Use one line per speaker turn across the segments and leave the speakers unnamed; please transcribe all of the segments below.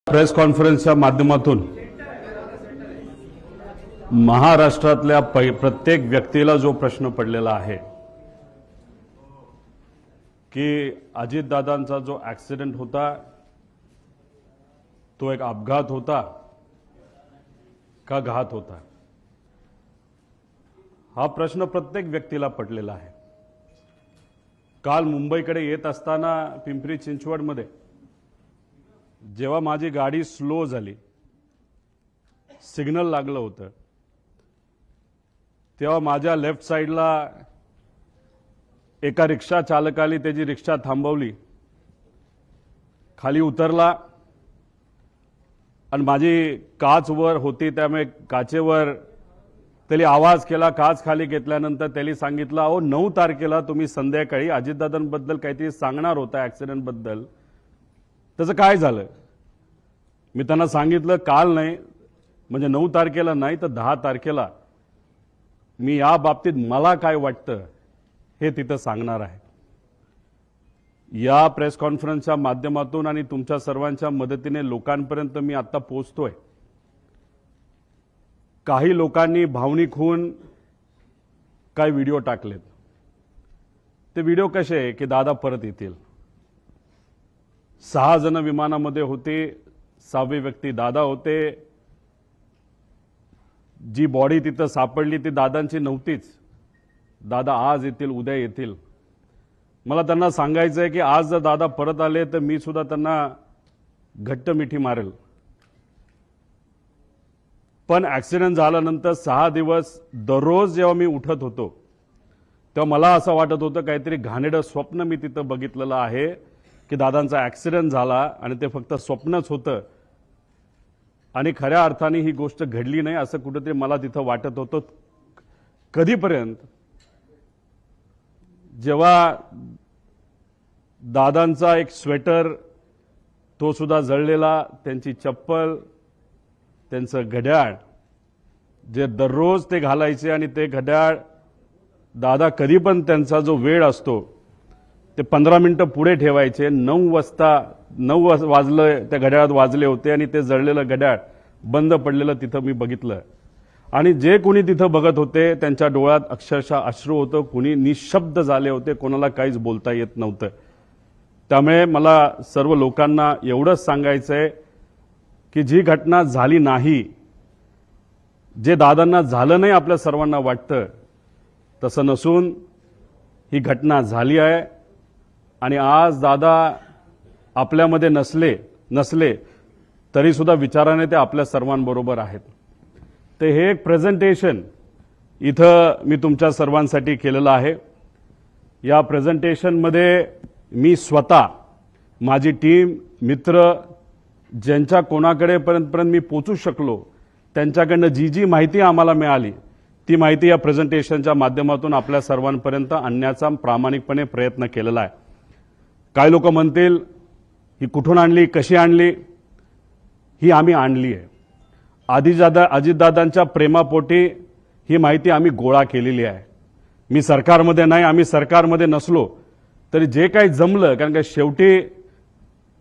Press कॉन्फरन्सच्या माध्यमातून महाराष्ट्रातल्या प्रत्येक व्यक्तीला जो प्रश्न पडलेला आहे की अजितदादांचा जो ॲक्सिडेंट होता तो एक अपघात होता का घात होता, हा प्रश्न प्रत्येक व्यक्तीला पडलेला आहे। काल मुंबईकडे येत असताना पिंपरी चिंचवडमध्ये जेव्हा माझी गाडी स्लो झाली, सिग्नल लागलं होतं, तेव्हा माझ्या लेफ्ट साइडला एका रिक्षा चालकाने त्याची रिक्षा थांबवली, खाली उतरला आणि माझी काच वर होती त्यामुळे काचेवर त्याने आवाज केला। काच खाली घेतल्यानंतर त्याने सांगितलं, अहो 9 तारखेला तुम्ही संध्याकाळी अजितदादांबद्दल काहीतरी सांगणार होता ॲक्सिडेंटबद्दल, त्याचं काय झालं? मी त्यांना सांगितलं काल नाही, म्हणजे 9 तारखेला नाही तर 10 तारखेला मी या बाबतीत मला काय वाटतं हे तिथं सांगणार आहे। या प्रेस कॉन्फरन्सच्या माध्यमातून आणि तुमच्या सर्वांच्या मदतीने लोकांपर्यंत मी आता पोहोचतोय। काही लोकांनी भावनिक होऊन काही व्हिडिओ टाकलेत। ते व्हिडिओ कसे आहे की दादा परत येतील। 6 जण विमानामध्ये होते, 6वे व्यक्ती दादा होते। जी बॉडी तिथं सापडली ती दादांची नव्हतीच। दादा आज येतील, उद्या येतील। मला त्यांना सांगायचं आहे की आज जर दादा परत आले तर मी सुद्धा त्यांना घट्ट मिठी मारेल। पण ॲक्सिडेंट झाल्यानंतर 6 दिवस दररोज जेव्हा मी उठत होतो तेव्हा मला असं वाटत होतं काहीतरी घाणेरडं स्वप्न मी तिथं बघितलेलं आहे की दादांचा ॲक्सिडेंट झाला आणि ते फक्त स्वप्नच होतं आणि खऱ्या अर्थाने ही गोष्ट घडली नाही असं कुठेतरी मला तिथं वाटत होतं। कधीपर्यंत? जेव्हा दादांचा एक स्वेटर तो सुद्धा जळलेला, त्यांची चप्पल, त्यांचं घड्याळ जे दररोज ते घालायचे आणि ते घड्याळ दादा कधी पण त्यांचा जो वेळ असतो ते 15 मिनिटं पुढे ठेवायचे। 9 वाजले त्या घड्याळात वाजले होते आणि ते जळलेलं घड्याळ बंद पडलेलं तिथं मी बघितलं आणि जे कोणी तिथं बघत होते त्यांच्या डोळ्यात अक्षरशः अश्रू होतं, कोणी निशब्द झाले होते, कोणाला काहीच बोलता येत नव्हतं। त्यामुळे मला सर्व लोकांना एवढंच सांगायचं आहे की जी घटना झाली नाही, जे दादांना झालं नाही आपल्या सर्वांना वाटतं तसं नसून ही घटना झाली आहे आणि आज दादा आपल्यामध्ये नसले तरी सुद्धा विचाराने ते आपल्या सर्वांबरोबर आहेत। ते हे एक प्रेझेंटेशन इथं मी तुमच्या सर्वांसाठी केलेलं आहे। या प्रेझेंटेशनमध्ये मी स्वतः, माझी टीम, मित्र, ज्यांच्या कोणाकडे पर्यंत मी पोचू शकलो त्यांच्याकडनं जी माहिती आम्हाला मिळाली ती माहिती या प्रेझेंटेशनच्या माध्यमातून आपल्या सर्वांपर्यंत आणण्याचा प्रामाणिकपणे प्रयत्न केलेला आहे। काही लोक म्हणतील ही कुठून आणली, कशी आणली? ही आम्ही आणली आहे। अजितदादांच्या प्रेमापोटी ही माहिती आम्ही गोळा केलेली आहे। मी सरकारमध्ये नाही, आम्ही सरकारमध्ये नसलो तरी जे काही जमलं, कारण का शेवटी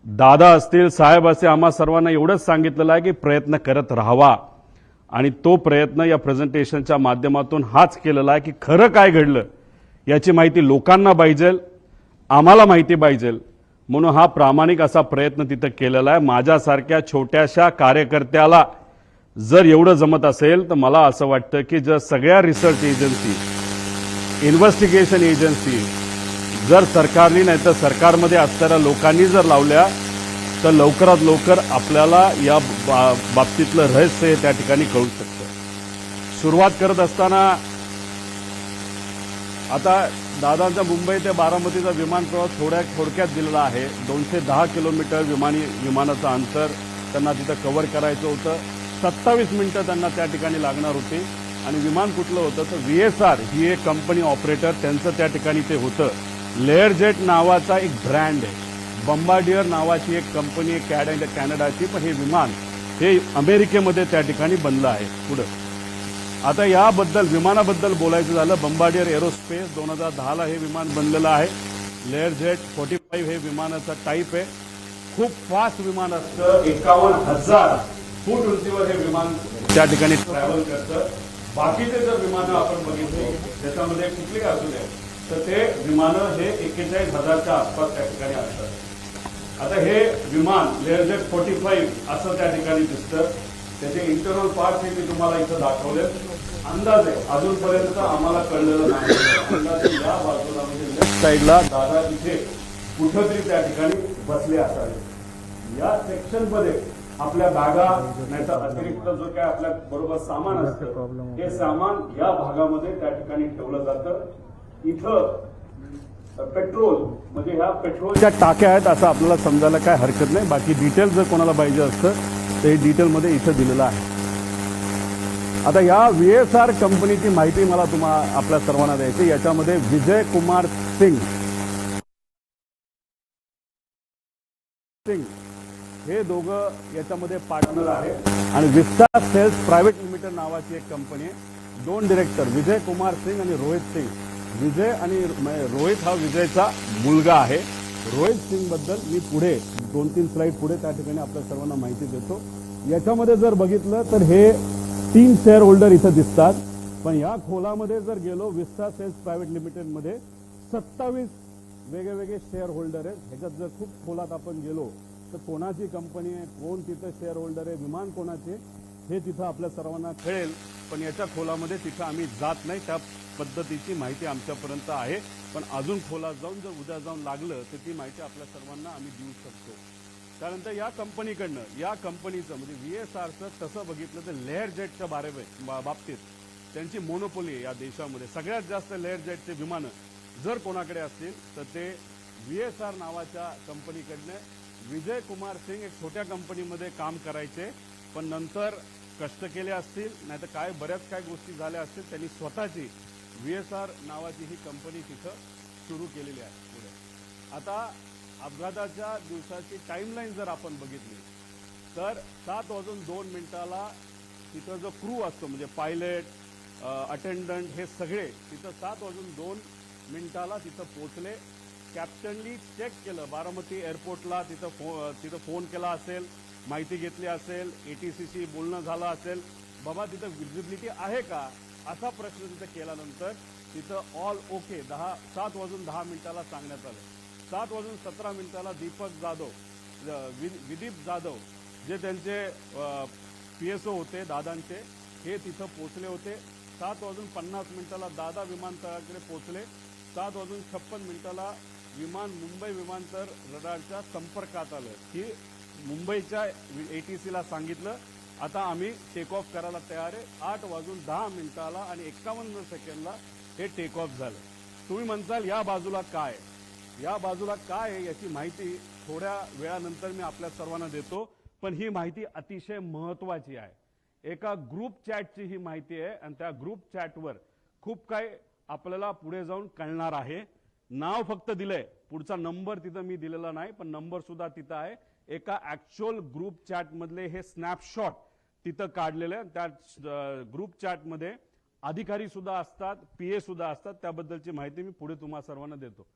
दादा असतील, साहेब असतील, आम्हा सर्वांना एवढंच सांगितलेलं आहे की प्रयत्न करत राहावा आणि तो प्रयत्न या प्रेझेंटेशनच्या माध्यमातून हाच केलेला आहे की खरं काय घडलं याची माहिती लोकांना पाहिजे, आम्हाला माहिती पाहिजे, म्हणून हा प्रामाणिक असा प्रयत्न तिथं केलेला आहे। माझ्यासारख्या छोट्याशा कार्यकर्त्याला जर एवढं जमत असेल तर मला असं वाटतं की जर सगळ्या रिसर्च एजन्सी, इन्व्हेस्टिगेशन एजन्सी जर सरकारने नाही तर सरकारमध्ये असणाऱ्या लोकांनी जर लावल्या तर लवकरात लवकर आपल्याला या बाबतीतलं रहस्य त्या ठिकाणी कळू शकतं। सुरुवात करत असताना आता दादांचा मुंबई ते बारामतीचा विमान प्रवास थोडक्यात दिलेला आहे। 210 किलोमीटर विमानाचं अंतर त्यांना तिथं कव्हर करायचं होतं। 27 मिनिटं त्यांना त्या ठिकाणी लागणार होती आणि विमान कुठलं होतं तर VSR ही एक कंपनी ऑपरेटर त्यांचं त्या ठिकाणी ते होतं। लेअरजेट नावाचा एक ब्रँड आहे, बंबार्डियर नावाची एक कंपनी आहे कॅनडाची, पण हे विमान हे अमेरिकेमध्ये त्या ठिकाणी बनलं आहे। पुढं आता याबद्दल विमानाबद्दल बोलायचं झालं, बंबार्डियर एरोस्पेस 2010ला हे विमान बनलेलं आहे। लेअरजेट 45 हे विमानाचा टाईप आहे खूप फास्ट विमान असतं. 51,000 फूट उंचीवर हे विमान त्या ठिकाणी ट्रॅव्हल करतं. बाकीचे जर विमानं आपण बघितले त्याच्यामध्ये कुठली असू दे तर ते विमानं हे 41,000च्या आसपास त्या ठिकाणी असतात. आता हे विमान लेअरजेट 45 असं त्या ठिकाणी दिसतं. त्याचे इंटरनल पार्ट हे मी तुम्हाला इथं दाखवले. अंदाजे अजूनपर्यंत आम्हाला कळलेलं नाही. अंदाजे या बाजूला म्हणजे लेफ्ट साईडला दादा इथे कुठंतरी त्या ठिकाणी बसले असावे. या सेक्शन मध्ये आपल्या बॅगा नाहीतर अतिरिक्त जो काय आपल्या बरोबर सामान असतं हे सामान या भागामध्ये त्या ठिकाणी ठेवलं जातं. इथं पेट्रोल म्हणजे ह्या पेट्रोलच्या टाक्या आहेत असं आपल्याला समजायला काय हरकत नाही. बाकी डिटेल जर कोणाला पाहिजे असतं तर हे डिटेलमध्ये इथं दिलेलं आहे. आता या VSR कंपनीची माहिती मला तुम्हाला आपल्या सर्वांना द्यायची. याच्यामध्ये विजय कुमार सिंग हे दोघं याच्यामध्ये पार्टनर आहे आणि विस्टा सेल्स प्रायव्हेट लिमिटेड नावाची एक कंपनी आहे. 2 डिरेक्टर विजय कुमार सिंग आणि रोहित सिंग. विजय आणि रोहित हा विजयचा मुलगा आहे. रोहित सिंग बद्दल मी पुढे 2-3 स्लाइड पुढे त्या ठिकाणी आपल्या सर्वांना माहिती देतो. याच्यामध्ये जर बघितलं तर हे 3 शेअर होल्डर इथं दिसतात. पण या खोलामध्ये जर गेलो विस्टा सेल्स प्रायव्हेट लिमिटेड मध्ये 27 वेगवेगळे शेअर होल्डर आहेत. ह्याच्यात जर खूप खोलात आपण गेलो तर कोणाची कंपनी आहे, कोण तिथं शेअर होल्डर आहे, विमान कोणाचे हे तिथं आपल्या सर्वांना कळेल. पण याच्या खोलामध्ये तिथं आम्ही जात नाही. त्या पद्धतीची माहिती आमच्यापर्यंत आहे. पण अजून खोलात जाऊन जर उद्या जाऊन लागलं तर ती माहिती आपल्या सर्वांना आम्ही देऊ शकतो. त्यानंतर या कंपनीकडनं या कंपनीचं म्हणजे VSRचं तसं बघितलं तर लेअर जेटच्या बाबतीत त्यांची मोनोपोली या देशामध्ये. सगळ्यात जास्त लेअर जेटचे विमानं जर कोणाकडे असतील तर ते VSR नावाच्या कंपनीकडनं. विजय कुमार सिंग एक छोट्या कंपनीमध्ये काम करायचे पण नंतर कष्ट केले असतील नाहीतर काय बऱ्याच काय गोष्टी झाल्या असतील. त्यांनी स्वतःची VSR नावाची ही कंपनी तिथं सुरू केलेली आहे. पुढे आता अपघाताच्या दिवसाची टाइमलाईन जर आपण बघितली तर 7:02 तिथं जो क्रू असतो म्हणजे पायलट अटेंडंट हे सगळे तिथं 7:02 तिथं पोहोचले. कॅप्टननी चेक केलं बारामती एअरपोर्टला. तिथं फोन केला असेल, माहिती घेतली असेल, ATCशी बोलणं झालं असेल, बाबा तिथं विजिबिलिटी आहे का असा प्रश्न तिथं केल्यानंतर तिथं ऑल ओके 7:10 सांगण्यात आलं. 7:17 दीपक जाधव विदीप जाधव जे त्यांचे PSO होते दादांचे हे तिथं पोहोचले होते. 7:50 दादा विमानतळाकडे पोहोचले. 7:56 विमान मुंबई विमानतळ रडारच्या संपर्कात आलं की मुंबईच्या ATCला सांगितलं आता आम्ही टेक ऑफ करायला तयार आहे. 8:10 आणि 51 हे टेक ऑफ झालं. तुम्ही म्हणताल या बाजूला काय, या बाजूला काय आहे याची माहिती थोड्या वेळानंतर मी आपल्या सर्वांना देतो. पण ही माहिती अतिशय महत्वाची आहे. एका ग्रुप चॅटची ही माहिती आहे आणि त्या ग्रुप चॅटवर खूप काय आपल्याला पुढे जाऊन कळणार आहे. नाव फक्त दिलंय, पुढचा नंबर तिथं मी दिलेला नाही पण नंबर सुद्धा तिथं आहे. एका ऍक्च्युअल ग्रुप चॅट मधले हे स्नॅपशॉट तिथं काढलेले. त्या ग्रुप चॅट मध्ये अधिकारी सुद्धा असतात, PA सुद्धा असतात. त्याबद्दलची माहिती मी पुढे तुम्हा सर्वांना देतो.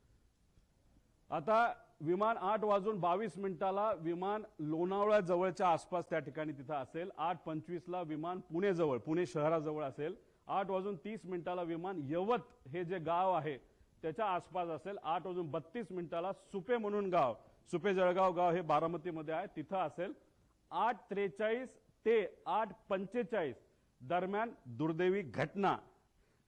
आता विमान 8:22 विमान लोणावळा जवळच्या आसपास त्या ठिकाणी तिथं असेल. 8:25 विमान पुणे जवळ, पुणे शहराजवळ असेल. 8:30 विमान यवत हे जे गाव आहे त्याच्या आसपास असेल. 8:32 सुपे म्हणून गाव, सुपे जळगाव गाव हे बारामतीमध्ये आहे तिथं असेल. 8:43 ते 8:45 दरम्यान दुर्दैवी घटना.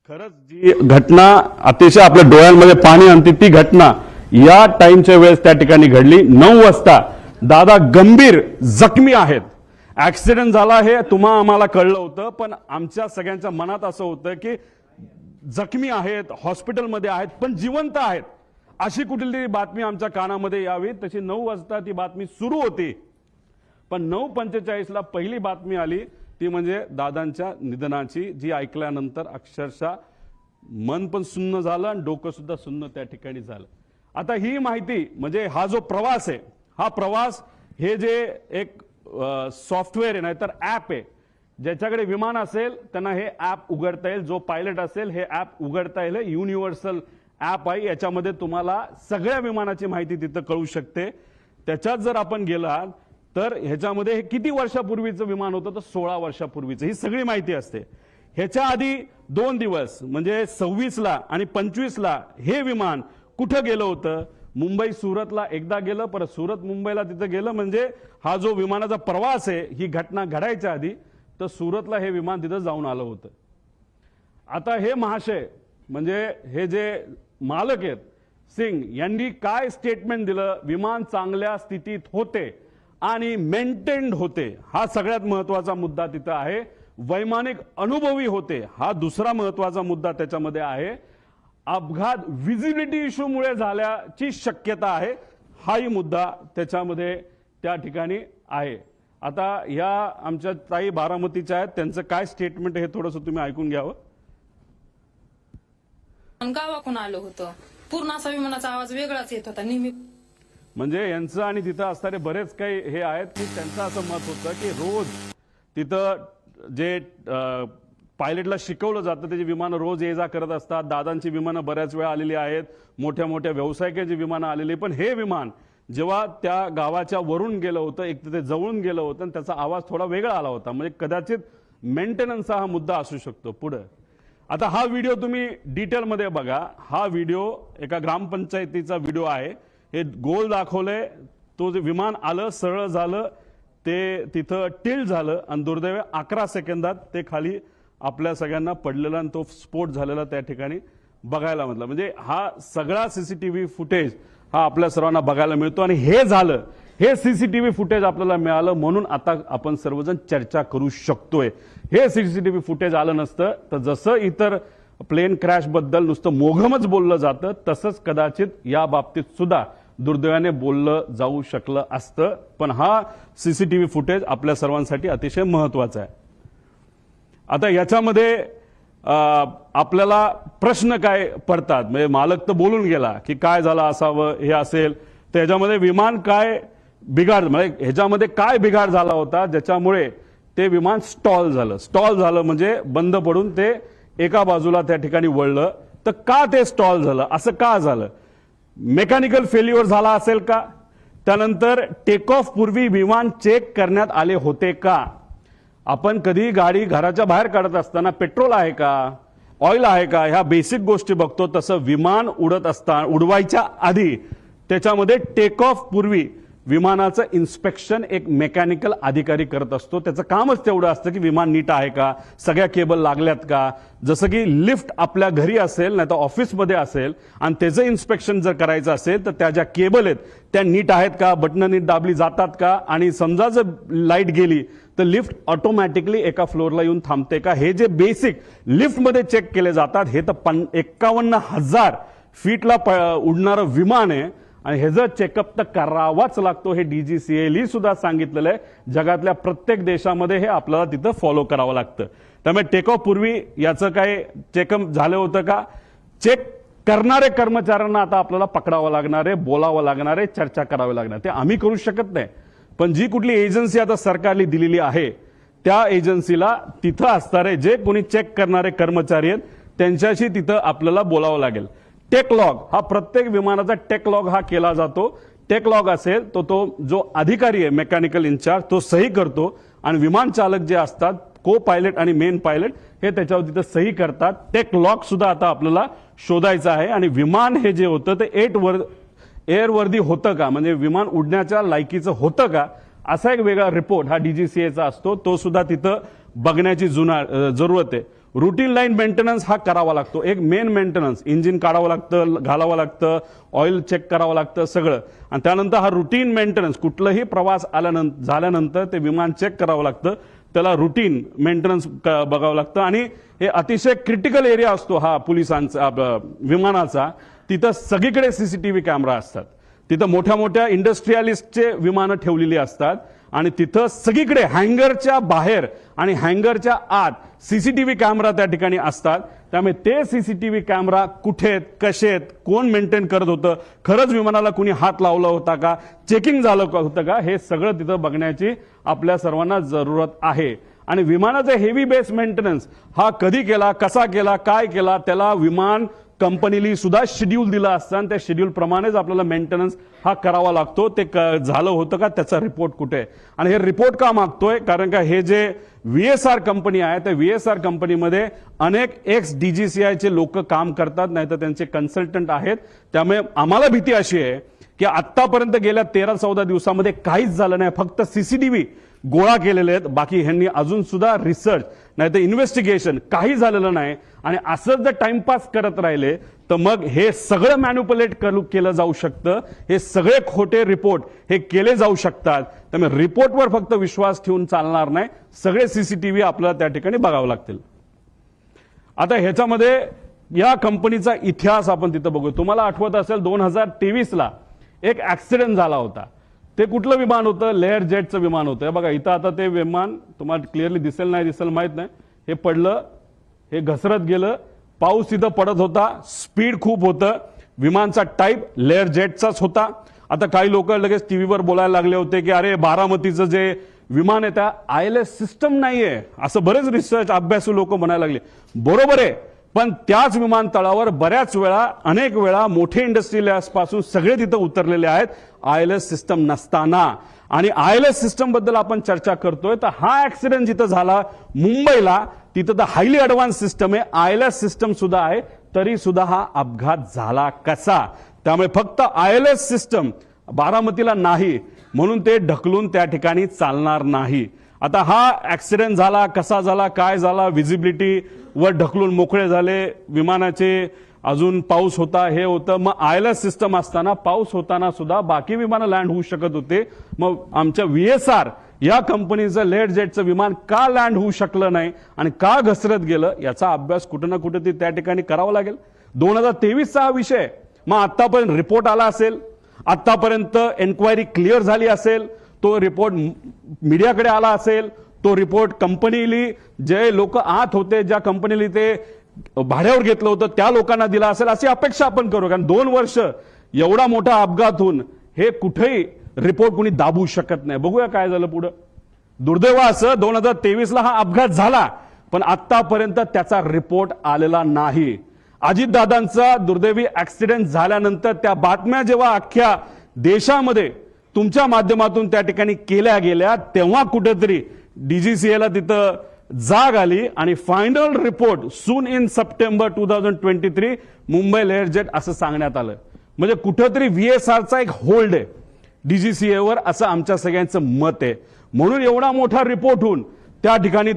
खरंच जी घटना अतिशय आपल्या डोळ्यांमध्ये पाणी आणते ती घटना या टाइमच्या वेळेस त्या ठिकाणी घडली. 9 वाजता दादा गंभीर जखमी आहेत. ऍक्सिडेंट झाला हे तुम्हा आम्हाला कळलं होतं पण आमच्या सगळ्यांच्या मनात असं होतं की जखमी आहेत, हॉस्पिटलमध्ये आहेत पण जिवंत आहेत अशी कुठली बातमी आमच्या कानामध्ये यावी. तशी 9 वाजता ती बातमी सुरू होती. पण 9:45 पहिली बातमी आली ती म्हणजे दादांच्या निधनाची, जी ऐकल्यानंतर अक्षरशः मन पण सुन्न झालं आणि डोकं सुद्धा सुन्न त्या ठिकाणी झालं. आता ही माहिती म्हणजे हा जो प्रवास आहे हा प्रवास हे जे एक सॉफ्टवेअर आहे नाहीतर ऍप आहे ज्याच्याकडे विमान असेल त्यांना हे ऍप उघडता येईल. जो पायलट असेल हे ऍप उघडता येईल. युनिव्हर्सल ऍप आहे. याच्यामध्ये तुम्हाला सगळ्या विमानाची माहिती तिथं कळू शकते. त्याच्यात जर आपण गेलात तर ह्याच्यामध्ये हे किती वर्षापूर्वीचं विमान होतं तर 16 वर्षापूर्वीचं, ही सगळी माहिती असते. ह्याच्या आधी 2 दिवस म्हणजे 26ला आणि 25ला हे विमान कुठं गेलं होतं? मुंबई सुरतला एकदा गेलं, परत सुरत मुंबईला तिथं गेलं. म्हणजे हा जो विमानाचा प्रवास आहे ही घटना घडायच्या आधी तर सुरतला हे विमान तिथं जाऊन आलं होतं. आता हे महाशय म्हणजे हे जे मालक आहेत सिंग यांनी काय स्टेटमेंट दिलं? विमान चांगल्या स्थितीत होते आणि मेंटेन्ड होते, हा सगळ्यात महत्वाचा मुद्दा तिथं आहे. वैमानिक अनुभवी होते, हा दुसरा महत्वाचा मुद्दा त्याच्यामध्ये आहे. अपघात विजिबिलिटी इश्यूमुळे झाल्याची शक्यता आहे, हाही मुद्दा त्याच्यामध्ये त्या ठिकाणी आहे. आता या आमच्या ताई बारामतीच्या आहेत, त्यांचं काय स्टेटमेंट हे थोडंसं तुम्ही ऐकून घ्यावं.
गावाकडून आलं होतं, पूर्ण असा विमानाचा आवाज वेगळाच येत होता नेहमी.
म्हणजे यांचं आणि तिथं असणारे बरेच काही हे आहेत की त्यांचं असं मत होतं की रोज तिथं जे पायलटला शिकवलं जातं त्याची विमानं रोज ये जा करत असतात. दादांची विमानं बऱ्याच वेळा आलेली आहेत, मोठ्या मोठ्या व्यावसायिकांची विमानं आलेली, पण हे विमान जेव्हा त्या गावाच्या वरून गेलं होतं एक तर ते जवळून गेलं होतं आणि त्याचा आवाज थोडा वेगळा आला होता. म्हणजे कदाचित मेंटेनन्सचा हा मुद्दा असू शकतो. पुढे आता हा व्हिडिओ तुम्ही डिटेलमध्ये बघा. हा व्हिडिओ एका ग्रामपंचायतीचा व्हिडिओ आहे. हे गोल दाखवलंय, तो जे विमान आलं सरळ झालं ते तिथं टिल्ट झालं आणि दुर्दैवी 11 सेकंदात ते खाली आपल्या सगळ्यांना पडलेला आणि तो स्फोट झालेला त्या ठिकाणी बघायला मिळाला. म्हणजे हा सगळा सीसीटीव्ही फुटेज हा आपल्या सर्वांना बघायला मिळतो आणि हे झालं, हे सीसीटीव्ही फुटेज आपल्याला मिळालं म्हणून आता आपण सर्वजण चर्चा करू शकतोय. हे सीसीटीव्ही फुटेज आलं नसतं तर जसं इतर प्लेन क्रॅश बद्दल नुसतं मोघमच बोललं जातं तसंच कदाचित या बाबतीत सुद्धा दुर्दैवाने बोललं जाऊ शकलं असतं. पण हा सीसीटीव्ही फुटेज आपल्या सर्वांसाठी अतिशय महत्वाचा आहे. आता याच्यामध्ये आपल्याला प्रश्न काय पडतात? म्हणजे मालक तर बोलून गेला की काय झालं असावं हे असेल, तर ह्याच्यामध्ये विमान काय बिघाड म्हणजे ह्याच्यामध्ये काय बिघाड झाला होता ज्याच्यामुळे ते विमान स्टॉल झालं? स्टॉल झालं म्हणजे बंद पडून ते एका बाजूला त्या ठिकाणी वळलं. तर का ते स्टॉल झालं, असं का झालं? मेकॅनिकल फेल्युअर झाला असेल का? त्यानंतर टेक ऑफ पूर्वी विमान चेक करण्यात आले होते का? आपण कधी गाडी घराच्या बाहेर काढत असताना पेट्रोल आहे का, ऑइल आहे का, ह्या बेसिक गोष्टी बघतो. तसं विमान उडत असताना उडवायच्या आधी त्याच्यामध्ये टेक ऑफ पूर्वी विमानाचं इन्स्पेक्शन एक मेकॅनिकल अधिकारी करत असतो. त्याचं कामच तेवढं असतं की विमान नीट आहे का, सगळ्या केबल लागल्यात का. जसं की लिफ्ट आपल्या घरी असेल नाही तर ऑफिसमध्ये असेल आणि त्याचं इन्स्पेक्शन जर करायचं असेल तर त्या ज्या केबल आहेत त्या नीट आहेत का, बटणं नीट दाबली जातात का, आणि समजा जर लाईट गेली तर लिफ्ट ऑटोमॅटिकली एका फ्लोअरला येऊन थांबते का, हे जे बेसिक लिफ्टमध्ये चेक केले जातात. हे तर 51,000 फीटला उडणारं विमान आहे आणि ह्याचं चेकअप तर करावाच लागतो. हे DGCA सुद्धा सांगितलेलं आहे. जगातल्या प्रत्येक देशामध्ये हे आपल्याला तिथं फॉलो करावं लागतं. त्यामुळे टेक ऑफ पूर्वी याचं काय चेकअप झालं होतं का? चेक करणारे कर्मचाऱ्यांना आता आपल्याला पकडावं लागणार आहे, बोलावं लागणार आहे, चर्चा करावी लागणार. ते आम्ही करू शकत नाही, पण जी कुठली एजन्सी आता सरकारने दिलेली आहे त्या एजन्सीला तिथं असणारे जे कोणी चेक करणारे कर्मचारी आहेत त्यांच्याशी तिथं आपल्याला बोलावं लागेल. टेक लॉग हा प्रत्येक विमानाचा टेक लॉग हा केला जातो. टेक लॉग असेल तो जो अधिकारी आहे मेकॅनिकल इन्चार्ज तो सही करतो आणि विमान चालक जे असतात को पायलट आणि मेन पायलट हे त्याच्यावर तिथं सही करतात. टेक लॉग सुद्धा आता आपल्याला शोधायचं आहे. आणि विमान हे जे होतं ते एअरवर्दी होतं का, म्हणजे विमान उडण्याच्या लायकीचं होतं का, असा एक वेगळा रिपोर्ट हा DGCAचा असतो. तो सुद्धा तिथं बघण्याची जरूरत आहे. रुटीन लाईन मेंटेनन्स हा करावा लागतो. एक मेन मेंटेनन्स, इंजिन काढावं लागतं, घालावं लागतं, ऑइल चेक करावं लागतं सगळं. आणि त्यानंतर हा रुटीन मेंटेनन्स, कुठलाही प्रवास झाल्यानंतर ते विमान चेक करावं लागतं, त्याला रुटीन मेंटेनन्स बघावं लागतं. आणि हे अतिशय क्रिटिकल एरिया असतो हा पोलिसांचा विमानाचा. तिथं सगळीकडे सीसीटीव्ही कॅमेरा असतात. तिथं मोठ्या मोठ्या इंडस्ट्रियलिस्टचे विमानं ठेवलेली असतात आणि तिथं सगळीकडे हँगरच्या बाहेर आणि हँगरच्या आत सीसीटीव्ही कॅमेरा त्या ठिकाणी असतात. त्यामुळे ते सीसीटीव्ही कॅमेरा कुठे आहेत, कसे आहेत, कोण मेंटेन करत होतं, खरंच विमानाला कुणी हात लावला होता का, चेकिंग झालं होतं का, हे सगळं तिथं बघण्याची आपल्या सर्वांना जरूरत आहे. आणि विमानाचा हेवी बेस मेंटेनन्स हा कधी केला, कसा केला, काय केला, त्याला विमान कंपनीली सुद्धा शेड्यूल दिला असतं आणि त्या शेड्यूल प्रमाणेच आपल्याला मेंटेनन्स हा करावा लागतो. ते झालं होतं का, त्याचा रिपोर्ट कुठे आहे. आणि हे रिपोर्ट का मागतोय, कारण का हे जे VSR कंपनी आहे त्या VSR कंपनीमध्ये अनेक एक्स DGCIचे लोक काम करतात, नाहीतर त्यांचे कन्सल्टंट आहेत. त्यामुळे आम्हाला भीती अशी आहे की आतापर्यंत गेल्या 13-14 दिवसामध्ये काहीच झालं नाही, फक्त CCTV गोळा केलेले आहेत. बाकी ह्यांनी अजून सुद्धा रिसर्च नाही तर इन्व्हेस्टिगेशन काही झालेलं नाही. आणि असंच जर टाइमपास करत राहिले तर मग हे सगळं मॅन्युप्युलेट केलं जाऊ शकतं. हे सगळे खोटे रिपोर्ट हे केले जाऊ शकतात. त्यामुळे रिपोर्टवर फक्त विश्वास ठेवून चालणार नाही, सगळे CCTV आपल्याला त्या ठिकाणी बघावं लागतील. आता ह्याच्यामध्ये या कंपनीचा इतिहास आपण तिथं बघू. तुम्हाला आठवत असेल 2023ला एक ऍक्सिडेंट झाला होता. ते कुठलं विमान होतं, लेअर जेटचं विमान होतं. हे बघा इथं आता ते विमान तुम्हाला क्लिअरली दिसेल नाही दिसेल माहित नाही, हे पडलं, हे घसरत गेलं, पाऊस तिथं पडत होता, स्पीड खूप होतं, विमानचा टाईप लेअर जेटचाच होता. आता काही लोक लगेच टीव्हीवर बोलायला लागले होते की अरे बारामतीचं जे विमान आहे त्या ILS सिस्टम नाहीये, असं बरेच रिसर्च अभ्यासू लोक म्हणायला लागले. बरोबर आहे, पण त्याच विमानतळावर बऱ्याच वेळा अनेक वेळा मोठे इंडस्ट्रियल्स पासून सगळे तिथं उतरलेले आहेत ILS सिस्टम नसताना. आणि ILS सिस्टम बद्दल आपण चर्चा करतोय तर हा ऍक्सिडेंट जिथं झाला मुंबईला, तिथं तर हायली ऍडव्हान्स सिस्टम आहे, ILS सिस्टम सुद्धा आहे, तरी सुद्धा हा अपघात झाला कसा. त्यामुळे फक्त ILS सिस्टम बारामतीला नाही म्हणून ते ढकलून त्या ठिकाणी चालणार नाही. आता हा ऍक्सिडेंट झाला, कसा झाला, काय झाला, व्हिजिबिलिटी वर ढकलून मोकळे झाले विमानाचे, अजून पाऊस होता, हे होतं. मग ILS सिस्टम असताना पाऊस होताना सुद्धा बाकी विमानं लँड होऊ शकत होते. मग आमच्या VSR या कंपनीचं लेअर जेटचं विमान का लँड होऊ शकलं नाही आणि का घसरत गेलं, याचा अभ्यास कुठं ना कुठे त्या ठिकाणी करावा लागेल. 2023चा हा विषय. मग आतापर्यंत रिपोर्ट आला असेल, आतापर्यंत एन्क्वायरी क्लिअर झाली असेल, तो रिपोर्ट मीडियाकडे आला असेल, तो रिपोर्ट कंपनीली जे लोक आत होते, ज्या कंपनीली ते भाड्यावर घेतलं होतं त्या लोकांना दिला असेल, अशी अपेक्षा आपण करू. कारण 2 वर्ष एवढा मोठा अपघात होऊन हे कुठेही रिपोर्ट कुणी दाबू शकत नाही. बघूया काय झालं पुढं. दुर्दैव असं 2023ला हा अपघात झाला, पण आतापर्यंत त्याचा रिपोर्ट आलेला नाही. अजितदादांचा दुर्दैवी ऍक्सिडेंट झाल्यानंतर त्या बातम्या जेव्हा अख्ख्या देशामध्ये तुमच्या माध्यमातून त्या ठिकाणी केल्या गेल्या, तेव्हा कुठेतरी DGCAला तिथं जाग आली आणि final report soon in September 2023 Mumbai layer jet असं सांगण्यात आलं. म्हणजे कुठेतरी VSRचा एक होल्ड आहे DGCAवर, असं आमच्या सगळ्यांचं मत आहे. म्हणून एवढा मोठा रिपोर्ट होऊन त्या ठिकाणी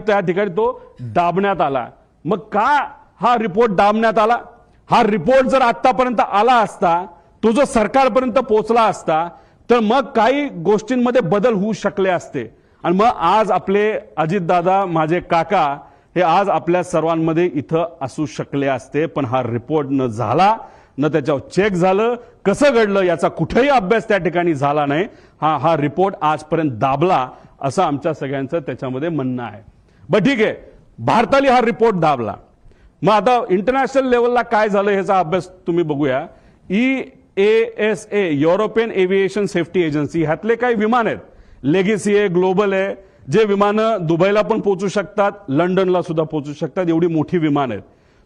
तो दाबण्यात आला. मग का हा रिपोर्ट दाबण्यात आला? हा रिपोर्ट जर आतापर्यंत आला असता, तो जर सरकारपर्यंत पोहोचला असता, तर मग काही गोष्टींमध्ये बदल होऊ शकले असते. आणि मग आज आपले अजितदादा, माझे काका, हे आज आपल्या सर्वांमध्ये इथं असू शकले असते. पण हा रिपोर्ट न झाला, न त्याच्यावर चेक झालं, कसं घडलं याचा कुठेही अभ्यास त्या ठिकाणी झाला नाही. हा रिपोर्ट आजपर्यंत दाबला असं आमच्या सगळ्यांचं त्याच्यामध्ये म्हणणं आहे. बरं ठीक आहे, भारताने हा रिपोर्ट दाबला. मग आता इंटरनॅशनल लेवलला काय झालं ह्याचा अभ्यास तुम्ही बघूया. EASA European aviation safety agency, ह्यातले काही विमान आहेत, लेगेसी आहे, ग्लोबल आहे, जे विमानं दुबईला पण पोहोचू शकतात, लंडनला सुद्धा पोहोचू शकतात, एवढी मोठी विमान आहेत.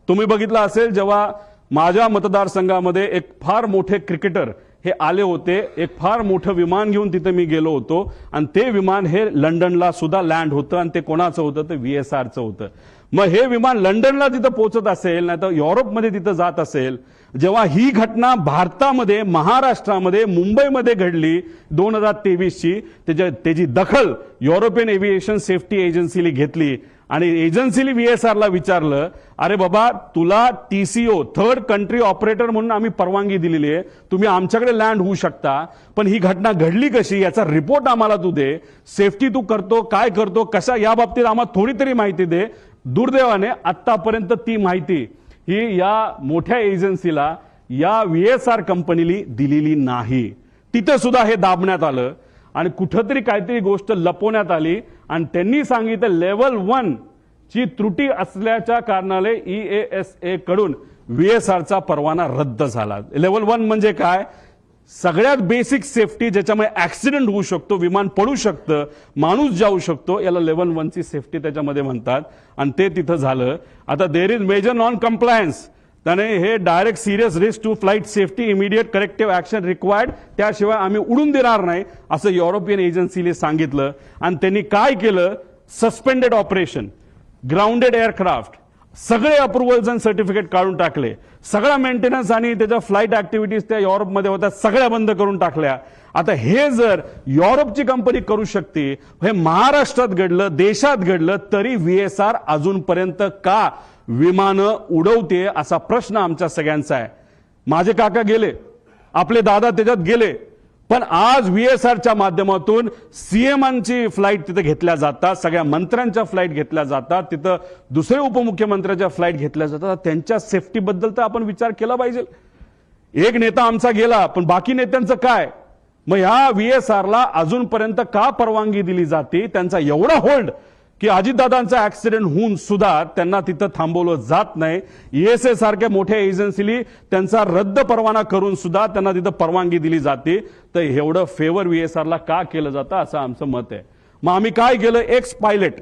तुम्ही बघितलं असेल जेव्हा माझ्या मतदारसंघामध्ये एक फार मोठे क्रिकेटर हे आले होते, एक फार मोठं विमान घेऊन तिथे मी गेलो होतो आणि ते विमान हे लंडनला सुद्धा लँड होतं आणि ते कोणाचं होतं, ते VSRचं होतं. मग हे विमान लंडनला तिथं पोहोचत असेल, नाही तर युरोपमध्ये तिथं जात असेल, जेव्हा ही घटना भारतामध्ये, महाराष्ट्रामध्ये, मुंबईमध्ये घडली 2023ची, त्याची दखल युरोपियन एव्हिएशन सेफ्टी एजन्सीने घेतली आणि एजन्सीने VSRला विचारलं, अरे बाबा तुला TCO थर्ड कंट्री ऑपरेटर म्हणून आम्ही परवानगी दिलेली आहे, तुम्ही आमच्याकडे लँड होऊ शकता, पण ही घटना घडली कशी याचा रिपोर्ट आम्हाला तू दे, सेफ्टी तू करतो काय करतो कशा, या बाबतीत आम्हाला थोडी तरी माहिती दे. दुर्दैवाने आतापर्यंत ती माहिती ही या मोठ्या एजन्सीला, या VSR कंपनीली दिलेली नाही. तिथे सुद्धा हे दाबण्यात आलं आणि कुठंतरी काहीतरी गोष्ट लपवण्यात आली आणि त्यांनी सांगितलं लेवल 1 ची त्रुटी असल्याच्या कारणाने EASA कडून VSRचा परवाना रद्द झाला. लेवल 1 म्हणजे काय? सगळ्यात बेसिक सेफ्टी, ज्याच्यामुळे ऍक्सिडेंट होऊ शकतो, विमान पडू शकतं, माणूस जाऊ शकतो, याला लेवल 1 ची सेफ्टी त्याच्यामध्ये म्हणतात आणि ते तिथं झालं. आता there is major non compliance, त्याने हे direct serious risk to flight safety immediate corrective action required, त्याशिवाय आम्ही उडून देणार नाही असं युरोपियन एजन्सीने सांगितलं. आणि त्यांनी काय केलं, सस्पेंडेड ऑपरेशन, ग्राउंडेड एअरक्राफ्ट, सगळे अप्रुव्हल्स आणि सर्टिफिकेट काढून टाकले. सगळा मेंटेनन्स आणि त्याच्या फ्लाईट ऍक्टिव्हिटीज त्या युरोपमध्ये होत्या सगळ्या बंद करून टाकल्या. आता हे जर युरोपची कंपनी करू शकते, हे महाराष्ट्रात घडलं, देशात घडलं, तरी VSR अजूनपर्यंत का विमानं उडवते असा प्रश्न आमच्या सगळ्यांचा आहे. माझे काका गेले, आपले दादा त्याच्यात गेले, पण आज VSRच्या माध्यमातून सीएमांची फ्लाईट तिथे घेतल्या जातात, सगळ्या मंत्र्यांच्या फ्लाईट घेतल्या जातात, तिथं दुसरे उपमुख्यमंत्र्यांच्या फ्लाईट घेतल्या जातात. त्यांच्या सेफ्टीबद्दल तर आपण विचार केला पाहिजे. एक नेता आमचा गेला, पण बाकी नेत्यांचं काय? मग ह्या VSRला अजूनपर्यंत का परवानगी दिली जाते? त्यांचा एवढा होल्ड की अजितदादांचा ऍक्सिडेंट होऊन सुद्धा त्यांना तिथं थांबवलं जात नाही. ESA सारख्या मोठ्या एजन्सीनी त्यांचा रद्द परवाना करून सुद्धा त्यांना तिथं परवानगी दिली जाते. तर एवढं फेवर VSRला का केलं जातं असं आमचं मत आहे. मग आम्ही काय केलं, एक्स पायलट,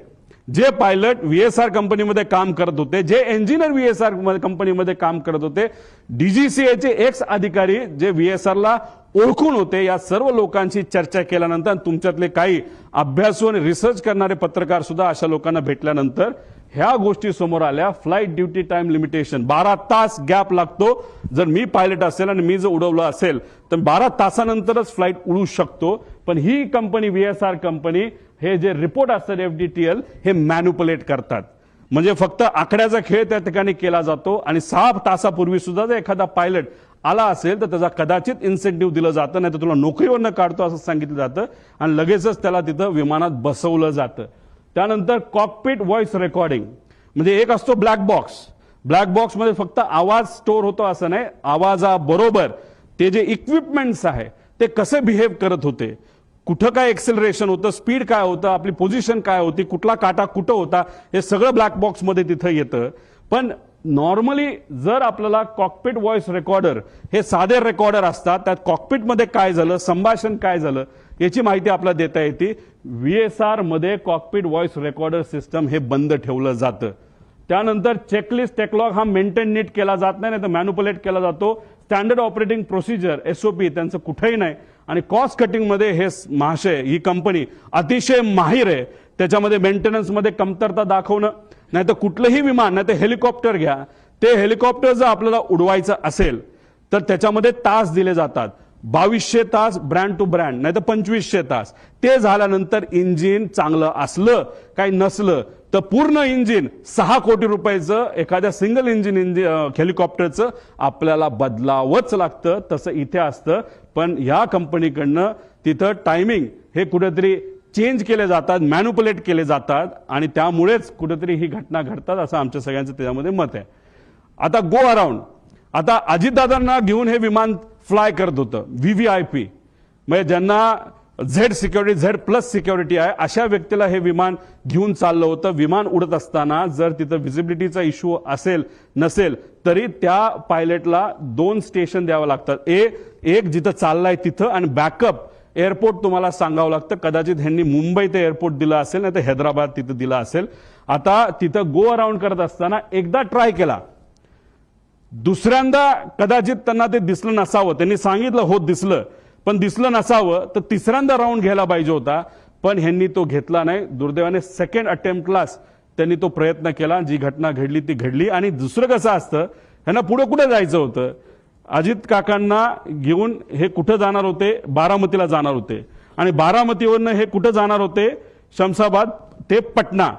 जे पायलट VSR कंपनीमध्ये काम करत होते, जे इंजिनियर VSR कंपनीमध्ये काम करत होते, DGCAचे एक्स अधिकारी जे VSRला ओळखून होते, या सर्व लोकांची चर्चा केल्यानंतर तुमच्यातले काही अभ्यासू आणि रिसर्च करणारे पत्रकार सुद्धा अशा लोकांना भेटल्यानंतर ह्या गोष्टी समोर आल्या. फ्लाईट ड्युटी टाइम लिमिटेशन, 12 तास गॅप लागतो. जर मी पायलट असेल आणि मी जर उडवलं असेल तर 12 तासानंतरच फ्लाईट उडू शकतो. पण ही कंपनी VSR कंपनी हे जे रिपोर्ट असतात FDTL हे मॅन्युपुलेट करतात. म्हणजे फक्त आकड्याचा खेळ त्या ठिकाणी केला जातो आणि 6 तासापूर्वी सुद्धा जर एखादा पायलट आला असेल तर त्याचा कदाचित इन्सेंटिव्ह दिलं जातं, नाही तर तुला नोकरीवरनं काढतो असं सांगितलं जातं आणि लगेचच त्याला तिथं विमानात बसवलं जातं. त्यानंतर कॉकपिट व्हॉइस रेकॉर्डिंग, म्हणजे एक असतो ब्लॅक बॉक्स. ब्लॅक बॉक्समध्ये फक्त आवाज स्टोअर होतो असं नाही, आवाजाबरोबर ते जे इक्विपमेंट्स आहे ते कसे बिहेव करत होते, कुठं काय एक्सेलरेशन होतं, स्पीड काय होतं, आपली पोझिशन काय होती, कुठला काटा कुठं होता, हे सगळं ब्लॅक बॉक्समध्ये तिथं येतं. पण नॉर्मली जर आपल्याला कॉकपिट व्हॉइस रेकॉर्डर, हे साधे रेकॉर्डर असतात, त्यात कॉकपिटमध्ये काय झालं, संभाषण काय झालं याची माहिती आपल्याला देता येते. VSR मध्ये कॉकपिट व्हॉइस रेकॉर्डर सिस्टम हे बंद ठेवलं जातं. त्यानंतर चेकलिस्ट टेकलॉग हा मेंटेन नीट केला जात नाही, तर मॅन्युपुलेट केला जातो. स्टँडर्ड ऑपरेटिंग प्रोसिजर SOP त्यांचं कुठेही नाही. आणि कॉस्ट कटिंग मध्ये हे महाशय, ही कंपनी अतिशय माहिर आहे. त्याच्यामध्ये मेंटेनन्समध्ये कमतरता दाखवणं, नाही तर कुठलंही विमान, नाही तर हेलिकॉप्टर घ्या, ते हेलिकॉप्टर जर आपल्याला उडवायचं असेल तर त्याच्यामध्ये तास दिले जातात. 2200 तास ब्रँड टू ब्रँड, नाही तर 2500 तास. ते झाल्यानंतर इंजिन चांगलं असलं काही नसलं तर पूर्ण इंजिन 6 कोटी रुपयाचं एखाद्या सिंगल इंजिन हेलिकॉप्टरचं आपल्याला बदलावंच लागतं. तसं इथे असतं. पण ह्या कंपनीकडनं तिथं टायमिंग हे कुठेतरी चेंज केले जातात, मॅन्युपुलेट केले जातात आणि त्यामुळेच कुठेतरी ही घटना घडतात असं आमच्या सगळ्यांचं त्याच्यामध्ये मत आहे. आता गो अराउंड, आता अजितदादांना घेऊन हे विमान फ्लाय करत होतं VVIP, म्हणजे ज्यांना Z+ सिक्युरिटी आहे अशा व्यक्तीला हे विमान घेऊन चाललं होतं. विमान उडत असताना जर तिथं व्हिजिबिलिटीचा इश्यू असेल नसेल तरी त्या पायलटला 2 स्टेशन द्यावं लागतात. एक जिथं चाललाय तिथं आणि बॅकअप एअरपोर्ट तुम्हाला सांगावं लागतं. कदाचित ह्यांनी मुंबई ते एअरपोर्ट दिलं असेल, नाही तर हैदराबाद तिथं दिलं असेल. आता तिथं गो अराउंड करत असताना एकदा ट्राय केला, दुसऱ्यांदा कदाचित त्यांना ते दिसलं नसावं. त्यांनी सांगितलं हो दिसलं, पण दिसलं नसावं, तर तिसऱ्यांदा राऊंड घ्यायला पाहिजे होता. पण ह्यांनी तो घेतला नाही. दुर्दैवाने सेकंड अटेम्प्टलाच त्यांनी तो प्रयत्न केला. जी घटना घडली ती घडली. आणि दुसरं कसं असतं, ह्यांना पुढे कुठे जायचं होतं, अजित काकांना घेऊन हे कुठं जाणार होते, बारामतीला जाणार होते. आणि बारामतीवरनं हे कुठं जाणार होते, शमशाबाद ते पटना,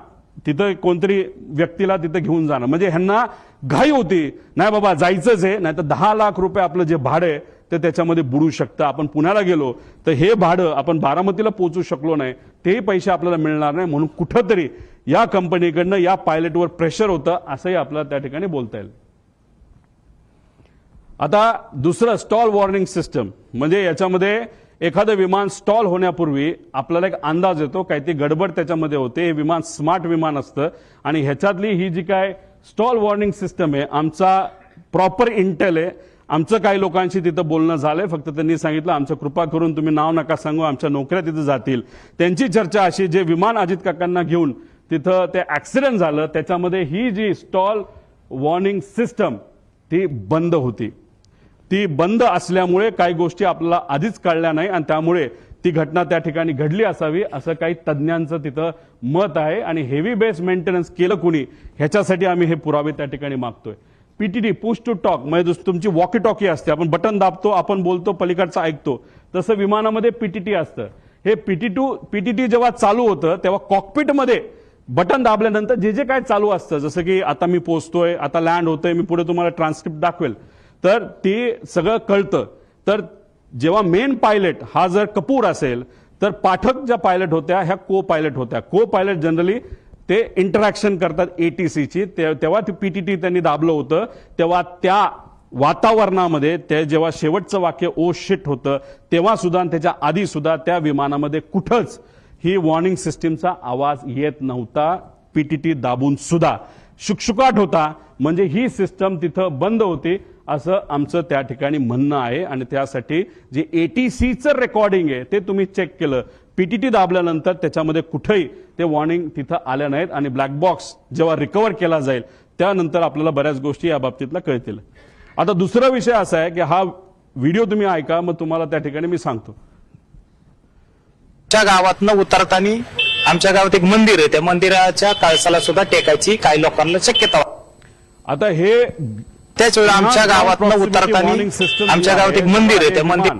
तिथं कोणतरी व्यक्तीला तिथं घेऊन जाणं. म्हणजे ह्यांना घाई होती, नाही बाबा जायचंच आहे, नाही तर 10 लाख रुपये आपलं जे भाडं आहे ते त्याच्यामध्ये बुडू शकतं. आपण पुण्याला गेलो तर हे भाडं आपण बारामतीला पोहोचू शकलो नाही, तेही पैसे आपल्याला मिळणार नाही. म्हणून कुठंतरी या कंपनीकडनं या पायलटवर प्रेशर होतं असंही आपल्याला त्या ठिकाणी बोलता येईल. आता दुसरं स्टॉल वॉर्निंग सिस्टम, म्हणजे याच्यामध्ये एखादं विमान स्टॉल होण्यापूर्वी आपल्याला एक अंदाज येतो, काही ती गडबड त्याच्यामध्ये होते. हे विमान स्मार्ट विमान असतं आणि ह्याच्यातली ही जी काय स्टॉल वॉर्निंग सिस्टम आहे, आमचा प्रॉपर इंटेल आहे. आमचं काही लोकांशी तिथं बोलणं झालंय, फक्त त्यांनी सांगितलं आमचं कृपा करून तुम्ही नाव नका सांगू, आमच्या नोकऱ्या तिथं जातील. त्यांची चर्चा अशी, जे विमान अजित काकांना घेऊन तिथं ते ऍक्सिडेंट झालं त्याच्यामध्ये ही जी स्टॉल वॉर्निंग सिस्टम ती बंद होती. ती बंद असल्यामुळे काही गोष्टी आपल्याला आधीच कळल्या नाही आणि त्यामुळे ती घटना त्या ठिकाणी घडली असावी असं काही तज्ज्ञांचं तिथं मत आहे. आणि हेवी बेस मेंटेनन्स केलं कुणी ह्याच्यासाठी आम्ही हे पुरावे त्या ठिकाणी मागतोय. पीटीटी पुश टू टॉक म्हणजे तुमची वॉकी टॉकी असते, आपण बटन दाबतो, आपण बोलतो, पलीकडचा ऐकतो, तसं विमानामध्ये पीटीटी असतं. हे पीटीटी जेव्हा चालू होतं तेव्हा कॉकपिटमध्ये बटन दाबल्यानंतर जे जे काय चालू असतं, जसं की आता मी पोहोचतोय, आता लँड होतोय, मी पुढे तुम्हाला ट्रान्सक्रिप्ट दाखवेल, तर ते सगळं कळतं. तर जेव्हा मेन पायलट हा जर कपूर असेल तर पाठक ज्या पायलट होत्या ह्या को पायलट होत्या. को पायलट जनरली ते इंटरॅक्शन करतात एटीसीची. तेव्हा ती पीटीटी त्यांनी दाबलं होतं तेव्हा त्या वातावरणामध्ये ते जेव्हा शेवटचं वाक्य ओ शिट होतं तेव्हा सुद्धा त्याच्या आधी सुद्धा त्या विमानामध्ये कुठंच ही वॉर्निंग सिस्टीमचा आवाज येत नव्हता. पीटीटी दाबून सुद्धा शुकशुकाट होता म्हणजे ही सिस्टम तिथं बंद होती असं आमचं त्या ठिकाणी म्हणणं आहे. आणि त्यासाठी जे एटीसीचं रेकॉर्डिंग आहे ते तुम्ही चेक केलं, पीटीटी दाबल्यानंतर त्याच्यामध्ये कुठेही ते वॉर्निंग तिथं आल्या नाहीत. आणि ब्लॅक बॉक्स जेव्हा रिकव्हर केला जाईल त्यानंतर आपल्याला बऱ्याच गोष्टी या बाबतीतला कळतील. आता दुसरा विषय असा आहे की हा व्हिडिओ तुम्ही ऐका, मग तुम्हाला त्या ठिकाणी मी सांगतो.
आमच्या गावातनं उतरताना आमच्या गावात एक मंदिर आहे, त्या मंदिराच्या कळसाला सुद्धा टेकायची काही लोकांना शक्यता.
आता हे
त्याच वेळी आमच्या गावातनं उतरताना आमच्या गावात एक मंदिर आहे, त्या मंदिर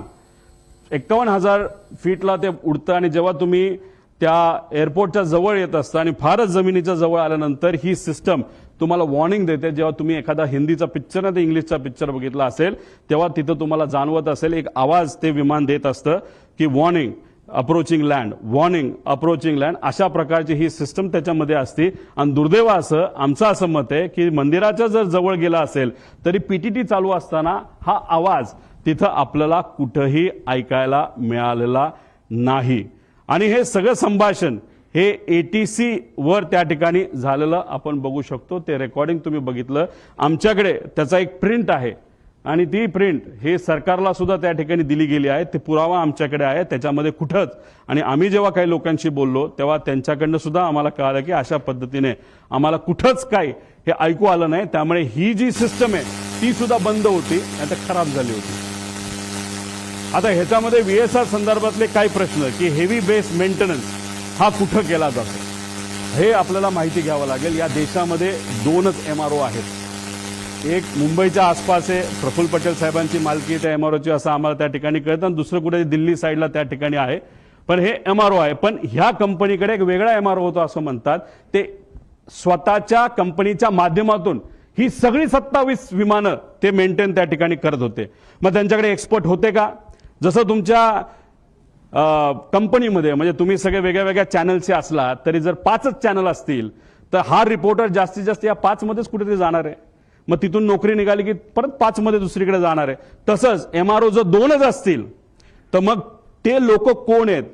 51,000 फीटला ते उडतं आणि जेव्हा तुम्ही त्या एअरपोर्टच्या जवळ येत असता आणि फारच जमिनीच्या जवळ आल्यानंतर ही सिस्टम तुम्हाला वॉर्निंग देते. जेव्हा तुम्ही एखादा हिंदीचा पिक्चर नाही तर इंग्लिशचा पिक्चर बघितला असेल तेव्हा तिथं तुम्हाला जाणवत असेल एक आवाज ते विमान देत असतं की warning approaching land, warning approaching land, अशा प्रकारची ही सिस्टम त्याच्यामध्ये असते. आणि दुर्दैव असं आमचं असं मत आहे की मंदिराच्या जर जवळ गेला असेल तरी पीटीटी चालू असताना हा आवाज तिथं आपल्याला कुठंही ऐकायला मिळालेला नाही. आणि हे सगळं संभाषण हे एटीसी वर त्या ठिकाणी झालेलं आपण बघू शकतो. ते रेकॉर्डिंग तुम्ही बघितलं, आमच्याकडे त्याचा एक प्रिंट आहे आणि ती प्रिंट हे सरकारला सुद्धा त्या ठिकाणी दिली गेली आहे. ते पुरावा आमच्याकडे आहे, त्याच्यामध्ये कुठंच. आणि आम्ही जेव्हा काही लोकांशी बोललो तेव्हा त्यांच्याकडनं सुद्धा आम्हाला कळालं की अशा पद्धतीने आम्हाला कुठंच काही हे ऐकू आलं नाही. त्यामुळे ही जी सिस्टम आहे ती सुद्धा बंद होती, आता खराब झाली होती. आता ह्याच्यामध्ये व्हीएसआर संदर्भातले काही प्रश्न की हेवी बेस मेंटेनन्स हा कुठं केला जातो हे आपल्याला माहिती घ्यावं लागेल. या देशामध्ये 2च एमआरओ आहेत. एक मुंबईच्या आसपास आहे, प्रफुल्ल पटेल साहेबांची मालकी त्या एमआरओची असं आम्हाला त्या ठिकाणी कळतं. आणि दुसरं कुठे दिल्ली साईडला त्या ठिकाणी आहे. पण हे एमआरओ आहे. पण ह्या कंपनीकडे एक वेगळा एमआरओ होतो असं म्हणतात. ते स्वतःच्या कंपनीच्या माध्यमातून ही सगळी 27 विमानं ते मेंटेन त्या ठिकाणी करत होते. मग त्यांच्याकडे एक्सपर्ट होते का? जसं तुमच्या कंपनीमध्ये म्हणजे तुम्ही सगळे वेगळ्या वेगळ्या चॅनलचे असला तरी जर 5च चॅनल असतील तर हा रिपोर्टर जास्तीत जास्त या 5 मध्येच कुठेतरी जाणार आहे. मग तिथून नोकरी निघाली की परत 5 मध्ये दुसरीकडे जाणार आहे. तसंच एमआरओ जर 2च असतील तर मग ते लोक कोण आहेत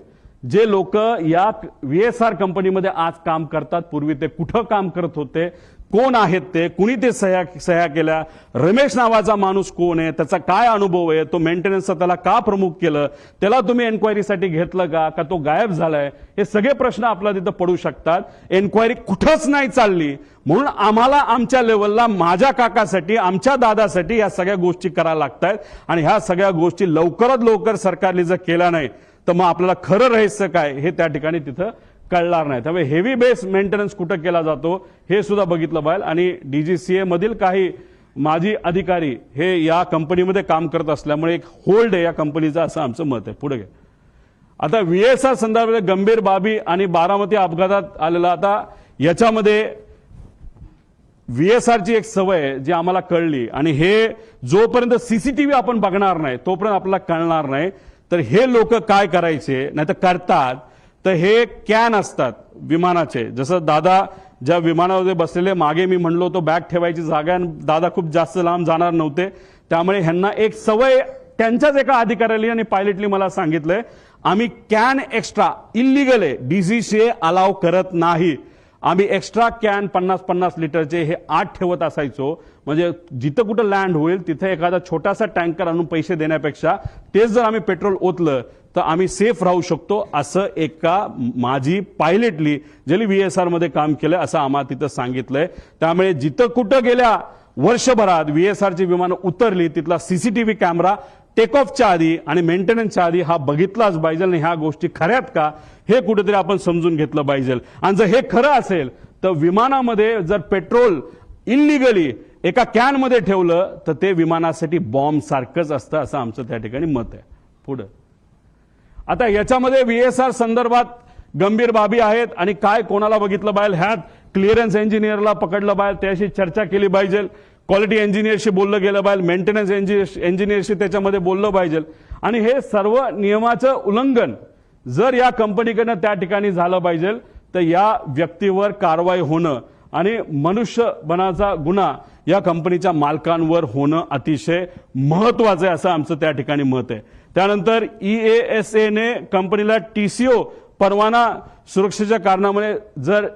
जे लोक या व्हीएसआर कंपनीमध्ये आज काम करतात? पूर्वी ते कुठं काम करत होते? कोण आहेत ते? कुणी ते सह्या केल्या? रमेश नावाचा माणूस कोण आहे? त्याचा काय अनुभव आहे? तो मेंटेनन्सचा त्याला का प्रमुख केलं? त्याला तुम्ही एन्क्वायरीसाठी घेतलं का तो गायब झालाय? हे सगळे प्रश्न आपल्याला तिथं पडू शकतात. एन्क्वायरी कुठंच नाही चालली म्हणून आम्हाला आमच्या लेवलला माझ्या काकासाठी आमच्या दादासाठी या सगळ्या गोष्टी करायला लागतात. आणि ह्या सगळ्या गोष्टी लवकरात लवकर सरकारने जर केल्या नाही तर मग आपल्याला खरं रहस्य काय हे त्या ठिकाणी तिथं कळणार नाही. त्यामुळे हेवी बेस मेंटेनन्स कुठं केला जातो हे सुद्धा बघितलं पाहिजे. आणि डीजीसीए मधील काही माजी अधिकारी हे या कंपनीमध्ये काम करत असल्यामुळे एक होल्ड आहे या कंपनीचा असं आमचं मत आहे. पुढे घ्या. आता व्हीएसआर संदर्भात गंभीर बाबी आणि बारामती अपघातात आलेला, आता याच्यामध्ये व्हीएसआरची एक सवय जी आम्हाला कळली आणि हे जोपर्यंत सीसीटीव्ही आपण बघणार नाही तोपर्यंत आपल्याला कळणार नाही. तर हे लोक काय करायचे नाही तर करतात तर हे कॅन असतात विमानाचे. जसं दादा ज्या विमानामध्ये बसलेले मागे मी म्हणलो तो बॅग ठेवायची जागा आणि दादा खूप जास्त लांब जाणार नव्हते. त्यामुळे ह्यांना एक सवय त्यांच्याच एका अधिकाऱ्याने आणि पायलटली मला सांगितलंय आम्ही कॅन एक्स्ट्रा इल्लीगल आहे, डीजीसीए अलाव करत नाही. आम्ही एक्स्ट्रा कॅन 50-50 लिटरचे हे 8 ठेवत असायचो. म्हणजे जिथं कुठं लँड होईल तिथे एखादा छोटासा टँकर आणून पैसे देण्यापेक्षा तेच जर आम्ही पेट्रोल ओतलं तर आम्ही सेफ राहू शकतो असं एका माजी पायलटली ज्यांनी व्हीएसआर मध्ये काम केलं असं आम्हाला तिथं सांगितलंय. त्यामुळे जिथं कुठं गेल्या वर्षभरात VSRची विमानं उतरली तिथला सीसीटीव्ही कॅमेरा टेक ऑफच्या आधी आणि मेंटेनन्सच्या आधी हा बघितलाच पाहिजे आणि ह्या गोष्टी खऱ्यात का हे कुठेतरी आपण समजून घेतलं पाहिजे. आणि जर हे खरं असेल तर विमानामध्ये जर पेट्रोल इलिगली एका कॅनमध्ये ठेवलं तर ते विमानासाठी बॉम्ब सारखंच असतं असं आमचं त्या ठिकाणी मत आहे. पुढे आता याच्यामध्ये VSR संदर्भात गंभीर बाबी आहेत आणि काय कोणाला बघितलं पाहिजे, ह्यात क्लिअरन्स इंजिनियरला पकडलं पाहिजे, त्याशी चर्चा केली पाहिजे, क्वालिटी इंजिनियरशी बोललं गेलं पाहिजे, मेंटेनन्स इंजिनियरशी त्याच्यामध्ये बोललं पाहिजे. आणि हे सर्व नियमाचं उल्लंघन जर या कंपनीकडनं त्या ठिकाणी झालं पाहिजे तर या व्यक्तीवर कारवाई होणं आणि मनुष्यबळाचा गुन्हा या कंपनीच्या मालकांवर होणं अतिशय महत्वाचं आहे असं आमचं त्या ठिकाणी मत आहे. त्यानंतर EASA ने कंपनीला TCO परवाना सुरक्षेच्या कारणामुळे जर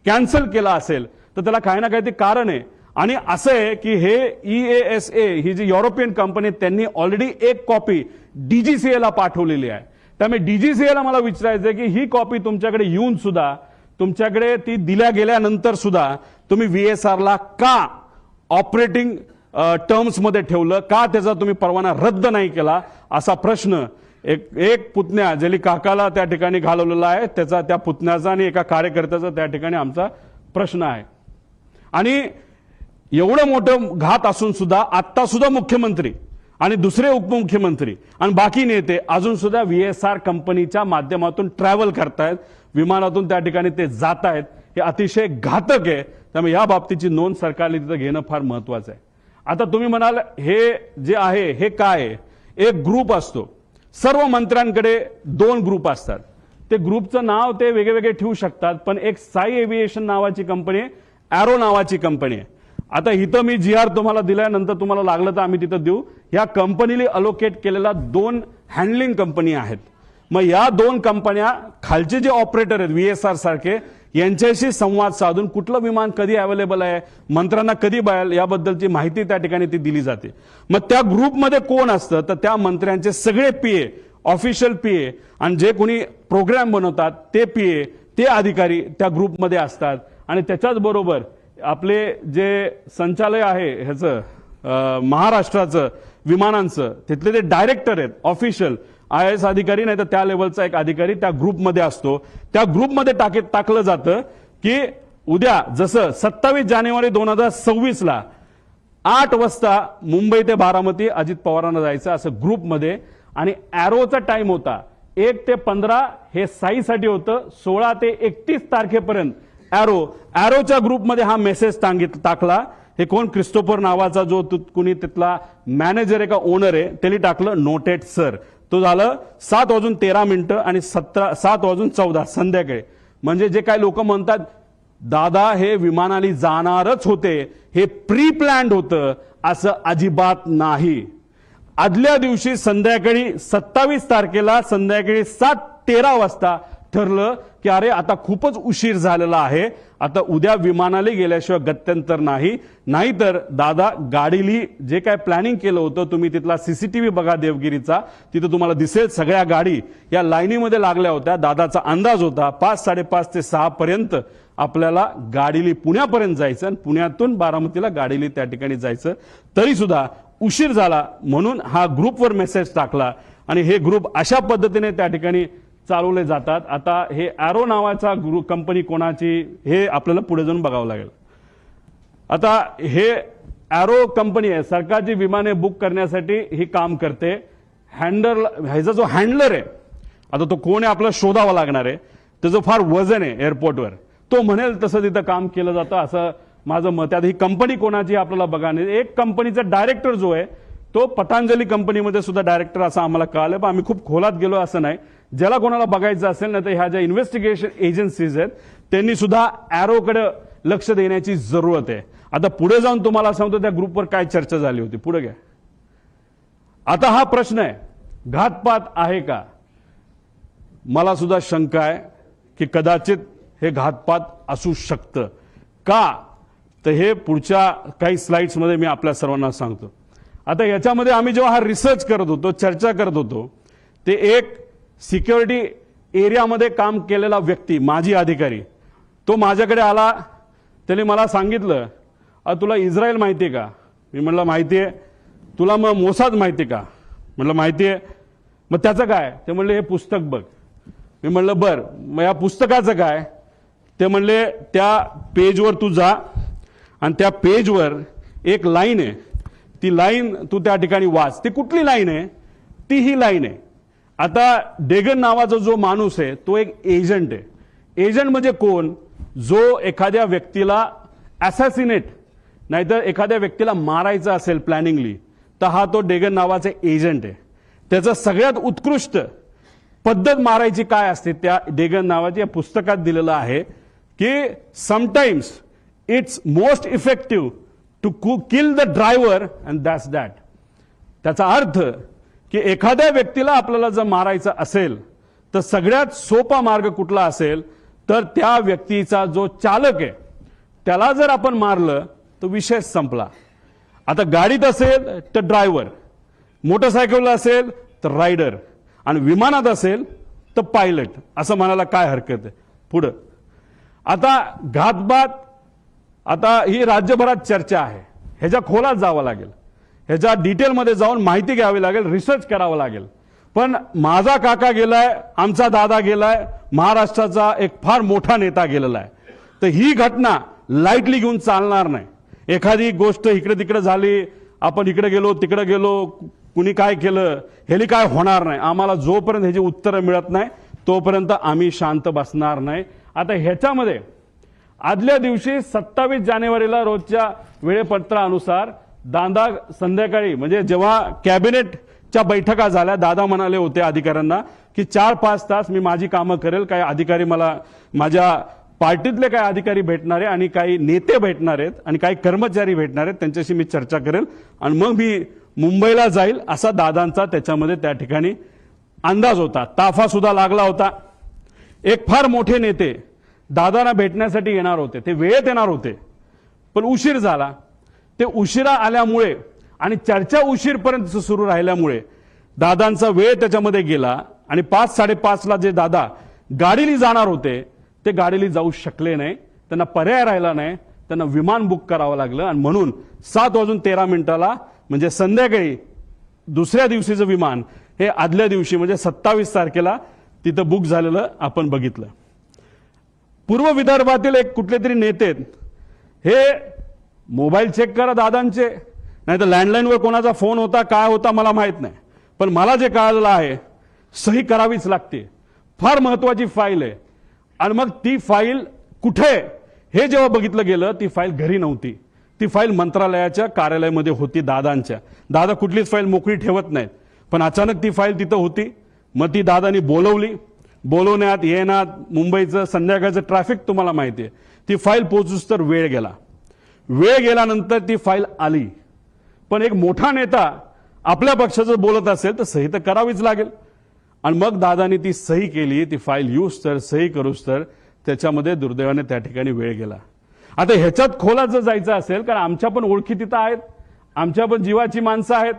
कॅन्सल केला असेल तर त्याला काही ना काही ते कारण आहे. आणि असं आहे की हे EASA ही जी युरोपियन कंपनी त्यांनी ऑलरेडी एक कॉपी DGCA ला पाठवलेली आहे. त्यामुळे DGCA ला मला विचारायचं आहे की ही कॉपी तुमच्याकडे येऊन सुद्धा तुमच्याकडे ती दिल्या गेल्यानंतर सुद्धा तुम्ही VSR ला का ऑपरेटिंग टर्म्स मध्ये ठेवलं, का त्याचा तुम्ही परवाना रद्द नाही केला असा प्रश्न एक पुतण्या ज्याला काकाला त्या ठिकाणी घालवलेला आहे त्याचा, त्या पुतण्याचा आणि एका कार्यकर्त्याचा त्या ठिकाणी आमचा प्रश्न आहे. आणि एवढं मोठं घात असून सुद्धा आता सुद्धा मुख्यमंत्री आणि दुसरे उपमुख्यमंत्री आणि बाकी नेते अजून सुद्धा VSR कंपनीच्या माध्यमातून ट्रॅव्हल करतायत, विमानातून त्या ठिकाणी ते जात आहेत. हे अतिशय घातक आहे. त्यामुळे या बाबतीची नोंद सरकारने तिथं घेणं फार महत्वाचं आहे. आता तुम्ही म्हणाल हे जे आहे हे काय आहे, एक ग्रुप असतो, सर्व मंत्र्यांकडे 2 ग्रुप असतात, ते ग्रुपचं नाव ते वेगवेगळे ठेवू शकतात, पण एक साई एव्हिएशन नावाची कंपनी आहे, एरो नावाची कंपनी आहे. आता इथं मी GR तुम्हाला दिल्यानंतर तुम्हाला लागलं तर आम्ही तिथं देऊ. या कंपनीला अलोकेट केलेला 2 हँडलिंग कंपनी आहेत. मग या 2 कंपन्या खालचे जे ऑपरेटर आहेत VSR सारखे यांच्याशी संवाद साधून कुठलं विमान कधी अवेलेबल आहे, मंत्र्यांना कधी बाहेर याबद्दलची माहिती त्या ठिकाणी ती दिली जाते. मग त्या ग्रुपमध्ये कोण असतं तर त्या मंत्र्यांचे सगळे PA, ऑफिशियल PA आणि जे कोणी प्रोग्राम बनवतात ते PA, ते अधिकारी त्या ग्रुपमध्ये असतात. आणि त्याच्याच बरोबर आपले जे संचालय आहे ह्याचं महाराष्ट्राचं विमानांचं तिथले ते डायरेक्टर आहेत, ऑफिशियल IAS अधिकारी नाही तर त्या लेवलचा एक अधिकारी त्या ग्रुपमध्ये असतो. त्या ग्रुपमध्ये टाकलं जातं की उद्या जसं 27 जानेवारी 2026 ला 8 वाजता मुंबई ते बारामती अजित पवारांना जायचं असं ग्रुपमध्ये. आणि एरोचा टाइम होता 1 ते 15 हे साईसाठी होतं, 16 ते 31 तारखेपर्यंत एरोच्या ग्रुपमध्ये हा मेसेज टाकला. हे कोण क्रिस्टोफर नावाचा जो कुणी तिथला मॅनेजर आहे का ओनर आहे त्यांनी टाकलं नोटेड सर. तो झालं 7:13 आणि 7:14 संध्याकाळी. म्हणजे जे काही लोक म्हणतात दादा हे विमानाने जाणारच होते, हे प्री प्लॅन्ड होतं, असं अजिबात नाही. आदल्या दिवशी संध्याकाळी 27 तारखेला संध्याकाळी 7:13 वाजता ठरलं की अरे आता खूपच उशीर झालेला आहे, आता उद्या विमानाला गेल्याशिवाय गत्यंतर नाही. नाहीतर दादा गाडीली जे काय प्लॅनिंग केलं होतं तुम्ही तिथला सीसीटीव्ही बघा देवगिरीचा, तिथं तुम्हाला दिसेल सगळ्या गाडी या लाईनीमध्ये लागल्या होत्या. दादाचा अंदाज होता 5, 5:30 ते 6 पर्यंत आपल्याला गाडीली पुण्यापर्यंत जायचं आणि पुण्यातून बारामतीला गाडीली त्या ठिकाणी जायचं, तरी सुद्धा उशीर झाला म्हणून हा ग्रुपवर मेसेज टाकला. आणि हे ग्रुप अशा पद्धतीने त्या ठिकाणी चालवले जातात. आता हे एरो नावाचा ग्रुप कंपनी कोणाची हे आपल्याला पुढे जाऊन बघावं लागेल. आता हे एरो कंपनी आहे, सरकारची विमाने बुक करण्यासाठी ही काम करते. ह्याचा जो हँडलर आहे आता तो कोण आहे आपल्याला शोधावा लागणार आहे, त्याचं फार वजन आहे एअरपोर्टवर, तो म्हणेल तसं तिथं काम केलं जातं असं माझं मत आहे. ही कंपनी कोणाची आपल्याला बघायला, एक कंपनीचा डायरेक्टर जो आहे तो पतंजली कंपनीमध्ये सुद्धा डायरेक्टर असं आम्हाला कळालं, पण आम्ही खूप खोलात गेलो असं नाही. ज्याला कोणाला बघायचं असेल ना तर ह्या ज्या इन्व्हेस्टिगेशन एजन्सीज आहेत त्यांनी सुद्धा एरोकडे लक्ष देण्याची जरूरत आहे. आता पुढे जाऊन तुम्हाला सांगतो त्या ग्रुपवर काय चर्चा झाली होती, पुढे घ्या. आता हा प्रश्न आहे घातपात आहे का, मला सुद्धा शंका आहे की कदाचित हे घातपात असू शकतं का, तर हे पुढच्या काही स्लाइड्स मध्ये मी आपल्या सर्वांना सांगतो. आता याच्यामध्ये आम्ही जेव्हा हा रिसर्च करत होतो, चर्चा करत होतो, ते एक सिक्युरिटी एरियामध्ये काम केलेला व्यक्ती माजी अधिकारी तो माझ्याकडे आला. त्याने मला सांगितलं तुला इस्रायल माहिती आहे का? मी म्हणलं माहिती आहे. तुला मग मोसाद माहिती आहे का? म्हणलं माहिती आहे. मग त्याचं काय? ते म्हणले हे पुस्तक बघ. मी म्हणलं बर, मग या पुस्तकाचं काय? ते म्हणले त्या पेजवर तू जा आणि त्या पेजवर एक लाईन आहे, ती लाईन तू त्या ठिकाणी वाच. ती कुठली लाईन आहे? ती ही लाईन आहे. आता डेगन नावाचा जो माणूस आहे तो एक एजंट आहे. एजंट म्हणजे कोण? जो एखाद्या व्यक्तीला असॅसिनेट नाहीतर एखाद्या व्यक्तीला मारायचं असेल प्लॅनिंगली, तर हा तो डेगन नावाचा एजंट आहे. त्याचं सगळ्यात उत्कृष्ट पद्धत मारायची काय असते त्या डेगन नावाच्या पुस्तकात दिलेलं आहे की sometimes it's most effective to kill the driver and that's that. त्याचा अर्थ की एखाद्या व्यक्तीला आपल्याला जर मारायचं असेल तर सगळ्यात सोपा मार्ग कुठला असेल तर त्या व्यक्तीचा जो चालक आहे त्याला जर आपण मारलं तर विषय संपला. आता गाडीत असेल तर ड्रायव्हर, मोटरसायकलला असेल तर रायडर आणि विमानात असेल तर पायलट, असं म्हणायला काय हरकत आहे. पुढं आता घातपात, आता ही राज्यभरात चर्चा आहे. ह्याच्या खोलात जावं लागेल, ह्याच्या डिटेलमध्ये जाऊन माहिती घ्यावी लागेल, रिसर्च करावं लागेल. पण माझा काका गेलाय, आमचा दादा गेलाय, महाराष्ट्राचा एक फार मोठा नेता गेलेला आहे. तर ही घटना लाईटली घेऊन चालणार नाही. एखादी गोष्ट इकडे तिकडे झाली, आपण इकडे गेलो तिकडे गेलो, कुणी काय केलं, ह्याली काय होणार नाही. आम्हाला जोपर्यंत ह्याची उत्तरं मिळत नाही तोपर्यंत आम्ही शांत बसणार नाही. आता ह्याच्यामध्ये आदल्या दिवशी 27 जानेवारीला रोजच्या वेळेपत्रानुसार दादा संध्याकाळी म्हणजे जेव्हा कॅबिनेटच्या बैठका झाल्या, दादा म्हणाले होते अधिकाऱ्यांना की 4-5 तास मी माझी कामं करेल. काही अधिकारी मला, माझ्या पार्टीतले काही अधिकारी भेटणार आहे आणि काही नेते भेटणार आहेत आणि काही कर्मचारी भेटणार आहेत, त्यांच्याशी मी चर्चा करेल आणि मग मी मुंबईला जाईल, असा दादांचा त्याच्यामध्ये त्या ठिकाणी अंदाज होता. ताफा सुद्धा लागला होता. एक फार मोठे नेते दादांना भेटण्यासाठी येणार होते, ते वेळेत येणार होते पण उशीर झाला. ते उशिरा आल्यामुळे आणि चर्चा उशीरपर्यंत सुरू राहिल्यामुळे दादांचा वेळ त्याच्यामध्ये गेला आणि 5-5:30ला जे दादा गाडीने जाणार होते ते गाडीने जाऊ शकले नाही. त्यांना पर्याय राहिला नाही, त्यांना विमान बुक करावं लागलं आणि म्हणून 7:13 म्हणजे संध्याकाळी दुसऱ्या दिवशीचं विमान हे आदल्या दिवशी म्हणजे 27 तारखेला तिथं बुक झालेलं आपण बघितलं. पूर्व विदर्भातील एक कुठले तरी नेते हे मोबाईल चेक करा दादांचे, नाही तर लँडलाईनवर कोणाचा फोन होता काय होता मला माहित नाही, पण मला जे कळालेलं आहे सही करावीच लागते. फार महत्वाची फाईल आहे आणि मग ती फाईल कुठे हे जेव्हा बघितलं गेलं ती फाईल घरी नव्हती, ती फाईल मंत्रालयाच्या कार्यालयामध्ये होती दादांच्या. दादा कुठलीच फाईल मोकळी ठेवत नाहीत, पण अचानक ती फाईल तिथं होती. मग ती दादांनी बोलवली. बोलवण्यात येण्यात मुंबईचं संध्याकाळचं ट्रॅफिक तुम्हाला माहिती आहे. ती फाईल पोहोचूस तर वेळ गेला. वेळ गेल्यानंतर ती फाईल आली. पण एक मोठा नेता आपल्या पक्षाचं बोलत असेल तर सही तर करावीच लागेल आणि मग दादांनी ती सही केली. ती फाईल यूज तर सही करूस तर त्याच्यामध्ये दुर्दैवाने त्या ठिकाणी वेळ गेला. आता ह्याच्यात खोलात जर जायचं असेल, कारण आमच्या पण ओळखी तिथं आहेत, आमच्या पण जीवाची माणसं आहेत.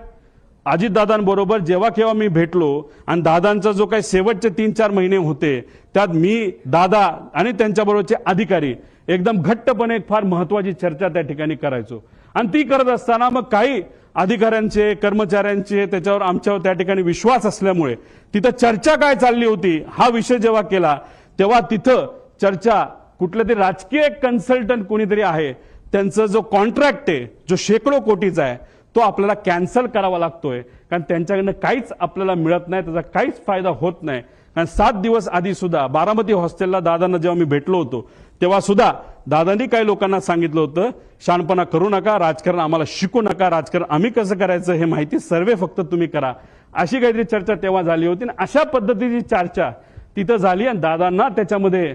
अजितदादांबरोबर जेव्हा केव्हा मी भेटलो आणि दादांचा जो काही शेवटचे 3-4 महिने होते त्यात मी, दादा आणि त्यांच्याबरोबरचे अधिकारी एकदम घट्टपणे एक फार महत्वाची चर्चा त्या ठिकाणी करायचो. आणि ती करत असताना मग काही अधिकाऱ्यांचे, कर्मचाऱ्यांचे त्याच्यावर आमच्यावर त्या ठिकाणी विश्वास असल्यामुळे तिथं चर्चा काय चालली होती हा विषय जेव्हा केला तेव्हा तिथं चर्चा कुठलं तरी राजकीय कन्सल्टंट कोणीतरी आहे, त्यांचा जो कॉन्ट्रॅक्ट आहे जो शेकडो कोटीचा आहे तो आपल्याला कॅन्सल करावा लागतोय, कारण त्यांच्याकडनं काहीच आपल्याला मिळत नाही, त्याचा काहीच फायदा होत नाही. कारण 7 दिवस आधी सुद्धा बारामती हॉस्टेलला दादांना जेव्हा मी भेटलो होतो तेव्हा सुद्धा दादांनी काही लोकांना सांगितलं होतं शहाणपणा करू नका, राजकारण आम्हाला शिकू नका, राजकारण आम्ही कसं करायचं हे माहिती सर्वे फक्त तुम्ही करा, अशी काहीतरी चर्चा तेव्हा झाली होती. आणि अशा पद्धतीची चर्चा तिथं झाली आणि दादांना त्याच्यामध्ये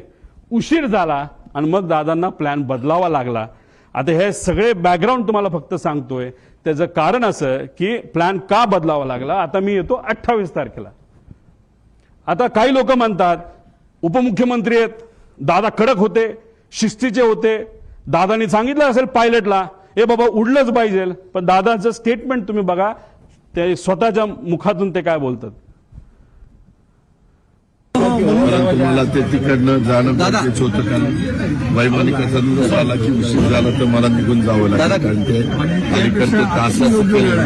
उशीर झाला आणि मग दादांना प्लॅन बदलावा लागला. आता हे सगळे बॅकग्राऊंड तुम्हाला फक्त सांगतोय. त्याचं कारण असं की प्लॅन का बदलावा लागला. आता मी येतो 28 तारखेला. आता काही लोक म्हणतात उपमुख्यमंत्री आहेत, दादा कडक होते, शिस्तीचे होते, दादांनी सांगितलं असेल पायलटला ए बाबा उडलंच पाहिजे, पण दादाचं स्टेटमेंट तुम्ही बघा, ते स्वतःच्या मुखातून ते काय बोलतात.
परंतु मला ते तिकडनं जाणं गरजेचं होतं, कारण वैमानिकाचा न्यूज आला की उशीर झाला तर मला निघून जावं लागलं, कारण ते अलीकडचं तासाचं केलं.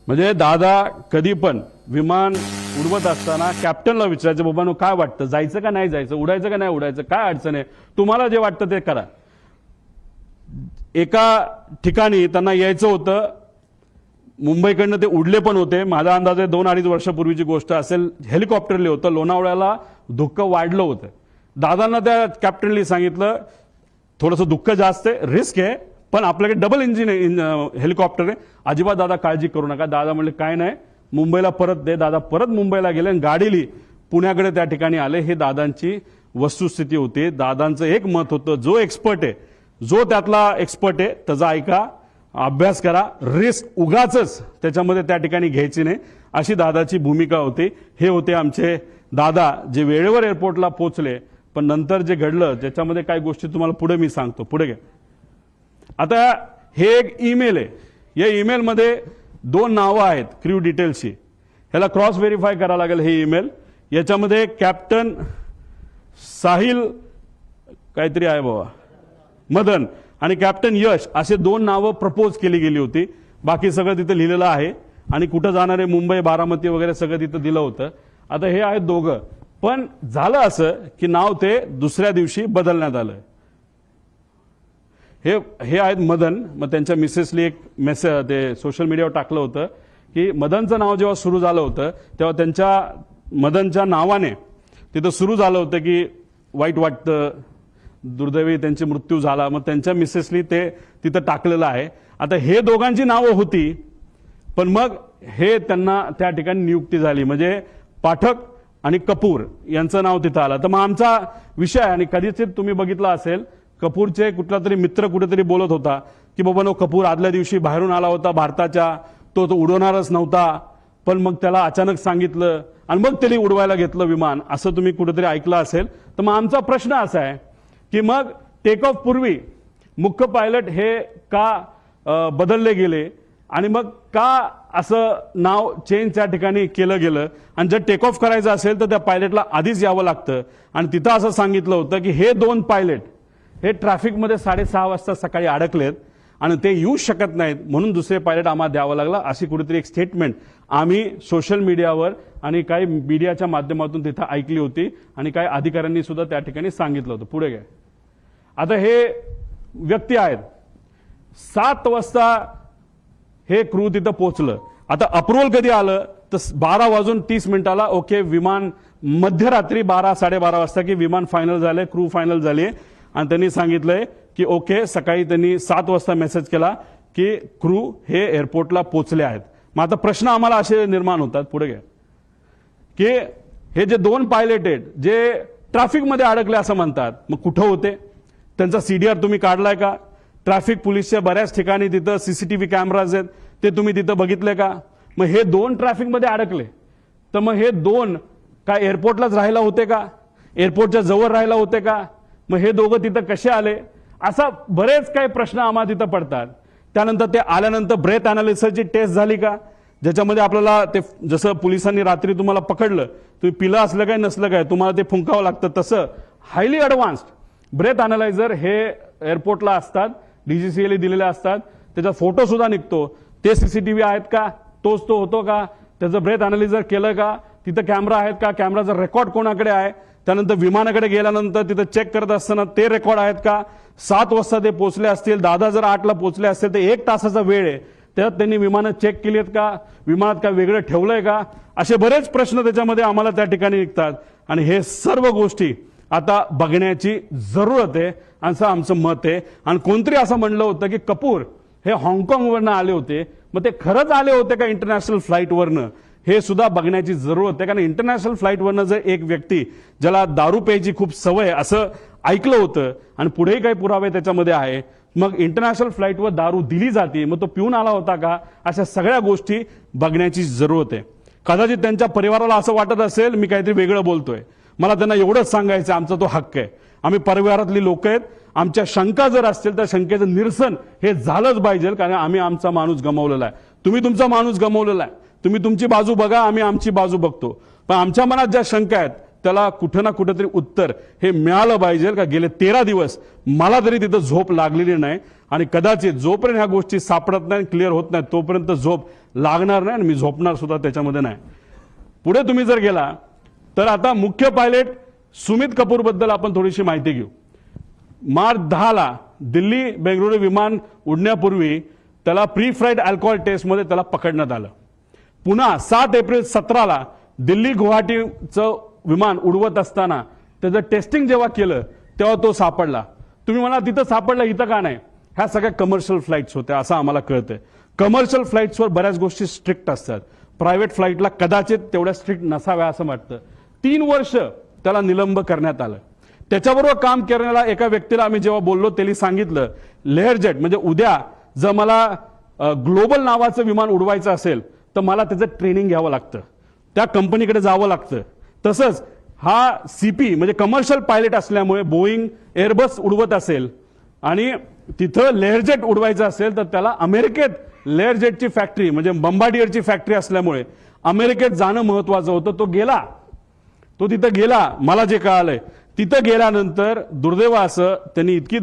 म्हणजे दादा कधी पण विमान उडवत असताना कॅप्टनला विचारायचं, बाबांनो काय वाटतं, जायचं का नाही जायचं, उडायचं का नाही उडायचं, काय अडचण आहे, तुम्हाला जे वाटतं ते करा. एका ठिकाणी त्यांना यायचं होतं, मुंबईकडनं ते उडले पण होते. माझा अंदाजे 2-2.5 वर्षापूर्वीची गोष्ट असेल. हेलिकॉप्टरले होतं, लोणावळ्याला धुक्क वाढलं होतं. दादांना त्या कॅप्टनली सांगितलं, थोडंसं दुःख जास्त आहे, रिस्क आहे, पण आपल्याकडे डबल इंजिन हेलिकॉप्टर आहे, अजिबात दादा काळजी करू नका. दादा म्हणले काय नाही, मुंबईला परत दे. दादा परत मुंबईला गेले आणि गाडीली पुण्याकडे त्या ठिकाणी आले. हे दादांची वस्तुस्थिती होती. दादांचं एक मत होतं, जो एक्सपर्ट आहे, जो त्यातला एक्सपर्ट आहे त्याचा ऐका, अभ्यास करा, रिस्क उगाचच त्याच्यामध्ये त्या ठिकाणी घ्यायची नाही, अशी दादाची भूमिका होती. हे होते आमचे दादा, जे वेळेवर एअरपोर्टला पोहोचले. पण नंतर जे घडलं त्याच्यामध्ये काही गोष्टी तुम्हाला पुढे मी सांगतो. पुढे घ्या. आता हे एक ईमेल आहे. या ईमेलमध्ये 2 नावं आहेत क्रू डिटेल्सची. ह्याला क्रॉस व्हेरीफाय करावं लागेल हे ईमेल. याच्यामध्ये कॅप्टन साहिल काहीतरी आहे बाबा, मदन, आणि कॅप्टन यश असे 2 नावं प्रपोज केली गेली होती. बाकी सगळं तिथं लिहिलेलं आहे आणि कुठं जाणार आहे, मुंबई, बारामती वगैरे सगळं तिथं दिलं होतं. आता हे आहेत दोघं. पण झालं असं की नाव ते दुसऱ्या दिवशी बदलण्यात आलं. हे आहेत मदन. मग त्यांच्या मिसेसली एक मेसेज ते सोशल मीडियावर टाकलं होतं की मदनचं नाव जेव्हा सुरू झालं होतं तेव्हा त्यांच्या मदनच्या नावाने तिथं सुरू झालं होतं की वाईट वाटतं, दुर्दैवी त्यांची मृत्यू झाला. मग त्यांच्या मिसेसली ते तिथं टाकलेलं आहे. आता हे दोघांची नावं होती, पण मग हे त्यांना त्या ठिकाणी नियुक्ती झाली. म्हणजे पाठक आणि कपूर यांचं नाव तिथं आलं. तर मग आमचा विषय, आणि कधीच तुम्ही बघितला असेल, कपूरचे कुठला तरी मित्र कुठेतरी बोलत होता की बाबा कपूर आदल्या दिवशी बाहेरून आला होता भारताच्या, तो उडवणारच नव्हता, पण मग त्याला अचानक सांगितलं आणि मग त्यांनी उडवायला घेतलं विमान, असं तुम्ही कुठेतरी ऐकलं असेल. तर मग आमचा प्रश्न असा आहे की मग टेक ऑफ पूर्वी मुख्य पायलट हे का बदलले गेले आणि मग का असं नाव चेंज त्या ठिकाणी केलं गेलं. आणि जर टेक ऑफ करायचं असेल तर त्या पायलटला आधीच यावं लागतं. आणि तिथं असं सांगितलं होतं की हे 2 पायलट हे ट्रॅफिकमध्ये 6:30 वाजता सकाळी अडकलेत आणि ते येऊ शकत नाहीत, म्हणून दुसरे पायलट आम्हाला द्यावं लागला, अशी कुठेतरी एक स्टेटमेंट आम्ही सोशल मीडियावर आणि काही मीडियाच्या माध्यमातून तिथं ऐकली होती आणि काही अधिकाऱ्यांनी सुद्धा त्या ठिकाणी सांगितलं होतं. पुढे घ्या. आता हे व्यक्ती आहेत, 7 वाजता हे क्रू तिथं पोहोचलं. आता अप्रुव्हल कधी आलं तर 12:30 ओके, विमान मध्यरात्री 12-12:30 वाजता की विमान फायनल झालंय, क्रू फायनल झाली. आणि त्यांनी सांगितलंय की ओके, सकाळी त्यांनी 7 वाजता मेसेज केला की क्रू हे एअरपोर्टला पोहोचले आहेत. मग आता प्रश्न आम्हाला असे निर्माण होतात, पुढे घ्या, की हे जे 2 पायलट आहेत जे ट्रॅफिकमध्ये अडकले असं म्हणतात, मग कुठं होते, त्यांचा सीडीआर तुम्ही काढलाय का? ट्रॅफिक पोलीसच्या बऱ्याच ठिकाणी तिथं सीसीटीव्ही कॅमेराज आहेत, ते तुम्ही तिथं बघितले का? मग हे 2 ट्रॅफिकमध्ये अडकले, तर मग हे 2 काय एअरपोर्टलाच राहायला होते का? एअरपोर्टच्या जवळ राहायला होते का? मग हे दोघं तिथं कसे आले? असा बरेच काही प्रश्न आम्हाला तिथं पडतात. त्यानंतर ते आल्यानंतर ब्रेथ अनालिसिसची टेस्ट झाली का, ज्याच्यामध्ये आपल्याला ते जसं पोलिसांनी रात्री तुम्हाला पकडलं, तुम्ही पिलं असलं काय नसलं काय तुम्हाला ते फुंकावं लागतं, तसं हायली ॲडव्हान्स्ड ब्रेथ अनालायझर हे एअरपोर्टला असतात, डीजीसीएला दिलेले असतात. त्याचा फोटो सुद्धा निघतो. ते सीसीटीव्ही आहेत का, तोच तो होतो का, त्याचं ब्रेथ अनालिझर केलं का, तिथं कॅमेरा आहेत का, कॅमेराचा रेकॉर्ड कोणाकडे आहे, त्यानंतर विमानाकडे गेल्यानंतर तिथं चेक करत असताना ते रेकॉर्ड आहेत का, 7 वाजता ते पोहोचले असतील, दादा जर 8ला पोहोचले असतील तर 1 तासाचा वेळ आहे, त्यात त्यांनी विमानं चेक केली आहेत का, विमानात काय वेगळं ठेवलंय का, असे बरेच प्रश्न त्याच्यामध्ये आम्हाला त्या ठिकाणी निघतात. आणि हे सर्व गोष्टी आता बघण्याची जरूरत आहे असं आमचं मत आहे. आणि कोणतरी असं म्हणलं होतं की कपूर हे हाँगकाँगवरनं आले होते, मग ते खरंच आले होते का इंटरनॅशनल फ्लाईटवरनं, हे सुद्धा बघण्याची जरूरत आहे. कारण इंटरनॅशनल फ्लाईटवरनं जर एक व्यक्ती ज्याला दारू प्यायची खूप सवय असं ऐकलं होतं आणि पुढेही काही पुरावे त्याच्यामध्ये आहे, मग इंटरनॅशनल फ्लाईटवर दारू दिली जाते, मग तो पिऊन आला होता का, अशा सगळ्या गोष्टी बघण्याची जरूरत आहे. कदाचित त्यांच्या परिवाराला असं वाटत असेल मी काहीतरी वेगळं बोलतोय, मला त्यांना एवढंच सांगायचं, आमचा तो हक्क आहे, आम्ही परिवारातली लोक आहेत, आमच्या शंका जर असतील तर शंकेचं निरसन हे झालंच पाहिजे, कारण आम्ही आमचा माणूस गमावलेला आहे, तुम्ही तुमचा माणूस गमावलेला आहे, तुम्ही तुमची बाजू बघा, आम्ही आमची बाजू बघतो. पण आमच्या मनात ज्या शंका आहेत त्याला कुठं ना कुठेतरी उत्तर हे मिळालं पाहिजे का गेले 13 दिवस मला तरी तिथं झोप लागलेली नाही आणि कदाचित जोपर्यंत ह्या गोष्टी सापडत नाही क्लिअर होत नाही तोपर्यंत झोप लागणार नाही आणि मी झोपणार सुद्धा त्याच्यामध्ये नाही. पुढे तुम्ही जर गेला तर आता मुख्य पायलट सुमित कपूर बद्दल आपण थोडीशी माहिती घेऊ. मार्च 10 दिल्ली बेंगळुरू विमान उडण्यापूर्वी त्याला प्री फ्लाईट अल्कोहोल टेस्टमध्ये त्याला पकडण्यात आलं. पुन्हा 7 एप्रिल 17 दिल्ली गुवाहाटीचं विमान उडवत असताना त्याचं टेस्टिंग जेव्हा केलं तेव्हा तो सापडला. तुम्ही म्हणा तिथं सापडला इथं का नाही? ह्या सगळ्या कमर्शियल फ्लाईट्स होत्या असं आम्हाला कळतंय. कमर्शियल फ्लाईट्सवर बऱ्याच गोष्टी स्ट्रिक्ट असतात. प्रायव्हेट फ्लाईटला कदाचित तेवढ्या स्ट्रिक्ट नसाव्या असं वाटतं. 3 वर्ष त्याला निलंब करण्यात आलं. त्याच्याबरोबर काम करण्याला एका व्यक्तीला आम्ही जेव्हा बोललो त्यांनी सांगितलं लेअरजेट म्हणजे उद्या जर मला ग्लोबल नावाचं विमान उडवायचं असेल तर मला त्याचं ट्रेनिंग घ्यावं लागतं, त्या कंपनीकडे जावं लागतं. तसंच हा सीपी म्हणजे कमर्शियल पायलट असल्यामुळे बोईंग एअरबस उडवत असेल आणि तिथं लेअरजेट उडवायचं असेल तर त्याला अमेरिकेत लेअरजेटची फॅक्टरी म्हणजे बंबाडियरची फॅक्टरी असल्यामुळे अमेरिकेत जाणं महत्वाचं होतं. तो तिथं गेला. मला जे कळालंय तिथं गेल्यानंतर दुर्दैव असं त्यांनी इतकी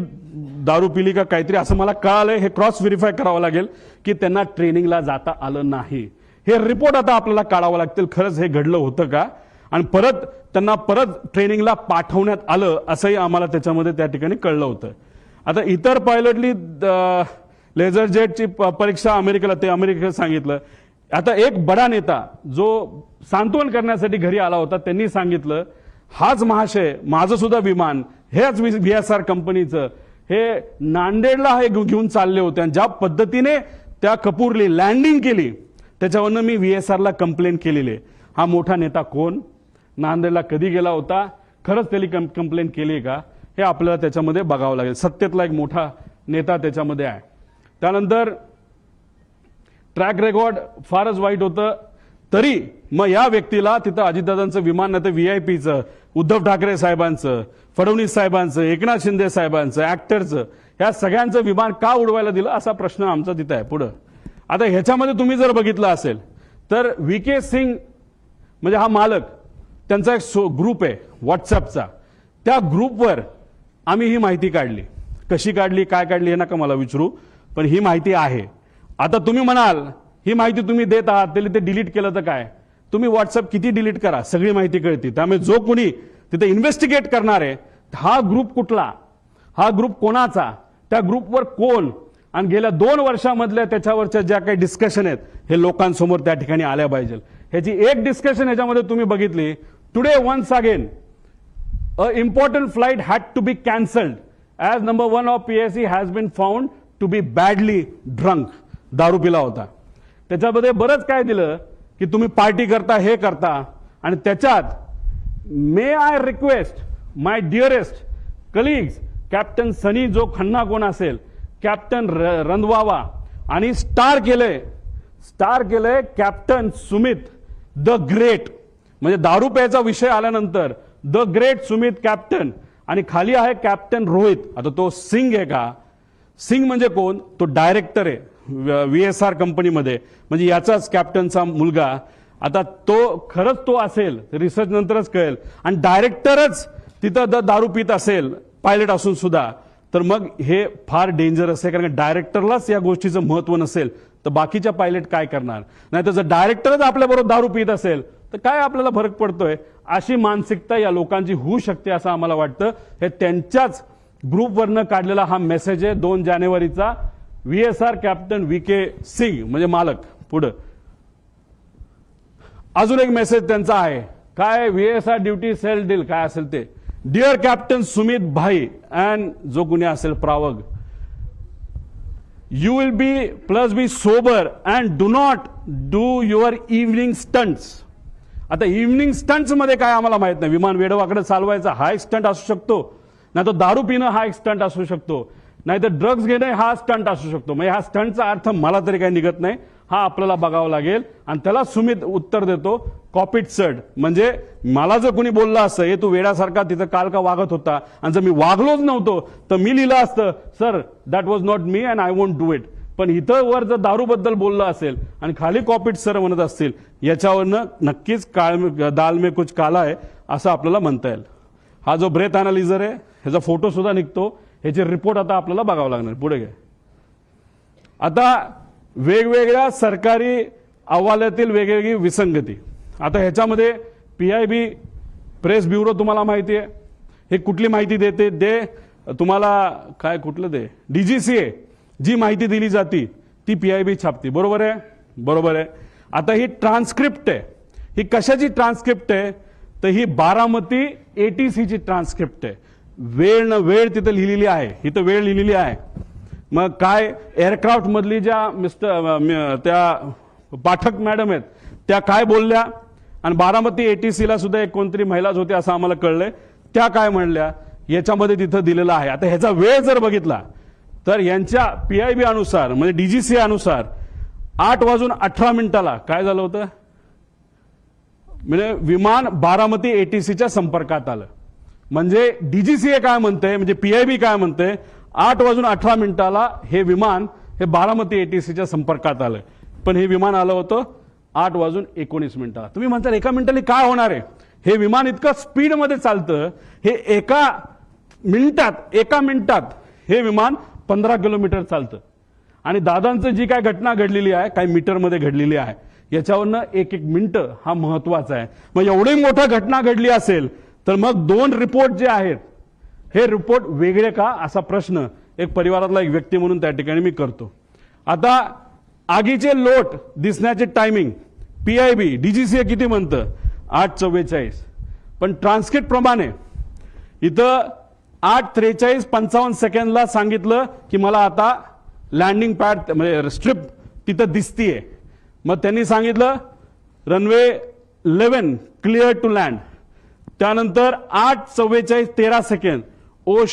दारू पिली का काहीतरी असं मला कळालंय. हे क्रॉस व्हेरीफाय करावं लागेल की त्यांना ट्रेनिंगला जाता आलं नाही. हे रिपोर्ट आता आपल्याला काढावं लागतील खरंच हे घडलं होतं का आणि त्यांना परत ट्रेनिंगला पाठवण्यात आलं असंही आम्हाला त्याच्यामध्ये त्या ठिकाणी कळलं होतं. आता इतर पायलटली लेझर जेटची परीक्षा अमेरिकेला सांगितलं. आता एक बडा नेता जो सांत्वन करण्यासाठी घरी आला होता त्यांनी सांगितलं हाच महाशय माझं सुद्धा विमान हेच VSR कंपनीचं हे नांदेडला हे घेऊन चालले होते आणि ज्या पद्धतीने त्या कपूरली लँडिंग केली त्याच्यावरनं मी VSRला कंप्लेंट केलेली आहे. हा मोठा नेता कोण? नांदेडला कधी गेला होता? खरंच त्यांनी कंप्लेंट केली का? हे आपल्याला त्याच्यामध्ये बघावं लागेल. सत्तेतला एक मोठा नेता त्याच्यामध्ये आहे. त्यानंतर ट्रॅक रेकॉर्ड फारच वाईट होतं. तरी मग या व्यक्तीला तिथं अजितदादांचं विमान नाही तर VIPचं, उद्धव ठाकरे साहेबांचं, फडणवीस साहेबांचं, एकनाथ शिंदे साहेबांचं, ऍक्टरचं ह्या सगळ्यांचं विमान का उडवायला दिलं असा प्रश्न आमचा तिथं आहे. पुढं आता ह्याच्यामध्ये तुम्ही जर बघितलं असेल तर VK सिंग म्हणजे हा मालक त्यांचा एक ग्रुप आहे व्हॉट्सअपचा. त्या ग्रुपवर आम्ही ही माहिती काढली. कशी काढली काय काढली हे नका मला विचारू पण ही माहिती आहे. आता तुम्ही म्हणाल ही माहिती तुम्ही देत आहात ते डिलीट केलं तर काय? तुम्ही व्हॉट्सअप किती डिलीट करा सगळी माहिती कळते. त्यामुळे जो कोणी तिथे इन्व्हेस्टिगेट करणार आहे हा ग्रुप कुठला, हा ग्रुप कोणाचा, त्या ग्रुपवर कोण आणि गेल्या 2 वर्षामधल्या त्याच्यावरच्या ज्या काही डिस्कशन आहेत हे लोकांसमोर त्या ठिकाणी आल्या पाहिजे. ह्याची एक डिस्कशन ह्याच्यामध्ये तुम्ही बघितली. Today once again a important flight had to be cancelled as number 1 of PSC has been found to be badly drunk. दारू पिला होता. त्याच्यामध्ये बरंच काय दिलं की तुम्ही पार्टी करता हे करता आणि त्याच्यात may I request my dearest colleagues captain Sunny जो खन्ना कोण असेल कॅप्टन रंधवावा आणि स्टार केलंय कॅप्टन सुमित द ग्रेट. म्हणजे दारू प्यायचा विषय आल्यानंतर द ग्रेट सुमित कॅप्टन आणि खाली आहे कॅप्टन रोहित. आता तो सिंग आहे का? सिंग म्हणजे कोण? तो डायरेक्टर आहे VSR कंपनीमध्ये म्हणजे याचाच कॅप्टनचा मुलगा. आता तो खरंच तो असेल रिसर्च नंतरच कळेल आणि डायरेक्टरच तिथं दारू पित असेल पायलट असून सुद्धा तर मग हे फार डेंजरस आहे. कारण डायरेक्टरलाच या गोष्टीचं महत्व नसेल तर बाकीच्या पायलट काय करणार? नाही तर जर डायरेक्टरच आपल्याबरोबर दारू पित असेल तर काय आपल्याला फरक पडतोय? अशी मानसिकता या लोकांची होऊ शकते असं आम्हाला वाटतं. हे त्यांच्याच ग्रुपवरनं काढलेला हा मेसेज आहे 2 जानेवारीचा. VSR कॅप्टन VK सिंग म्हणजे मालक. पुढं अजून एक मेसेज त्यांचा आहे काय? VSR ड्युटी सेल डील काय असेल ते. डिअर कॅप्टन सुमित भाई अँड जो कुणी असेल प्रावग, you will be sober and do not do your evening stunts. आता इव्हनिंग स्टंट्स मध्ये काय आम्हाला माहित नाही. विमान वेडवाकडे चालवायचा हा एक स्टंट असू शकतो, नाही तर दारू पिणं हा एक स्टंट असू शकतो, नाही तर ड्रग्ज घेणे हा स्टंट असू शकतो. म्हणजे हा स्टंटचा अर्थ मला तरी काही निघत नाही. हा आपल्याला बघावं लागेल आणि त्याला सुमित उत्तर देतो कॉपीट सड. म्हणजे मला जर कोणी बोललं असतं हे तू वेड्यासारखा तिथं काल का वागत होता आणि जर मी वागलोच नव्हतो तर मी लिहिलं असतं sir that was not me and I won't do it. पण इथं वर जर दारूबद्दल बोललं असेल आणि खाली कॉपीट सर म्हणत असतील याच्यावरनं नक्कीच दाल में कुछ काला आहे असं आपल्याला म्हणता येईल. हा जो ब्रेथ अनालिझर आहे ह्याचा फोटो सुद्धा निघतो, ह्याचे रिपोर्ट आता आपल्याला बघावं लागणार. पुढे घे. आता वेगवेगळ्या सरकारी अहवालातील वेगवेगळी विसंगती. आता ह्याच्यामध्ये PIB प्रेस ब्युरो तुम्हाला माहिती आहे, हे कुठली माहिती देते? दे तुम्हाला काय कुठलं दे DGCA जी माहिती दिली जाती ती PIB छापती. बरोबर आहे? बरोबर आहे. आता ही ट्रान्सक्रिप्ट आहे, ही कशाची ट्रान्सक्रिप्ट आहे? तर ही बारामती ATC ची ट्रान्सक्रिप्ट आहे. वेळ न वेळ तिथं लिहिलेली आहे, इथं वेळ लिहिलेली आहे. मग काय एअरक्राफ्ट मधली ज्या त्या पाठक मॅडम आहेत त्या काय बोलल्या, आणि बारामती ATC ला सुद्धा एक कोणतरी महिलाच होती असं आम्हाला कळलंय, त्या काय म्हणल्या याच्यामध्ये तिथं दिलेलं आहे. आता ह्याचा वेळ जर बघितला तर यांच्या PIB अनुसार म्हणजे DGCA अनुसार 8:18 काय झालं होतं, म्हणजे विमान बारामती ATC च्या संपर्कात आलं. म्हणजे DGCA काय म्हणते, म्हणजे PIB काय म्हणते, 8:18 हे विमान हे बारामती ATC च्या संपर्कात आलं. पण हे विमान आलं होतं 8:19. तुम्ही म्हणता एका मिनिटाने काय होणार आहे? हे विमान इतकं स्पीडमध्ये चालतं, हे एका मिनिटात हे विमान 15 किलोमीटर चालतं. आणि दादांचं जी काय घटना घडलेली आहे, काही मीटरमध्ये घडलेली आहे, याच्यावरनं एक मिनिटं हा महत्वाचा आहे. मग एवढी मोठी घटना घडली असेल तर मग 2 रिपोर्ट जे आहेत हे रिपोर्ट वेगळे का, असा प्रश्न एक परिवारातला एक व्यक्ती म्हणून त्या ठिकाणी मी करतो. आता आगीचे लोट दिसण्याचे टायमिंग PIB DGCA किती म्हणतं? 8:44. पण ट्रान्सक्रिप्ट प्रमाणे इथं 8:43:55 सांगितलं की मला आता लँडिंग पॅड म्हणजे स्ट्रिप तिथं दिसतीये. मग त्यांनी सांगितलं रनवे 11 क्लिअर टू लँड. त्यानंतर 8:44:13 ओ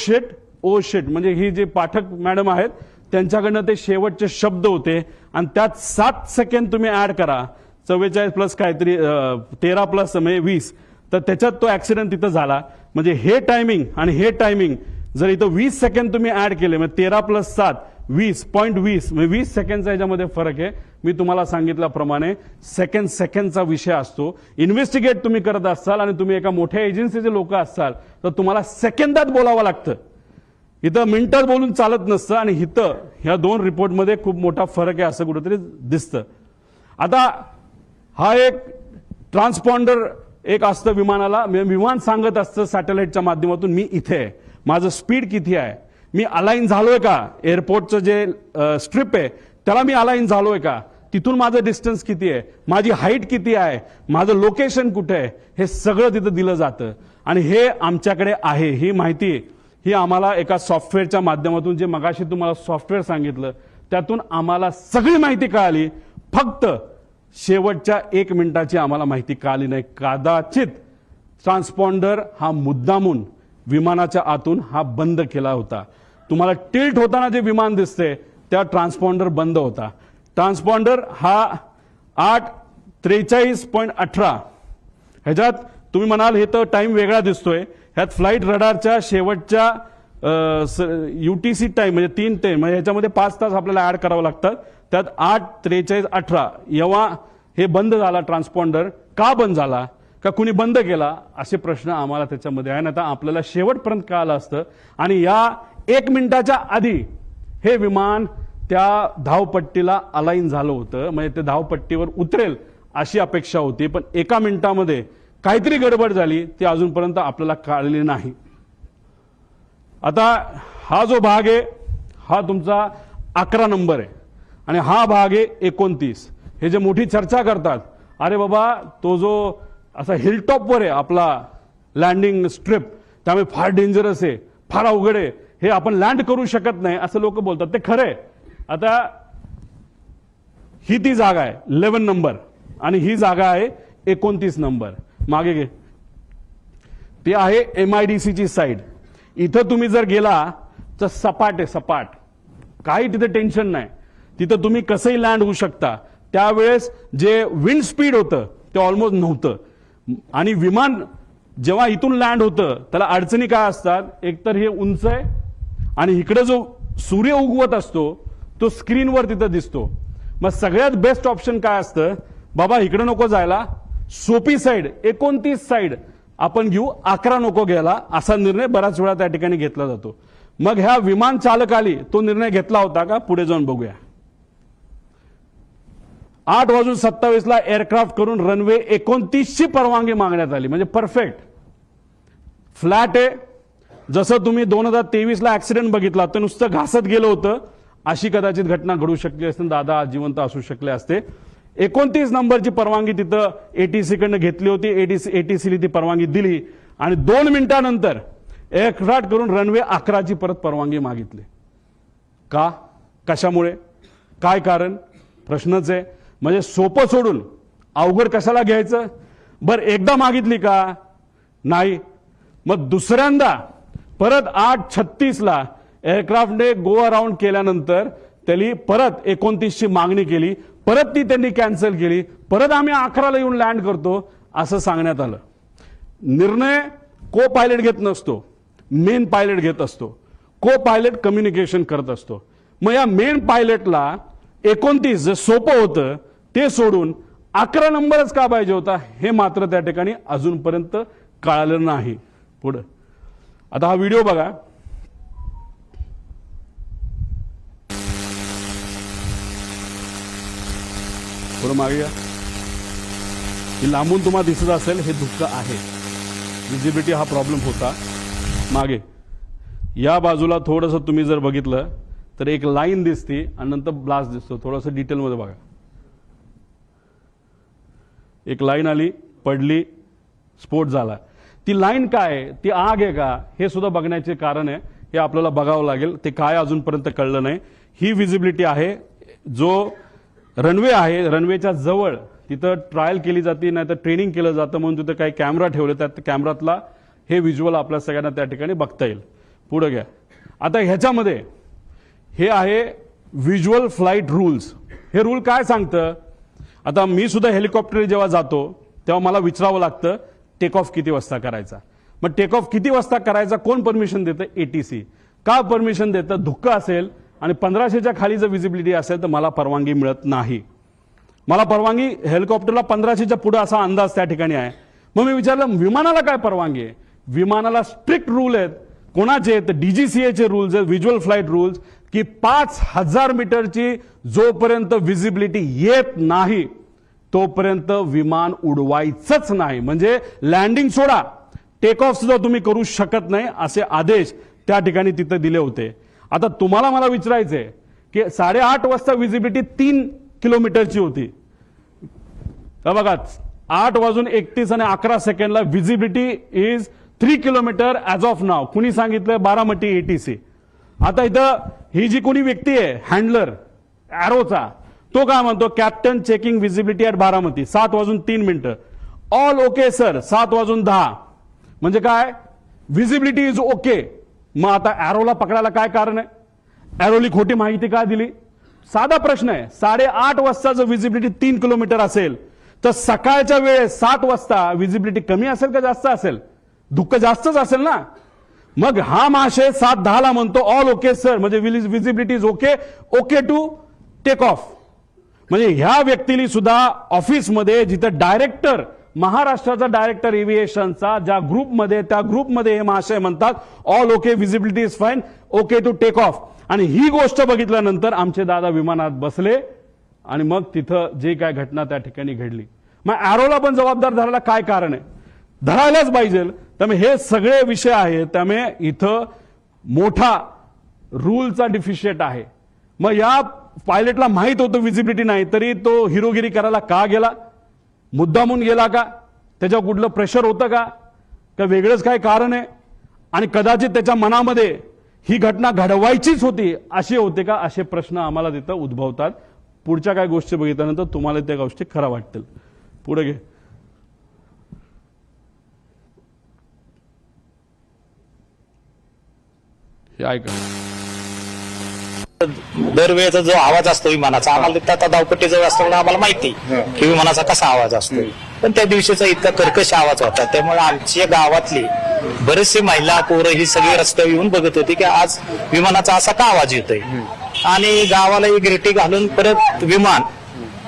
शिट म्हणजे ही जे पाठक मॅडम आहेत त्यांच्याकडनं ते शेवटचे शब्द होते, आणि त्यात 7 सेकंद तुम्ही ऍड करा, 44 प्लस काहीतरी 13 प्लस म्हणजे 20, तर त्याच्यात तो ऍक्सिडेंट तिथं झाला. म्हणजे हे टायमिंग आणि हे टायमिंग जर इथं 20 सेकंद तुम्ही ऍड केले, म्हणजे 13 प्लस 7 20.20 म्हणजे 20 सेकंडचा याच्यामध्ये फरक आहे. मी तुम्हाला सांगितल्याप्रमाणे सेकंडचा विषय असतो. इन्व्हेस्टिगेट तुम्ही करत असाल आणि तुम्ही एका मोठ्या एजन्सीचे लोक असाल तर तुम्हाला सेकंदात बोलावं लागतं, इथं मिनिटात बोलून चालत नसतं. आणि इथं ह्या 2 रिपोर्टमध्ये खूप मोठा फरक आहे असं कुठेतरी दिसतं. आता हा एक ट्रान्सपॉन्डर एक असतं विमानाला, विमान सांगत असतं सॅटेलाइटच्या माध्यमातून मी इथे आहे, माझं स्पीड किती आहे, मी अलाइन झालोय का, एअरपोर्टचं जे स्ट्रिप आहे त्याला मी अलाइन झालोय का, तिथून माझं डिस्टन्स किती आहे, माझी हाईट किती आहे, माझं लोकेशन कुठे आहे, हे सगळं तिथं दिलं जातं. आणि हे आमच्याकडे आहे, ही माहिती ही आम्हाला एका सॉफ्टवेअरच्या माध्यमातून, जे मगाशी तुम्हाला सॉफ्टवेअर सांगितलं त्यातून आम्हाला सगळी माहिती कळाली. फक्त शेवटच्या 1 मिनिटाची आम्हाला माहिती कळाली नाही. कदाचित ट्रान्सपॉन्डर हा मुद्दामून विमानाच्या आतून हा बंद केला होता. तुम्हाला टिल्ट होताना जे विमान दिसते त्या ट्रान्सपॉन्डर बंद होता. ट्रान्सपॉन्डर हा 8:43.18 ह्याच्यात तुम्ही म्हणाल हे तर टाइम वेगळा दिसतोय, ह्यात फ्लाईट रडारच्या शेवटच्या UTC टाइम म्हणजे 3 ते म्हणजे ह्याच्यामध्ये 5 तास आपल्याला ऍड करावं लागतात. त्यात 8:43.18 जेव्हा हे बंद झाला ट्रान्सपॉन्डर, का बंद झाला, का कुणी बंद केला, असे प्रश्न आम्हाला त्याच्यामध्ये आहे. आता आपल्याला शेवटपर्यंत कळालं असतं. आणि या 1 मिनिटाच्या आधी हे विमान त्या धावपट्टीला अलाइन झालं होतं, म्हणजे ते धावपट्टीवर उतरेल अशी अपेक्षा होती. पण 1 मिनिटामध्ये काहीतरी गडबड झाली, ती अजूनपर्यंत आपल्याला कळलेली नाही. आता हा जो भाग आहे हा तुमचा 11 नंबर आहे आणि हा भाग आहे 29. हे जे मोठी चर्चा करतात, अरे बाबा तो जो असा हिलटॉपवर आहे आपला लँडिंग स्ट्रिप, त्यामुळे फार डेंजरस आहे, फार अवघड आहे, हे आपण लँड करू शकत नाही असं लोक बोलतात. ते खरं आहे. आता ही ती जागा आहे 11 नंबर आणि ही जागा आहे 29 नंबर. मागे घे, ती आहे MIDC ची साईड. इथं तुम्ही जर गेला तर सपाट आहे, सपाट, काही तिथे टेन्शन नाही, तिथं तुम्ही कसंही लँड होऊ शकता. त्यावेळेस जे विंड स्पीड होतं ते ऑलमोस्ट नव्हतं. आणि विमान जेव्हा इथून लँड होतं त्याला अडचणी काय असतात, एकतर हे उंच आहे आणि इकडे जो सूर्य उगवत असतो तो स्क्रीनवर तिथं दिसतो. मग सगळ्यात बेस्ट ऑप्शन काय असतं, बाबा इकडे नको जायला, सोपी साईड 29 साईड आपण घेऊ, 11 नको घ्यायला, असा निर्णय बऱ्याच वेळा त्या ठिकाणी घेतला जातो. मग ह्या विमान चालकाली तो निर्णय घेतला होता का? पुढे जाऊन बघूया. 8:27 एअरक्राफ्ट करून रनवे 29ची परवानगी मागण्यात आली, म्हणजे परफेक्ट फ्लॅट आहे. जसं तुम्ही 2023 ऍक्सिडेंट बघितला तर नुसतं घासत गेलं होतं, अशी कदाचित घटना घडू शकली असते, दादा जिवंत असू शकले असते. 29 नंबरची परवानगी तिथं एटीसी कडनं घेतली होती, एटीसीने ती परवानगी दिली आणि 2 मिनिटांनंतर एअरक्राफ्ट करून रनवे 11ची परत परवानगी मागितली. का? कशामुळे? काय कारण? प्रश्नच आहे. म्हणजे सोपं सोडून अवघड कशाला घ्यायचं? बरं एकदा मागितली का? नाही. मग दुसऱ्यांदा परत 8:36 एअरक्राफ्टने गो अराउंड केल्यानंतर त्यांनी परत 29ची मागणी केली, परत ती त्यांनी कॅन्सल केली, परत आम्ही 11ला येऊन लँड करतो असं सांगण्यात आलं. निर्णय को पायलट घेत नसतो, मेन पायलट घेत असतो. को पायलट कम्युनिकेशन करत असतो. मग या मेन पायलटला 29 जे सोपं होतं ते सोडून 11 नंबरच का पाहिजे होता, हे मात्र त्या ठिकाणी अजूनपर्यंत कळालं नाही. पुढे आता हा व्हिडिओ बघा. थोडं मागे या. ही लांबून तुम्हाला दिसत असेल, हे धुक्क आहे. विजिबिलिटी हा प्रॉब्लेम होता. मागे या बाजूला थोडंसं तुम्ही जर बघितलं तर एक लाईन दिसते आणि नंतर ब्लास्ट दिसतो. थोडंसं डिटेलमध्ये बघा. एक लाईन आली, पडली, स्फोट झाला. ती लाईन काय आहे? ती आग आहे का? हे सुद्धा बघण्याचे कारण आहे. हे आपल्याला बघावं लागेल. ते काय अजूनपर्यंत कळलं नाही. ही विजिबिलिटी आहे. जो रनवे आहे, रनवेच्या जवळ तिथं ट्रायल केली जाते, नाही तर ट्रेनिंग केलं जातं, म्हणून तिथं काही कॅमेरा ठेवले, त्या कॅमेरातला हे व्हिज्युअल आपल्या सगळ्यांना त्या ठिकाणी बघता येईल. पुढे घ्या. आता ह्याच्यामध्ये हे आहे व्हिज्युअल फ्लाईट रूल्स. हे रूल काय सांगतं? आता मी सुद्धा हेलिकॉप्टर जेव्हा जातो तेव्हा मला विचारावं लागतं टेक ऑफ किती वाजता करायचा. मग टेक ऑफ किती वाजता करायचा कोण परमिशन देतं? एटीसी. का परमिशन देतं? धुक्क असेल आणि 1500च्या खाली जर विजिबिलिटी असेल तर मला परवानगी मिळत नाही. मला परवानगी हेलिकॉप्टरला 1500च्या पुढे असा अंदाज त्या ठिकाणी आहे. मग मी विचारलं विमानाला काय परवानगी आहे? विमानाला स्ट्रिक्ट रूल आहेत. कोणाचे आहेत? डीजीसीएचे रूल्स आहेत, व्हिज्युअल फ्लाईट रूल्स, की 5000 मीटरची जोपर्यंत विजिबिलिटी येत नाही तोपर्यंत विमान उडवायचंच नाही. म्हणजे लँडिंग सोडा, टेक ऑफ सुद्धा तुम्ही करू शकत नाही, असे आदेश त्या ठिकाणी तिथे दिले होते. आता तुम्हाला मला विचारायचंय की 8:30 वाजता विजिबिलिटी 3 किलोमीटरची होती. बघा 8:31 आणि 11 सेकंडला visibility is 3 kilometre as of now. कुणी सांगितलं? बारामती एटीसी. आता इथं ही जी कोणी व्यक्ती आहे हँडलर ॲरोचा, तो काय म्हणतो? Captain checking visibility at Baramati 7:03. All okay sir 7:10. म्हणजे काय? Visibility is okay. मग आता ॲरोला पकडायला काय कारण आहे? ॲरोली खोटी माहिती का दिली? साधा प्रश्न आहे. 8:30 वाजता जर विजिबिलिटी 3 किलोमीटर असेल तर सकाळच्या वेळेस 7 वाजता विजिबिलिटी कमी असेल का जास्त असेल? धुक्क जास्तच असेल ना. मग हा महाशय 7:10 म्हणतो ऑल ओके सर, म्हणजे visibility is okay, okay to take off. म्हणजे ह्या व्यक्तीने सुद्धा ऑफिसमध्ये जिथं डायरेक्टर, महाराष्ट्राचा डायरेक्टर एव्हिएशनचा ज्या ग्रुपमध्ये, त्या ग्रुपमध्ये हे महाशय म्हणतात all okay, visibility is fine, okay to take off. आणि ही गोष्ट बघितल्यानंतर आमचे दादा विमानात बसले आणि मग तिथं जे काय घटना त्या ठिकाणी घडली. मग ॲरोला पण जबाबदार धरायला काय कारण आहे? धरायलाच पाहिजे. त्यामुळे हे सगळे विषय आहेत. त्यामुळे इथं मोठा रूलचा डिफिशिएट आहे. मग या पायलटला माहित होतं विजिबिलिटी नाही, तरी तो हिरोगिरी करायला का गेला? मुद्दामून गेला का? त्याच्यावर कुठलं प्रेशर होतं का? का वेगळंच काय कारण आहे? आणि कदाचित त्याच्या मनामध्ये ही घटना घडवायचीच होती असे होते का? असे प्रश्न आम्हाला तिथं उद्भवतात. पुढच्या काय गोष्टी बघितल्यानंतर तुम्हाला त्या गोष्टी खऱ्या वाटतील. पुढे घे. हे ऐका.
दरवेळेचा जो आवाज असतो विमानाचा, आम्हाला तिथं आता धावपट्टीजवळ असल्यामुळे आम्हाला माहिती की विमानाचा कसा आवाज असतो. पण त्या दिवशीचा इतका कर्कश आवाज होता, त्यामुळे आमच्या गावातली बरेचसे महिला पोरं ही सगळी रस्त्यावर येऊन बघत होती की आज विमानाचा असा का आवाज येतोय. आणि गावाला एक रेटी घालून परत विमान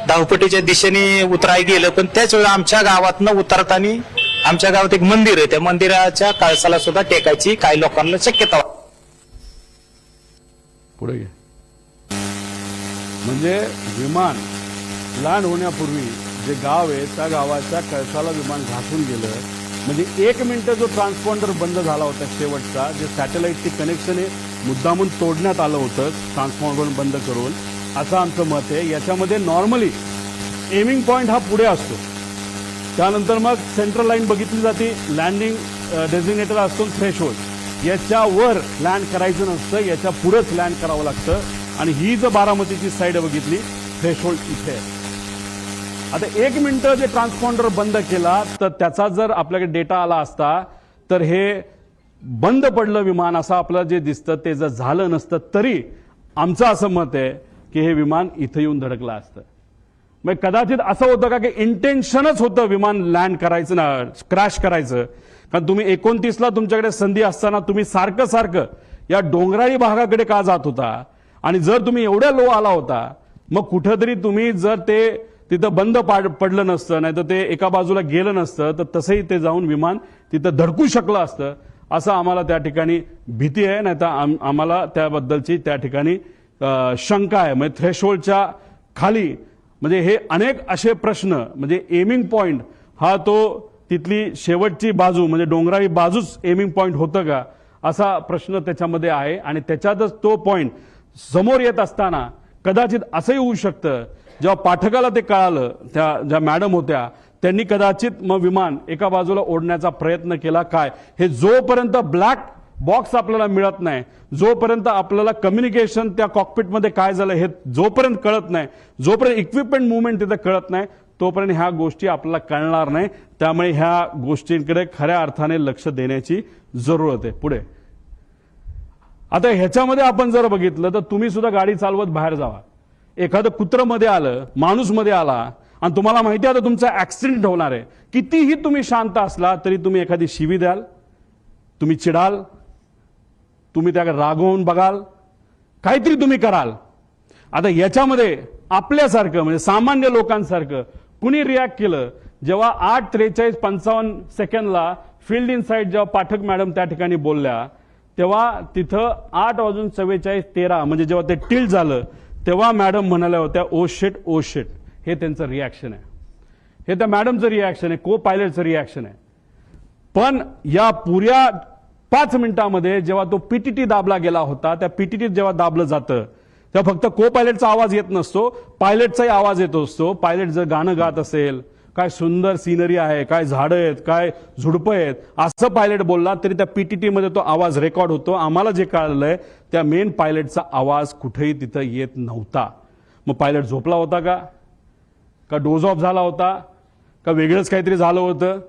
धावपट्टीच्या दिशेने उतराय गेलं, पण त्याच वेळी आमच्या गावातनं उतरताना आमच्या गावात एक मंदिर आहे, त्या मंदिराच्या कळसाला सुद्धा टेकायची काही लोकांना शक्यता वाटते.
पुढे घे. म्हणजे विमान लँड होण्यापूर्वी जे गाव आहे त्या गावाच्या कळसाला विमान घासून गेलं. म्हणजे 1 मिनिट जो ट्रान्सपॉन्डर बंद झाला होता शेवटचा, जे सॅटेलाइटची कनेक्शन हे मुद्दामून तोडण्यात आलं होतं ट्रान्सपॉन्डर बंद करून, असं आमचं मत आहे. याच्यामध्ये नॉर्मली एमिंग पॉइंट हा पुढे असतो, त्यानंतर मग सेंट्रल लाईन बघितली जाते, लँडिंग डेझिग्नेटर असतो थ्रेशोल्ड, याच्यावर लँड करायचं नसतं, याच्या पुढेच लँड करावं लागतं. आणि ही जर बारामतीची साईड बघितली, थ्रेशोल्ड इथे आहे. आता 1 मिनिट जे ट्रान्सपॉन्डर बंद केला तर त्याचा जर आपल्याकडे डेटा आला असता तर हे बंद पडलं विमान असं आपलं जे दिसतं ते जर झालं नसतं तरी आमचं असं मत आहे की हे विमान इथं येऊन धडकलं असतं. मग कदाचित असं होतं का की इंटेन्शनच होतं विमान लँड करायचं ना, क्रॅश करायचं. कारण तुम्ही 29ला तुमच्याकडे संधी असताना तुम्ही सारखं सारखं या डोंगराळी भागाकडे का जात होता, आणि जर तुम्ही एवढ्या लो आला होता मग कुठंतरी तुम्ही जर ते तिथं बंद पडलं नसतं, नाही तर ते एका बाजूला गेलं नसतं तर तसंही ते जाऊन विमान तिथं धडकू शकलं असतं, असं आम्हाला त्या ठिकाणी भीती आहे. नाही तर आम्हाला त्याबद्दलची त्या ठिकाणी शंका आहे. म्हणजे थ्रेशोल्डच्या खाली म्हणजे हे अनेक असे प्रश्न, म्हणजे एमिंग पॉइंट हा तो तिथली शेवटची बाजू म्हणजे डोंगराळी बाजूच एमिंग पॉइंट होतं का असा प्रश्न त्याच्यामध्ये आहे. आणि त्याच्यातच तो पॉइंट समोर येत असताना कदाचित असंही होऊ शकतं, जेव्हा पाठकाला ते कळालं, त्या ज्या मॅडम होत्या त्यांनी कदाचित मग विमान एका बाजूला ओढण्याचा प्रयत्न केला काय, हे जोपर्यंत ब्लॅक बॉक्स आपल्याला मिळत नाही, जोपर्यंत आपल्याला कम्युनिकेशन त्या कॉकपिटमध्ये काय झालं हे जोपर्यंत कळत नाही, जोपर्यंत इक्विपमेंट मुवमेंट तिथे कळत नाही, तोपर्यंत ह्या गोष्टी आपल्याला कळणार नाही. त्यामुळे ह्या गोष्टींकडे खऱ्या अर्थाने लक्ष देण्याची जरूरत आहे. पुढे आता ह्याच्यामध्ये आपण जर बघितलं तर तुम्ही सुद्धा गाडी चालवत बाहेर जावा, एखादं कुत्रं मध्ये आलं, माणूस मध्ये आला आणि तुम्हाला माहिती आहे आता तुमचा ऍक्सिडेंट होणार आहे, कितीही तुम्ही शांत असला तरी तुम्ही एखादी शिवी द्याल, तुम्ही चिडाल, तुम्ही त्या रागवून बघाल, काहीतरी तुम्ही कराल. आता याच्यामध्ये आपल्यासारखं म्हणजे सामान्य लोकांसारखं कुणी रिॲक्ट केलं, जेव्हा 8:43:55 फील्ड इन साईड जेव्हा पाठक मॅडम त्या ठिकाणी बोलल्या, तेव्हा तिथं 8:44:13 म्हणजे जेव्हा ते टिल्ट झालं तेव्हा मॅडम म्हणाल्या होत्या ओ शिट ओ शिट. हे त्यांचं रिॲक्शन आहे, हे त्या मॅडमचं रिॲक्शन आहे, को पायलटचं रिॲक्शन आहे. पण या पुऱ्या 5 मिनिटांमध्ये जेव्हा तो पीटीटी दाबला गेला होता, त्या पीटीटी जेव्हा दाबलं जातं तेव्हा फक्त को पायलटचा आवाज येत नसतो, पायलटचाही आवाज येत असतो. पायलट जर गाणं गात असेल, काय सुंदर सिनरी आहे, काय झाडं आहेत, काय झुडपं आहेत, असं पायलट बोलला तरी त्या पीटीटी मध्ये तो आवाज रेकॉर्ड होतो. आम्हाला जे कळलंय त्या मेन पायलटचा आवाज कुठेही तिथं येत नव्हता. मग पायलट झोपला होता का डोज ऑफ झाला होता का वेगळंच काहीतरी झालं होतं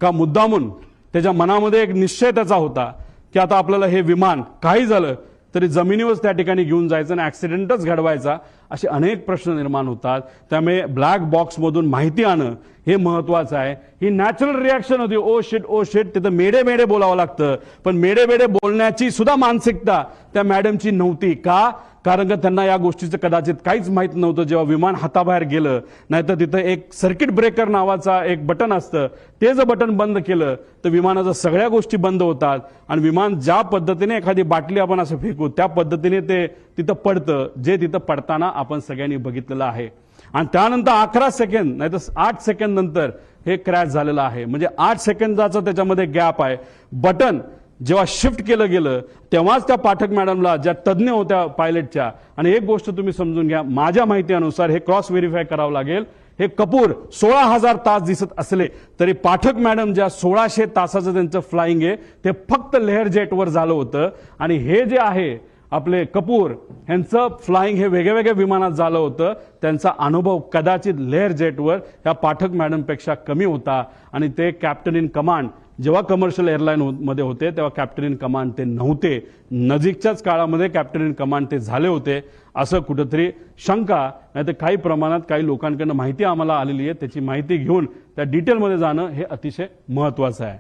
का मुद्दामून त्याच्या मनामध्ये एक निश्चय त्याचा होता की आता आपल्याला हे विमान काही झालं तरी जमिनीवर त्या ठिकाणी घेऊन जायचं आणि ऍक्सिडेंटच घडवायचा, असे अनेक प्रश्न निर्माण होतात. त्यामुळे ब्लॅक बॉक्समधून माहिती आणणं हे महत्वाचं आहे. ही नॅचरल रिॲक्शन होती, ओ शिट ओ शिट. तिथं मेडे मेडे बोलावं लागतं, पण मेडे मेडे बोलण्याची सुद्धा मानसिकता त्या मॅडमची नव्हती. का? कारण का त्यांना या गोष्टीचं कदाचित काहीच माहित नव्हतं. जेव्हा विमान हाताबाहेर गेलं, नाहीतर तिथं एक सर्किट ब्रेकर नावाचा एक बटन असतं, ते जर बटन बंद केलं तर विमानाच्या सगळ्या गोष्टी बंद होतात आणि विमान ज्या पद्धतीने एखादी बाटली आपण असं फेकू त्या पद्धतीने ते तिथं पडतं, जे तिथं पडताना आपण सगळ्यांनी बघितलेलं आहे. आणि त्यानंतर 11 सेकंद नाही तर 8 सेकंद नंतर हे क्रॅश झालेलं आहे. म्हणजे 8 सेकंदाचा त्याच्यामध्ये गॅप आहे. बटन जेव्हा शिफ्ट केलं गेलं तेव्हाच त्या पाठक मॅडमला, ज्या तज्ज्ञ होत्या पायलटच्या, आणि एक गोष्ट तुम्ही समजून घ्या, माझ्या माहितीनुसार हे क्रॉस व्हेरीफाय करावं लागेल, हे कपूर 16,000 तास दिसत असले तरी पाठक मॅडम ज्या 1600 तासाचं त्यांचं फ्लाइंग आहे ते फक्त लेअर जेटवर झालं होतं. आणि हे जे आहे आपले कपूर यांचं फ्लाइंग हे वेगळ्या वेगळ्या विमानात झालं होतं. त्यांचा अनुभव कदाचित लेअर जेटवर ह्या पाठक मॅडमपेक्षा कमी होता. आणि ते कॅप्टन इन कमांड जेव्हा कमर्शियल एअरलाईन मध्ये होते तेव्हा कॅप्टन इन कमांड ते नव्हते. नजीकच्याच काळामध्ये कॅप्टन इन कमांड ते झाले होते, असं कुठंतरी शंका, नाही तर काही प्रमाणात काही लोकांकडनं माहिती आम्हाला आलेली आहे. त्याची माहिती घेऊन त्या डिटेलमध्ये जाणं हे अतिशय महत्वाचं आहे.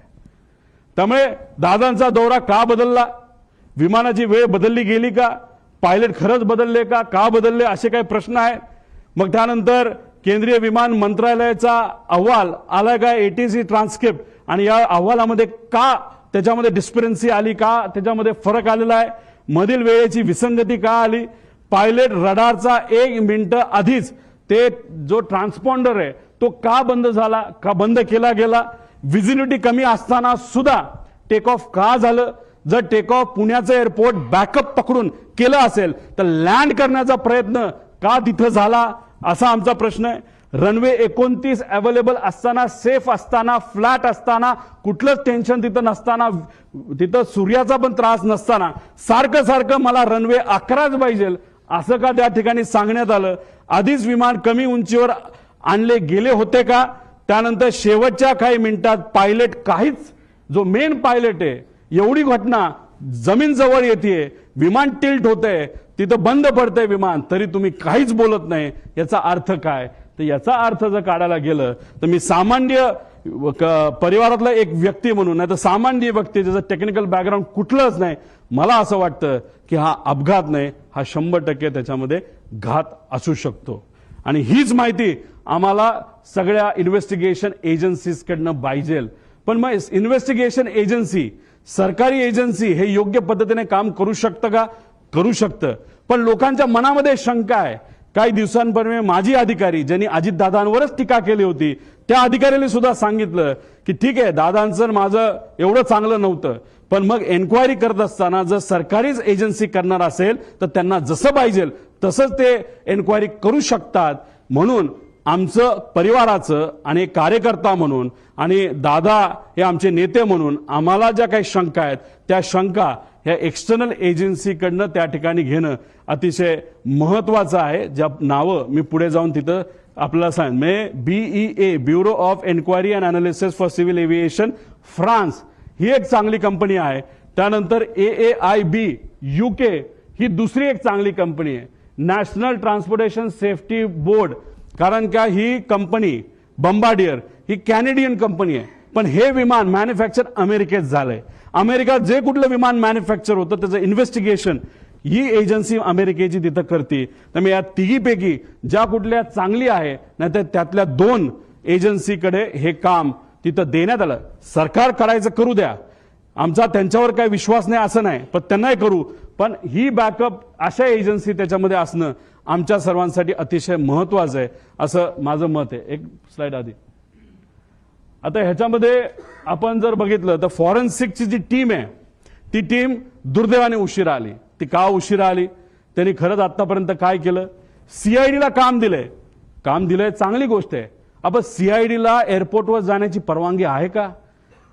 त्यामुळे दादांचा दौरा का बदलला, विमानाची वेळ बदलली गेली का, पायलट खरंच बदलले का बदलले, असे काही प्रश्न आहेत. मग त्यानंतर केंद्रीय विमान मंत्रालयाचा अहवाल आला का, एटीसी ट्रान्सक्रिप्ट आणि या अहवालामध्ये का त्याच्यामध्ये डिस्परन्सी आली, का त्याच्यामध्ये फरक आलेला आहे, मधील वेळेची विसंगती का आली, पायलट रडारचा 1 मिनिट आधीच ते जो ट्रान्सपॉन्डर आहे तो का बंद झाला, का बंद केला गेला, व्हिजिबिलिटी कमी असताना सुद्धा टेक ऑफ का झालं, जर टेक ऑफ पुण्याचं एअरपोर्ट बॅकअप पकडून केलं असेल तर लँड करण्याचा प्रयत्न का तिथं झाला, असा आमचा प्रश्न आहे. रनवे 29 अवेलेबल असताना, सेफ असताना, फ्लॅट असताना, कुठलंच टेन्शन तिथं नसताना, तिथं सूर्याचा पण त्रास नसताना सारखं सारखं मला रनवे 11च पाहिजे असं का त्या ठिकाणी सांगण्यात आलं. आधीच विमान कमी उंचीवर आणले गेले होते का, त्यानंतर शेवटच्या काही मिनिटात पायलट काहीच, जो मेन पायलट आहे, एवढी घटना जमीन जवळ येते, विमान टिल्ट होते, तिथं बंद पडतंय विमान, तरी तुम्ही काहीच बोलत नाही, याचा अर्थ काय. तर याचा अर्थ जर काढायला गेलं तर मी सामान्य परिवारातला एक व्यक्ती म्हणून, नाही तर सामान्य व्यक्ती ज्याचं टेक्निकल बॅकग्राऊंड कुठलंच नाही, मला असं वाटतं की हा अपघात नाही, हा 100% त्याच्यामध्ये घात असू शकतो. आणि हीच माहिती आम्हाला सगळ्या इन्व्हेस्टिगेशन एजन्सीजकडनं पाहिजे. पण मग इन्व्हेस्टिगेशन एजन्सी, सरकारी एजन्सी हे योग्य पद्धतीने काम करू शकतं का? करू शकतं. पण लोकांच्या मनामध्ये शंका आहे. काही दिवसांपूर्वी माजी अधिकारी ज्यांनी अजितदादांवरच टीका केली होती, त्या अधिकाऱ्याने सुद्धा सांगितलं की ठीक आहे, दादांचं माझं एवढं चांगलं नव्हतं, पण मग एन्क्वायरी करत असताना जर सरकारीच एजन्सी करणार असेल तर त्यांना जसं पाहिजे तसंच ते एन्क्वायरी करू शकतात. म्हणून आमचं परिवाराचं आणि कार्यकर्ता म्हणून आणि दादा हे आमचे नेते म्हणून आम्हाला ज्या काही शंका आहेत त्या शंका ह्या एक्सटर्नल एजन्सीकडनं त्या ठिकाणी घेणं अतिशय महत्वाचं आहे. ज्या नावं मी पुढे जाऊन तिथं आपल्याला सांग, BEA bureau of enquiry and analysis for civil aviation France ही एक चांगली कंपनी आहे. त्यानंतर AAIB UK ही दुसरी एक चांगली कंपनी आहे. नॅशनल ट्रान्सपोर्टेशन सेफ्टी बोर्ड, कारण का ही कंपनी बंबार्डियर ही कॅनेडियन कंपनी आहे, पण हे विमान मॅन्युफॅक्चर अमेरिकेत झालंय. अमेरिका जे कुठलं विमान मॅन्युफॅक्चर होतं त्याचं इन्व्हेस्टिगेशन ही एजन्सी अमेरिकेची तिथं करते. त्यामुळे या तिघीपैकी ज्या कुठल्या चांगली आहे, नाहीतर त्यातल्या 2 एजन्सीकडे हे काम तिथं देण्यात आलं. सरकार करायचं करू द्या, आमचा त्यांच्यावर काही विश्वास नाही असं नाही, पण त्यांनाही करू, पण ही बॅकअप अशा एजन्सी त्याच्यामध्ये असणं आमच्या सर्वांसाठी अतिशय महत्वाचं आहे असं माझं मत आहे. एक स्लाइड आधी. आता ह्याच्यामध्ये आपण जर बघितलं तर फॉरेन्सिकची जी टीम आहे ती टीम दुर्दैवाने उशिरा आली. ती का उशिरा आली, त्यांनी खरंच आतापर्यंत काय केलं? CIDला काम दिलंय, चांगली गोष्ट आहे. आपण CIDला एअरपोर्टवर जाण्याची परवानगी आहे का?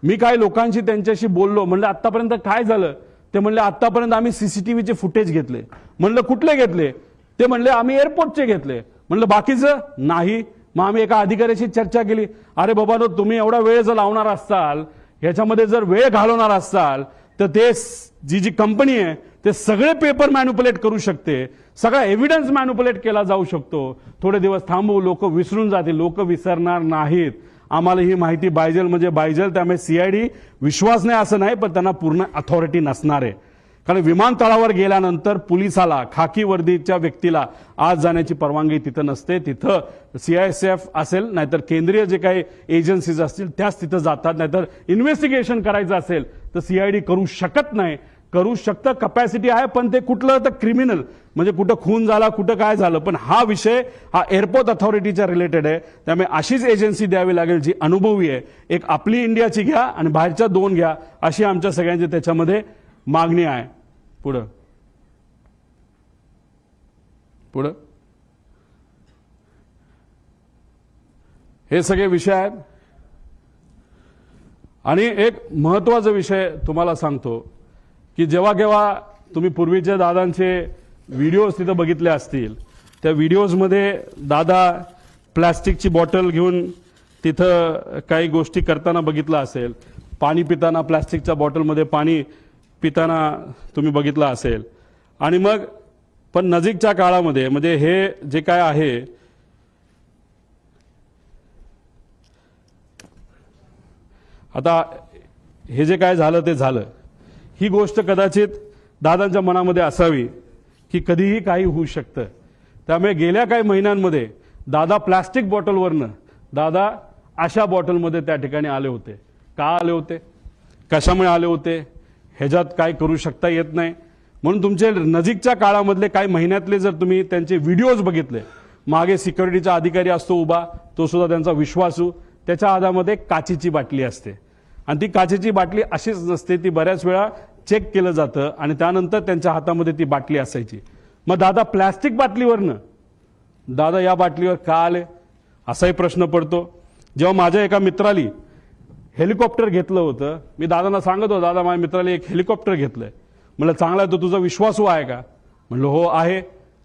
मी काही लोकांशी त्यांच्याशी बोललो, म्हणलं आतापर्यंत काय झालं? ते म्हणले आतापर्यंत आम्ही CCTVचे फुटेज घेतले. म्हणलं कुठले घेतले? ते म्हणले आम्ही एअरपोर्टचे घेतले. म्हणलं बाकीचं नाही. मग आम्ही एका अधिकाऱ्याशी चर्चा केली, अरे बाबांनो, तुम्ही एवढा वेळ जर लावणार असाल, ह्याच्यामध्ये जर वेळ घालवणार असाल तर ते जी कंपनी आहे ते सगळे पेपर मॅन्युपुलेट करू शकते, सगळा एव्हिडन्स मॅन्युपुलेट केला जाऊ शकतो. थोडे दिवस थांबू, लोक विसरून जातील. लोक विसरणार नाहीत. आम्हाला ही माहिती पाहिजे म्हणजे पाहिजे. त्यामुळे CID विश्वास नाही असं नाही, पण त्यांना पूर्ण अथॉरिटी नसणार आहे. कारण विमानतळावर गेल्यानंतर पोलिसाला, खाकी वर्दीच्या व्यक्तीला आत जाण्याची परवानगी तिथं नसते. तिथं CISF असेल, नाहीतर केंद्रीय जे काही एजन्सीज असतील त्याच तिथं जातात. नाहीतर इन्व्हेस्टिगेशन करायचं असेल तर CID करू शकत नाही. करू शकतं, कपॅसिटी आहे, पण ते कुठलं तर क्रिमिनल, म्हणजे कुठं खून झाला, कुठं काय झालं. पण हा विषय हा एअरपोर्ट अथॉरिटीच्या रिलेटेड आहे. त्यामुळे अशीच एजन्सी द्यावी लागेल जी अनुभवी आहे. एक आपली इंडियाची घ्या आणि बाहेरच्या 2 घ्या, अशी आमच्या सगळ्यांची त्याच्यामध्ये मागणी आहे. पुढं हे सगळे विषय आहेत. आणि एक महत्वाचा विषय तुम्हाला सांगतो की जेव्हा केव्हा तुम्ही पूर्वीच्या दादांचे व्हिडिओज तिथं बघितले असतील, त्या व्हिडिओजमध्ये दादा प्लॅस्टिकची बॉटल घेऊन तिथं काही गोष्टी करताना बघितलं असेल. पाणी पिताना प्लॅस्टिकच्या बॉटलमध्ये पाणी पिताना तुम्ही बघितलं असेल. आणि मग पण नजीकच्या काळामध्ये म्हणजे हे जे काय आहे, आता हे जे काय झालं ते झालं. ही गोष्ट कदाचित दादांच्या मनामध्ये असावी की कधीही काही होऊ शकतं. त्यामुळे गेल्या काही महिन्यांमध्ये दादा प्लॅस्टिक बॉटलवरनं दादा अशा बॉटलमध्ये त्या ठिकाणी आले होते. का आले होते, कशामुळे आले होते, ह्याच्यात काय करू शकता येत नाही. म्हणून तुमचे नजीकच्या काळामधले काही महिन्यातले जर तुम्ही त्यांचे व्हिडिओज बघितले, मागे सिक्युरिटीचा अधिकारी असतो उभा, तो सुद्धा त्यांचा विश्वासू, त्याच्या हातामध्ये काचेची बाटली असते आणि ती काचेची बाटली अशीच नसते, ती बऱ्याच वेळा चेक केलं जातं आणि त्यानंतर त्यांच्या हातामध्ये ती बाटली असायची. मग दादा प्लॅस्टिक बाटलीवरनं दादा या बाटलीवर का आले असाही प्रश्न पडतो. जेव्हा माझ्या एका मित्राली हेलिकॉप्टर घेतलं होतं, मी दादांना सांगत होतो, दादा माझ्या मित्राला एक हेलिकॉप्टर घेतलंय. म्हणलं चांगला आहे, तो तुझा विश्वासू आहे का? म्हणलं हो आहे.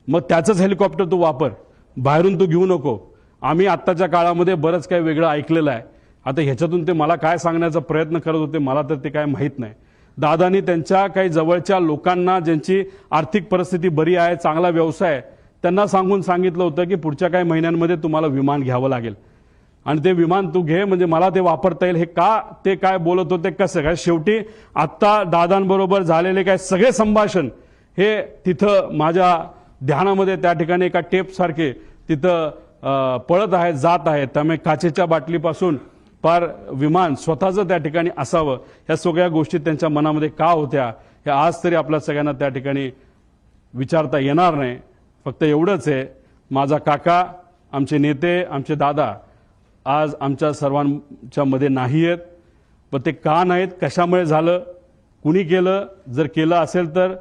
मग त्याचंच हेलिकॉप्टर तू वापर, बाहेरून तू घेऊ नको. आम्ही आत्ताच्या काळामध्ये बरंच काही वेगळं ऐकलेलं आहे. आता ह्याच्यातून ते मला काय सांगण्याचा प्रयत्न करत होते मला तर ते काय माहीत नाही. दादानी त्यांच्या काही जवळच्या लोकांना, ज्यांची आर्थिक परिस्थिती बरी आहे, चांगला व्यवसाय आहे, त्यांना सांगितलं होतं की पुढच्या काही महिन्यांमध्ये तुम्हाला विमान घ्यावं लागेल आणि ते विमान तू घे, म्हणजे मला ते वापरता येईल. हे का ते काय बोलत होते, कसं काय, शेवटी आत्ता दादांबरोबर झालेले काय सगळे संभाषण हे तिथं माझ्या ध्यानामध्ये त्या ठिकाणी एका टेपसारखे तिथं पळत आहेत, जात आहेत. त्यामुळे काचेच्या बाटलीपासून पार विमान स्वतःचं त्या ठिकाणी असावं, ह्या सगळ्या गोष्टी त्यांच्या मनामध्ये का होत्या हे आज तरी आपल्या सगळ्यांना त्या ठिकाणी विचारता येणार नाही. फक्त एवढंच आहे, माझा काका, आमचे नेते, आमचे दादा आज आमच्या सर्वांच्या मध्ये नाही आहेत. पण ते का नाहीत, कशामुळे झालं, कुणी केलं, जर केलं असेल तर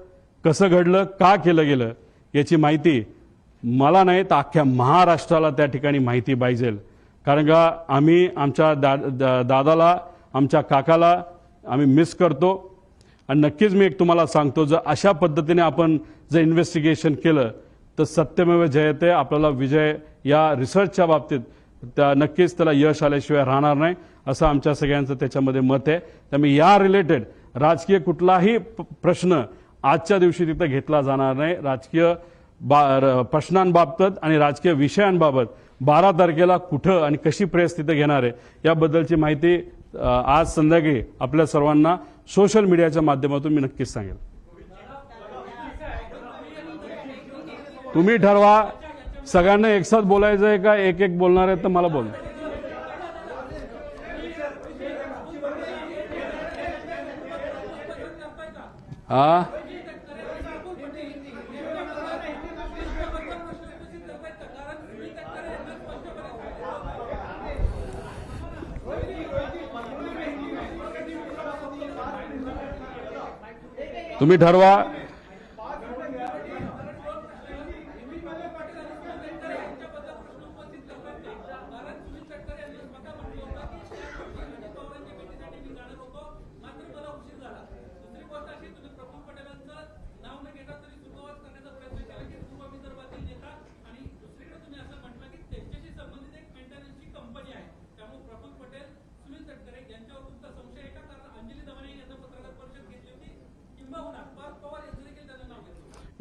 कसं घडलं, का केलं गेलं, याची माहिती मला नाही तर अख्ख्या महाराष्ट्राला त्या ठिकाणी माहिती पाहिजे. कारण का आम्ही आमच्या दादाला, आमच्या काकाला आम्ही मिस करतो. आणि नक्कीच मी एक तुम्हाला सांगतो, जर अशा पद्धतीने आपण जर इन्व्हेस्टिगेशन केलं तर सत्यमेव जयते, आपल्याला विजय या रिसर्चच्या बाबतीत त्या नक्कीच त्याला यश आल्याशिवाय राहणार नाही, असं आमच्या सगळ्यांचं त्याच्यामध्ये मत आहे. त्यामुळे या रिलेटेड राजकीय कुठलाही प्रश्न आजच्या दिवशी तिथं घेतला जाणार नाही. राजकीय प्रश्नांबाबत आणि राजकीय विषयांबाबत 12 तारखेला कुठं आणि कशी प्रेस तिथं घेणार आहे याबद्दलची माहिती आज संध्याकाळी आपल्या सर्वांना सोशल मीडियाच्या माध्यमातून मी नक्कीच सांगेल. तुम्ही ठरवा, सगळ्यांना एकसाथ बोलायचं आहे का एक एक बोलणार आहे तर मला बोल. हा तुम्ही ठरवा.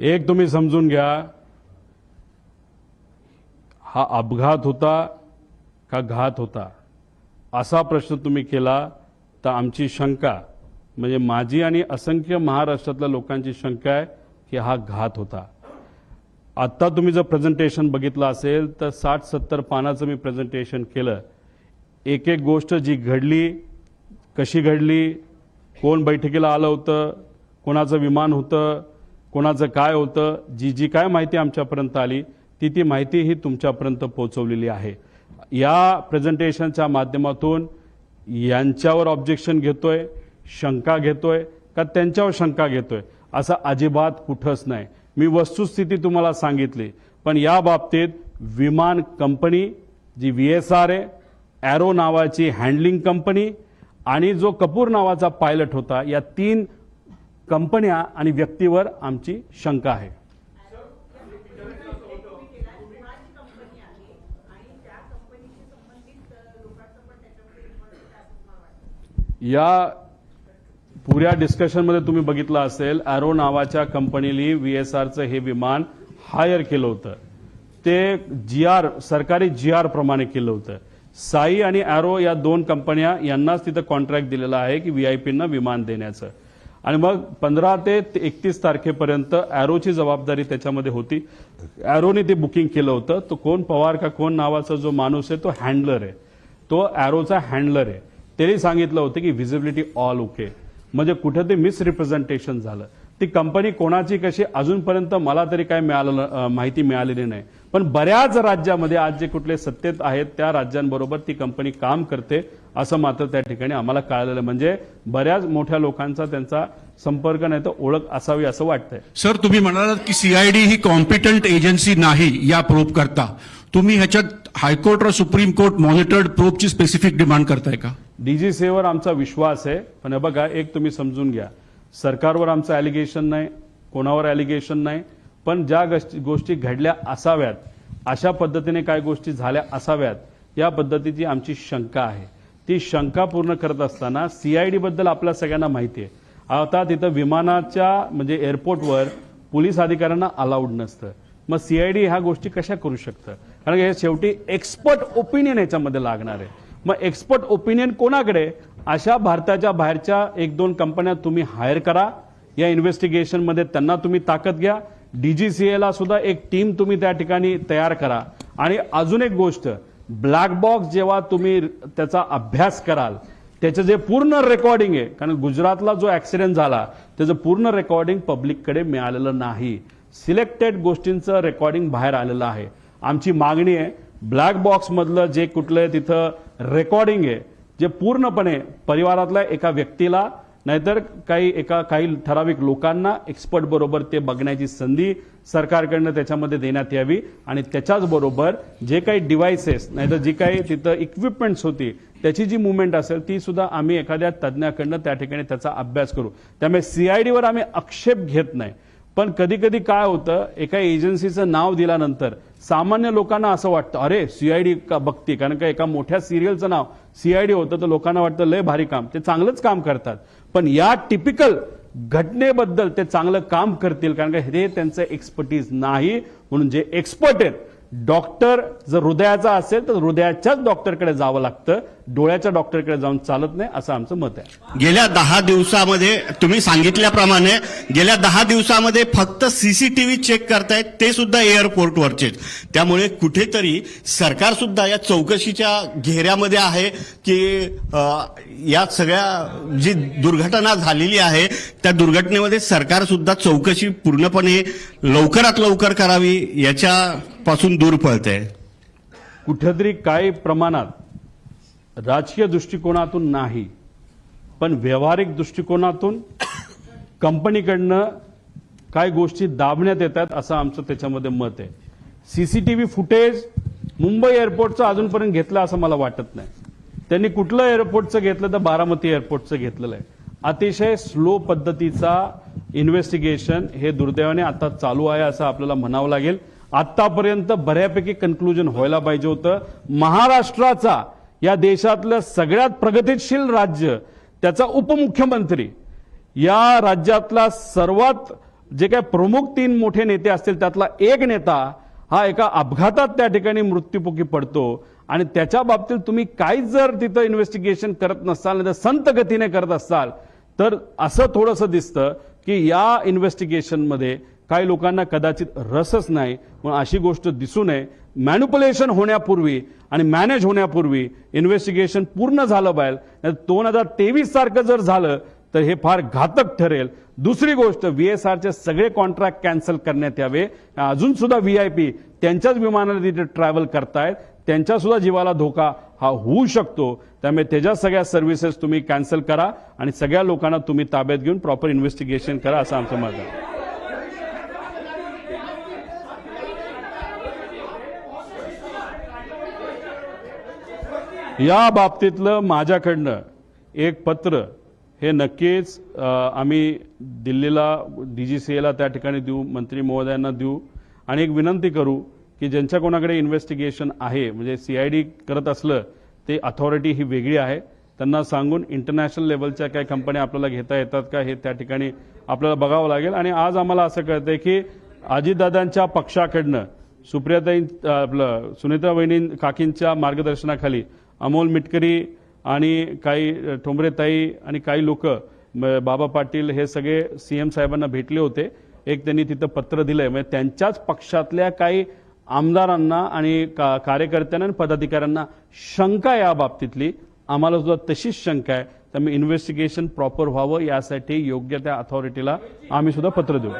एक तुम्ही समजून घ्या, हा अपघात होता का घात होता असा प्रश्न तुम्ही केला तर आमची शंका, म्हणजे माझी आणि असंख्य महाराष्ट्रातल्या लोकांची शंका आहे की हा घात होता. आता तुम्ही जर प्रेझेंटेशन बघितलं असेल तर 60-70 पानाचं मी प्रेझेंटेशन केलं. एक एक गोष्ट जी घडली, कशी घडली, कोण बैठकीला आलं होतं, कोणाचं विमान होतं, कोणाचं काय होतं, जी काय माहिती आमच्यापर्यंत आली ती माहिती ही तुमच्यापर्यंत पोहोचवलेली आहे. या प्रेझेंटेशनच्या माध्यमातून यांच्यावर ऑब्जेक्शन घेतोय, शंका घेतोय का त्यांच्यावर शंका घेतोय असं अजिबात कुठंच नाही. मी वस्तुस्थिती तुम्हाला सांगितली. पण या बाबतीत विमान कंपनी जी VSR आहे, एरो नावाची हँडलिंग कंपनी आणि जो कपूर नावाचा पायलट होता, या 3 कंपन्या आणि व्यक्तीवर आमची शंका आहे. या पुऱ्या डिस्कशनमध्ये तुम्ही बघितलं असेल, एरो नावाच्या कंपनीने VSRचं हे विमान हायर केलं होतं. ते सरकारी GR प्रमाणे केलं होतं. साई आणि एरो या 2 कंपन्या यांनाच तिथं कॉन्ट्रॅक्ट दिलेला आहे की VIPंना विमान देण्याचं. आणि मग 15 ते 31 तारखेपर्यंत एरोची जबाबदारी त्याच्यामध्ये होती. एरोने ते बुकिंग केलं होतं. तो कोण पवार का कोण नावाचा जो माणूस आहे तो हँडलर आहे, तो एरोचा हँडलर आहे. त्यांनी सांगितलं होतं की व्हिजिबिलिटी ऑल ओके, म्हणजे कुठे ते मिसरिप्रेझेंटेशन झालं. ती कंपनी कोणाची कशी अजूनपर्यंत मला तरी काय माहिती मिळालेली नाही, पण बऱ्याच राज्यामध्ये आज जे कुठले सत्तेत आहेत त्या राज्यांबरोबर ती कंपनी काम करते असं मात्र त्या ठिकाणी आम्हाला कळालेलं. म्हणजे बऱ्याच मोठ्या लोकांचा त्यांचा संपर्क नाही तर ओळख असावी असं वाटतंय.
सर, तुम्ही म्हणालात की सीआयडी ही कॉम्पिटंट एजन्सी नाही या प्रोब करता. तुम्ही ह्याच्यात हायकोर्ट और सुप्रीम कोर्ट मॉनिटर्ड प्रोबची स्पेसिफिक डिमांड करताय का?
डीजीसीएवर आमचा विश्वास आहे, पण हे बघा एक तुम्ही समजून घ्या, सरकारवर आमचं ॲलिगेशन नाही, कोणावर ॲलिगेशन नाही, पण ज्या गोष्टी घडल्या असाव्यात अशा पद्धतीने काय गोष्टी झाल्या असाव्यात या पद्धतीची आमची शंका आहे. ती शंका पूर्ण करत असताना सीआयडी बद्दल आपल्या सगळ्यांना माहिती आहे. आता तिथं विमानाच्या म्हणजे एअरपोर्टवर पोलीस अधिकाऱ्यांना अलाउड नसतं, मग सीआयडी ह्या गोष्टी कशा करू शकतं? कारण हे शेवटी एक्सपर्ट ओपिनियन याच्यामध्ये लागणार आहे. मग एक्सपर्ट ओपिनियन कोणाकडे? अशा भारताच्या बाहेरच्या 1-2 कंपन्या तुम्ही हायर करा, या इन्व्हेस्टिगेशनमध्ये त्यांना तुम्ही ताकद घ्या. डीजीसीएला सुद्धा एक टीम तुम्ही त्या ठिकाणी तयार करा. आणि अजून एक गोष्ट, ब्लॅक बॉक्स जेव्हा तुम्ही त्याचा अभ्यास कराल त्याचं जे पूर्ण रेकॉर्डिंग आहे, कारण गुजरातला जो ऍक्सिडेंट झाला त्याचं पूर्ण रेकॉर्डिंग पब्लिककडे मिळालेलं नाही, सिलेक्टेड गोष्टींचं रेकॉर्डिंग बाहेर आलेलं आहे. आमची मागणी आहे ब्लॅक बॉक्स मधलं जे कुठलं तिथं रेकॉर्डिंग आहे जे पूर्णपणे परिवारातल्या एका व्यक्तीला नाहीतर काही ठराविक लोकांना एक्सपर्ट बरोबर ते बघण्याची संधी सरकारकडनं त्याच्यामध्ये देण्यात यावी. आणि त्याच्याच बरोबर जे काही डिव्हाइसेस नाहीतर जी काही तिथं इक्विपमेंट्स होती त्याची जी मुवमेंट असेल ती सुद्धा आम्ही एखाद्या तज्ज्ञाकडनं त्या ठिकाणी त्याचा अभ्यास करू. त्यामुळे सीआयडीवर आम्ही आक्षेप घेत नाही, पण कधी कधी काय होतं, एका एजन्सीचं नाव दिल्यानंतर सामान्य लोकांना असं वाटतं अरे सीआयडी का बघते, कारण का एका मोठ्या सिरियलचं नाव सीआयडी होतं तर लोकांना वाटतं लय भारी काम, ते चांगलंच काम करतात. पण या टिपिकल घटनेबद्दल ते चांगलं काम करतील कारण का हे त्यांचं एक्सपर्टीज नाही. म्हणून जे एक्सपर्ट आहेत, डॉक्टर जर हृदयाचा असेल तर हृदयाच्याच डॉक्टरकडे जावं लागतं, डोळ्याच्या डॉक्टरकडे जाऊन चालत नाही असं आमचं मत आहे.
गेल्या 10 दिवसामध्ये तुम्ही सांगितल्याप्रमाणे गेल्या 10 दिवसामध्ये फक्त सीसीटीव्ही चेक करतायत, ते सुद्धा एअरपोर्टवरचेच. त्यामुळे कुठेतरी सरकार सुद्धा या चौकशीच्या घेऱ्यामध्ये आहे की या सगळ्या जी दुर्घटना झालेली आहे त्या दुर्घटनेमध्ये सरकार सुद्धा चौकशी पूर्णपणे लवकरात लवकर करावी याच्यापासून दूर पळतंय.
कुठेतरी काही प्रमाणात राजकीय दृष्टिकोनातून नाही पण व्यावहारिक दृष्टिकोनातून कंपनीकडनं काही गोष्टी दाबण्यात येतात असं आमचं त्याच्यामध्ये मत आहे. सीसीटीव्ही फुटेज मुंबई एअरपोर्टचं अजूनपर्यंत घेतलं असं मला वाटत नाही. त्यांनी कुठलं एअरपोर्टचं घेतलं तर बारामती एअरपोर्टचं घेतलेलं आहे. अतिशय स्लो पद्धतीचा इन्व्हेस्टिगेशन हे दुर्दैवाने आता चालू आहे असं आपल्याला म्हणावं लागेल. आतापर्यंत बऱ्यापैकी कन्क्लुजन व्हायला पाहिजे होतं. महाराष्ट्राचा या देशातलं सगळ्यात प्रगतिशील राज्य, त्याचा उपमुख्यमंत्री, या राज्यातला सर्वात जे काही प्रमुख 3 मोठे नेते असतील त्यातला एक नेता हा एका अपघातात त्या ठिकाणी मृत्युमुखी पडतो आणि त्याच्या बाबतीत तुम्ही काहीच जर तिथं इन्व्हेस्टिगेशन करत नसाल नाही तर संत गतीने करत असाल तर असं थोडंसं दिसतं की या इन्व्हेस्टिगेशनमध्ये काही लोकांना कदाचित रसच नाही. पण अशी गोष्ट दिसू नये. मॅन्युप्युलेशन होण्यापूर्वी आणि मॅनेज होण्यापूर्वी इन्व्हेस्टिगेशन पूर्ण झालं पाहिजे. 2023 सारखं जर झालं तर हे फार घातक ठरेल. दुसरी गोष्ट, VSRचे सगळे कॉन्ट्रॅक्ट कॅन्सल करण्यात यावे. अजून सुद्धा VIP त्यांच्याच विमानाने तिथे ट्रॅव्हल करतायत, त्यांच्या सुद्धा जीवाला धोका हा होऊ शकतो. त्यामुळे त्याच्या सगळ्या सर्व्हिसेस तुम्ही कॅन्सल करा आणि सगळ्या लोकांना तुम्ही ताब्यात घेऊन प्रॉपर इन्व्हेस्टिगेशन करा असं आमचं मत आहे. या बाबतीतलं माझ्याकडनं एक पत्र हे नक्कीच आम्ही दिल्लीला DGCAला त्या ठिकाणी देऊ, मंत्री महोदयांना देऊ आणि एक विनंती करू की ज्यांच्या कोणाकडे इन्व्हेस्टिगेशन आहे म्हणजे CID करत असलं ते अथॉरिटी ही वेगळी आहे, त्यांना सांगून इंटरनॅशनल लेवलच्या काही कंपन्या आपल्याला घेता येतात का हे त्या ठिकाणी आपल्याला बघावं लागेल. आणि आज आम्हाला असं कळतंय की अजितदादांच्या पक्षाकडनं सुप्रियाताई आपलं सुनेत्रा वहिनी काकींच्या मार्गदर्शनाखाली अमोल मिटकरी आणि काही ठोंबरेताई आणि काही लोक बाबा पाटील हे सगळे CM साहेबांना भेटले होते. एक त्यांनी तिथं पत्र दिलंय. म्हणजे त्यांच्याच पक्षातल्या काही आमदारांना आणि कार्यकर्त्यांना आणि पदाधिकाऱ्यांना शंका या बाबतीतली आम्हाला सुद्धा तशीच शंका आहे. त्यामुळे इन्व्हेस्टिगेशन प्रॉपर व्हावं यासाठी योग्य त्या अथॉरिटीला आम्ही सुद्धा पत्र देऊ.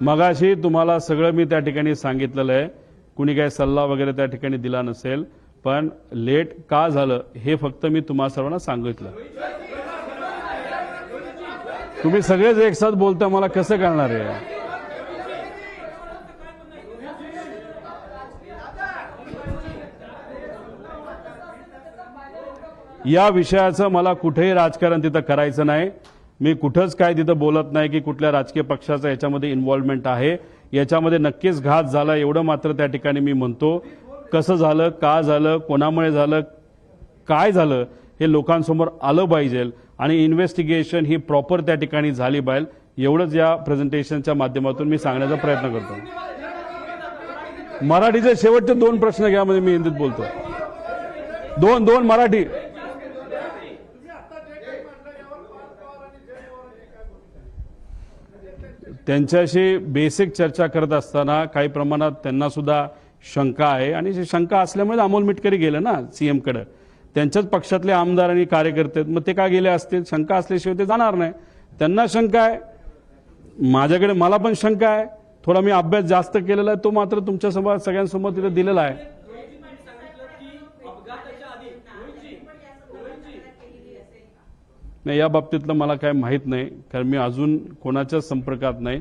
मगाशी तुम्हाला सगळं मी त्या ठिकाणी सांगितलेलं आहे. कुणी काही सल्ला वगैरे त्या ठिकाणी दिला नसेल, पण लेट का झालं हे फक्त मी तुम्हा सर्वांना सांगितलं. तुम्ही सगळेच एक साथ बोलता, मला कसं कळणार आहे? या विषयाचं मला कुठेही राजकारण तिथं करायचं नाही. मी कुठंच काय तिथं बोलत नाही की कुठल्या राजकीय पक्षाचा याच्यामध्ये इन्व्हॉल्वमेंट आहे. याच्यामध्ये नक्कीच घात झाला एवढं मात्र त्या ठिकाणी मी म्हणतो. कसं झालं, का झालं, कोणामुळे झालं, काय झालं हे लोकांसमोर आलं पाहिजे आणि इन्व्हेस्टिगेशन ही प्रॉपर त्या ठिकाणी झाली पाहिजे. एवढंच या प्रेझेंटेशनच्या माध्यमातून मी सांगण्याचा प्रयत्न करतो. मराठीचे शेवटचे 2 प्रश्न घ्या, म्हणजे मी हिंदीत बोलतो. दोन मराठी. त्यांच्याशी बेसिक चर्चा करत असताना काही प्रमाणात त्यांना सुद्धा शंका आहे आणि शंका असल्यामुळे अमोल मिटकरी गेले ना सीएम कडे. त्यांच्याच पक्षातले आमदार आणि कार्यकर्ते, मग ते का गेले असतील? शंका असल्याशिवाय ते जाणार नाही. त्यांना शंका आहे, माझ्याकडे मला पण शंका आहे. थोडा मी अभ्यास जास्त केलेला आहे, तो मात्र तुमच्या समोर सगळ्यांसमोर तिथे दिलेला आहे. नाही, या बाबतीतलं मला काय माहीत नाही, कारण मी अजून कोणाच्याच संपर्कात नाही.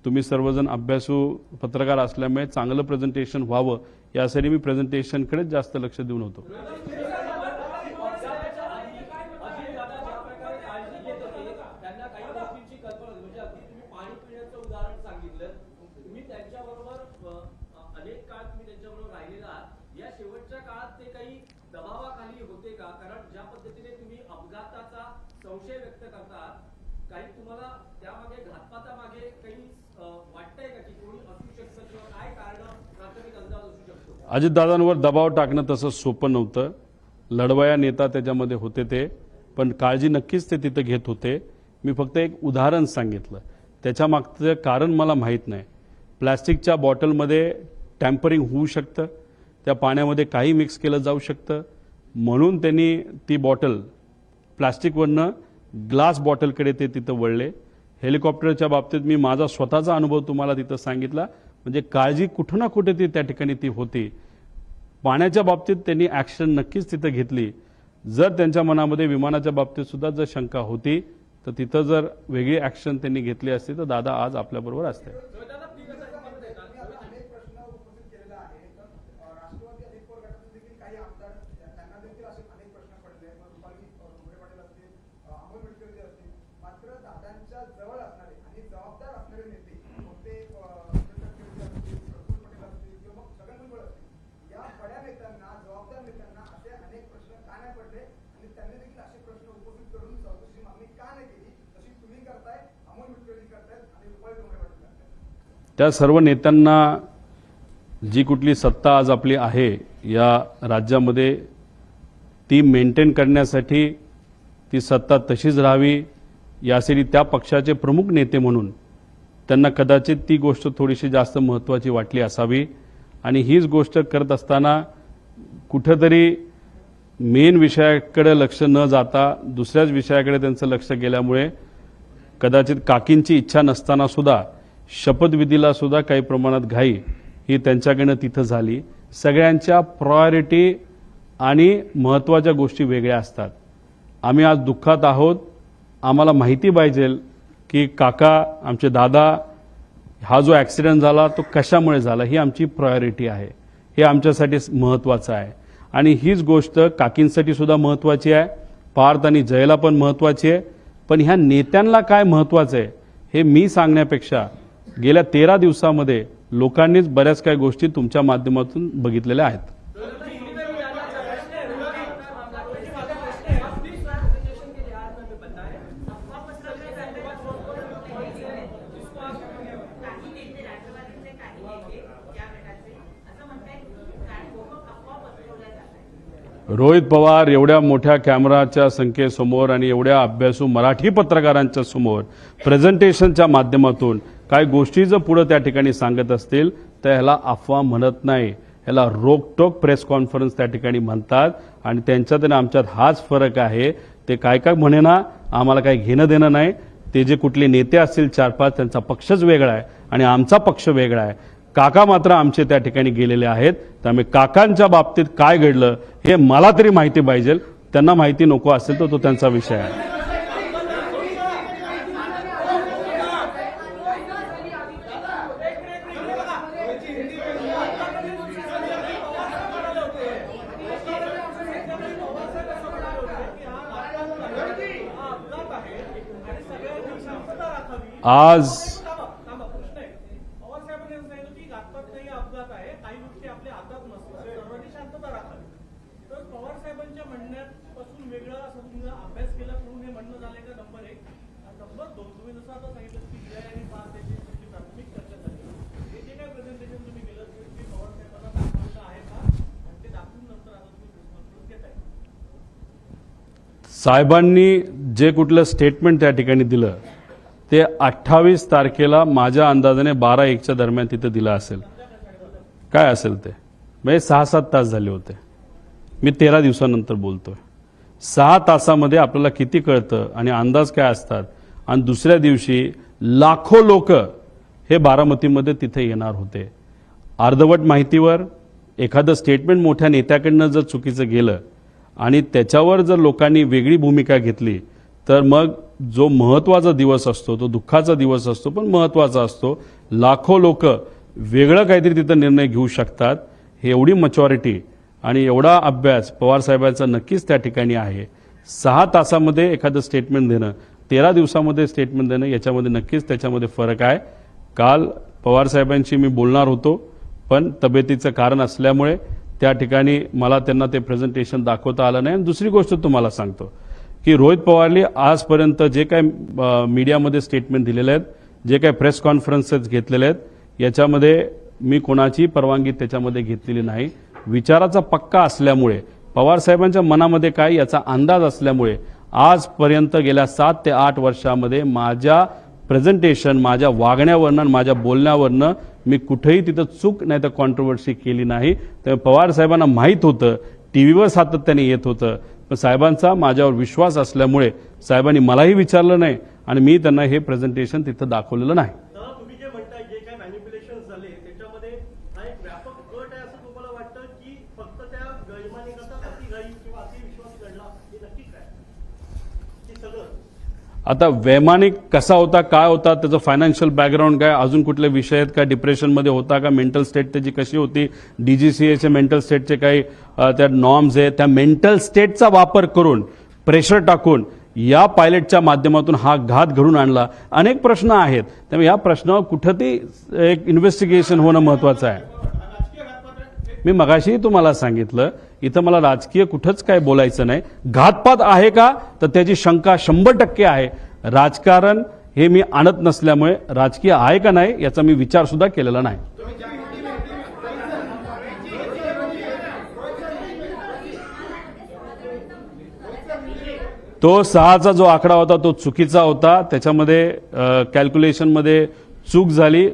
तुम्ही सर्वजण अभ्यासू पत्रकार असल्यामुळे चांगलं प्रेझेंटेशन व्हावं यासाठी मी प्रेझेंटेशनकडेच जास्त लक्ष देऊन होतो.
संशय व्यक्त करतात, काही तुम्हाला त्यामागे घातपातामागे काही वाटतंय का की कोणी असू शकतं किंवा काय कारण प्राथमिक अंदाज असू शकतो?
अजितदादांवर दबाव टाकणं तसं सोपं नव्हतं. लढवया नेता त्याच्यामध्ये होते ते, पण काळजी नक्कीच ते तिथं घेत होते. मी फक्त एक उदाहरण सांगितलं, त्याच्या मागचं कारण मला माहीत नाही. प्लॅस्टिकच्या बॉटलमध्ये टॅम्परिंग होऊ शकतं, त्या पाण्यामध्ये काही मिक्स केलं जाऊ शकतं, म्हणून त्यांनी ती बॉटल प्लास्टिकवरनं ग्लास बॉटलकडे ते तिथं वळले. हेलिकॉप्टरच्या बाबतीत मी माझा स्वतःचा अनुभव तुम्हाला तिथं सांगितला. म्हणजे काळजी कुठं ना कुठे ती त्या ठिकाणी ती होती. पाण्याच्या बाबतीत त्यांनी ॲक्शन नक्कीच तिथं घेतली. जर त्यांच्या मनामध्ये विमानाच्या बाबतीत सुद्धा जर शंका होती तर तिथं जर वेगळी ॲक्शन त्यांनी घेतली असती तर दादा आज आपल्याबरोबर असते. त्या सर्व नेत्यांना जी कुठली सत्ता आज आपली आहे या राज्यामध्ये ती मेंटेन करण्यासाठी ती सत्ता तशीच राहावी यासाठी त्या पक्षाचे प्रमुख नेते म्हणून त्यांना कदाचित ती गोष्ट थोडीशी जास्त महत्त्वाची वाटली असावी. आणि हीच गोष्ट करत असताना कुठेतरी मेन विषयाकडे लक्ष न जाता दुसऱ्याच विषयाकडे त्यांचं लक्ष गेल्यामुळे कदाचित काकींची इच्छा नसताना सुद्धा शपथविधीला सुद्धा काही प्रमाणात घाई ही त्यांच्याकडनं तिथं झाली. सगळ्यांच्या प्रायोरिटी आणि महत्त्वाच्या गोष्टी वेगळ्या असतात. आम्ही आज दुःखात आहोत. आम्हाला माहिती पाहिजे की काका, आमचे दादा, हा जो ॲक्सिडेंट झाला तो कशामुळे झाला, ही आमची प्रायोरिटी आहे. हे आमच्यासाठी महत्त्वाचं आहे. आणि हीच गोष्ट काकींसाठी सुद्धा महत्त्वाची आहे, पार्थ आणि जयला पण महत्त्वाची आहे. पण ह्या नेत्यांना काय महत्त्वाचं आहे हे मी सांगण्यापेक्षा गेल्या 13 दिवसामध्ये लोकांनीच बऱ्याच काही गोष्टी तुमच्या माध्यमातून बघितलेल्या आहेत. रोहित पवार एवढ्या मोठ्या कॅमेराच्या संख्येसमोर आणि एवढ्या अभ्यासू मराठी पत्रकारांच्या समोर प्रेझेंटेशनच्या माध्यमातून काय गोष्टी जर पुढे त्या ठिकाणी सांगत असतील तर ह्याला अफवा म्हणत नाही, ह्याला रोकटोक प्रेस कॉन्फरन्स त्या ठिकाणी म्हणतात. आणि त्यांच्यात आणि आमच्यात हाच फरक आहे. ते काय काय म्हणेना, आम्हाला काही घेणं देणं नाही. ते जे कुठले नेते असतील 4-5 त्यांचा पक्षच वेगळा आहे आणि आमचा पक्ष वेगळा आहे. काका मात्र आमचे त्या ठिकाणी गेलेले आहेत. त्यामुळे काकांच्या बाबतीत काय घडलं हे मला तरी माहिती पाहिजे, त्यांना माहिती नको असेल तर तो त्यांचा विषय आहे. आज
थांबा, प्रश्न आहे. पवार साहेबांनी सांगितलं की घातपात नाही, अपघात आहे, काही गोष्टी आपल्या हातात नसतात, सर्वांनी शांतता राखावी. तर पवार साहेबांच्या म्हणण्यापासून वेगळा असं तुम्ही अभ्यास केला म्हणून हे म्हणणं झालंय का? नंबर 1. नंबर 2, तुम्ही जसं आता सांगितलं की जय आणि पास याची तुमची प्राथमिक चर्चा झाली. हे जे काही प्रेझेंटेशन तुम्ही केलं ते पवार साहेबांना दाखवायचं आहे का? आणि ते दाखवून नंतर आता तुम्ही प्रेस कॉन्फरन्स घेताय.
साहेबांनी जे कुठलं स्टेटमेंट त्या ठिकाणी दिलं ते 28 तारखेला माझ्या अंदाजाने 12-1च्या दरम्यान तिथे दिलं असेल. काय असेल ते म्हणजे 6-7 तास झाले होते. मी 13 दिवसानंतर बोलतोय. 6 तासामध्ये आपल्याला किती कळतं आणि अंदाज काय असतात. आणि दुसऱ्या दिवशी लाखो लोक हे बारामतीमध्ये तिथे येणार होते. अर्धवट माहितीवर एखादं स्टेटमेंट मोठ्या नेत्याकडनं जर चुकीचं गेलं आणि त्याच्यावर जर लोकांनी वेगळी भूमिका घेतली तर मग जो महत्त्वाचा दिवस असतो तो दुःखाचा दिवस असतो पण महत्त्वाचा असतो. लाखो लोक वेगळं काहीतरी तिथं निर्णय घेऊ शकतात. हे एवढी मॅच्युरिटी आणि एवढा अभ्यास पवार साहेबांचा नक्कीच त्या ठिकाणी आहे. 6 तासामध्ये एखादं स्टेटमेंट देणं, 13 दिवसामध्ये स्टेटमेंट देणं याच्यामध्ये नक्कीच त्याच्यामध्ये फरक आहे. काल पवार साहेबांशी मी बोलणार होतो पण तब्येतीचं कारण असल्यामुळे त्या ठिकाणी मला त्यांना ते प्रेझेंटेशन दाखवता आलं नाही. आणि दुसरी गोष्ट तुम्हाला सांगतो की रोहित पवारने आजपर्यंत जे काही मीडियामध्ये स्टेटमेंट दिलेले आहेत, जे काही प्रेस कॉन्फरन्सेस घेतलेले आहेत, याच्यामध्ये मी कोणाची परवानगी त्याच्यामध्ये घेतलेली नाही. विचाराचा पक्का असल्यामुळे पवार साहेबांच्या मनामध्ये काय याचा अंदाज असल्यामुळे आजपर्यंत गेल्या 7 ते 8 वर्षामध्ये माझ्या प्रेझेंटेशन, माझ्या वागण्यावरनं, माझ्या बोलण्यावरनं मी कुठेही तिथं चूक नाही तर कॉन्ट्रोवर्सी केली नाही. त्यामुळे पवार साहेबांना माहीत होतं, टीव्हीवर सातत्याने येत होतं. पण साहेबांचा माझ्यावर विश्वास असल्यामुळे साहेबांनी मलाही विचारलं नाही आणि मी त्यांना हे प्रेझेंटेशन तिथं दाखवलेलं नाही.
दादा, तुम्ही जे म्हणताय जे काही मॅनिप्युलेशन झाले त्याच्यामध्ये हा एक व्यापक गट आहे असं तुम्हाला वाटतं की फक्त त्या गैरमानिकता, अतिघाई किंवा अतिविश्वास घडला हे नक्की काय की सगळं?
आता वैमानिक कसा होता, काय होता, त्याचं फायनान्शियल बॅकग्राऊंड काय, अजून कुठले विषय आहेत का, डिप्रेशनमध्ये होता का, मेंटल स्टेट त्याची कशी होती, DGCAचे मेंटल स्टेटचे काही त्या नॉर्म्स आहेत, त्या मेंटल स्टेटचा वापर करून प्रेशर टाकून या पायलटच्या माध्यमातून हा घात घडून आणला. अनेक प्रश्न आहेत. त्यामुळे या प्रश्नावर कुठं ती एक इन्व्हेस्टिगेशन होणं महत्त्वाचं आहे. मी मगाशी तुम्हाला सांगितलं इथं मला राजकीय कुठंच काय बोलायचं नाही. घातपात आहे का तर त्याची शंका 100% आहे. राजकारण हे मी आणत नसल्यामुळे राजकीय आहे का नाही याचा मी विचार सुद्धा केलेला नाही. तो 6चा जो आकडा होता तो चुकीचा होता. त्याच्यामध्ये कॅल्क्युलेशनमध्ये चूक झाली.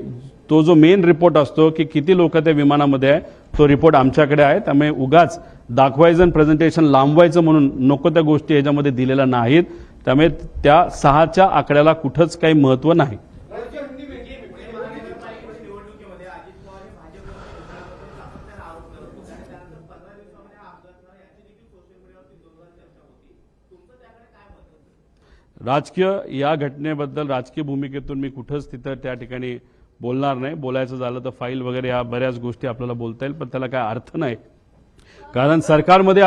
तो जो मेन रिपोर्ट असतो की किती लोक त्या विमानामध्ये आहे तो रिपोर्ट आमच्याकडे आहे. त्यामुळे उगाच दाखवायचं आणि प्रेझेंटेशन लांबवायचं म्हणून नको त्या गोष्टी याच्यामध्ये दिलेल्या नाहीत. त्यामुळे त्या 6च्या आकड्याला कुठंच काही महत्त्व नाही. राजकीय या घटनेबद्दल राजकीय भूमिकेतून मी कुठंच तिथं त्या ठिकाणी बोलणार नाही. बोलायचं झालं तर फाईल वगैरे या बऱ्याच गोष्टी आपल्याला बोलता येईल पण त्याला काय अर्थ नाही. कारण सरकारमध्ये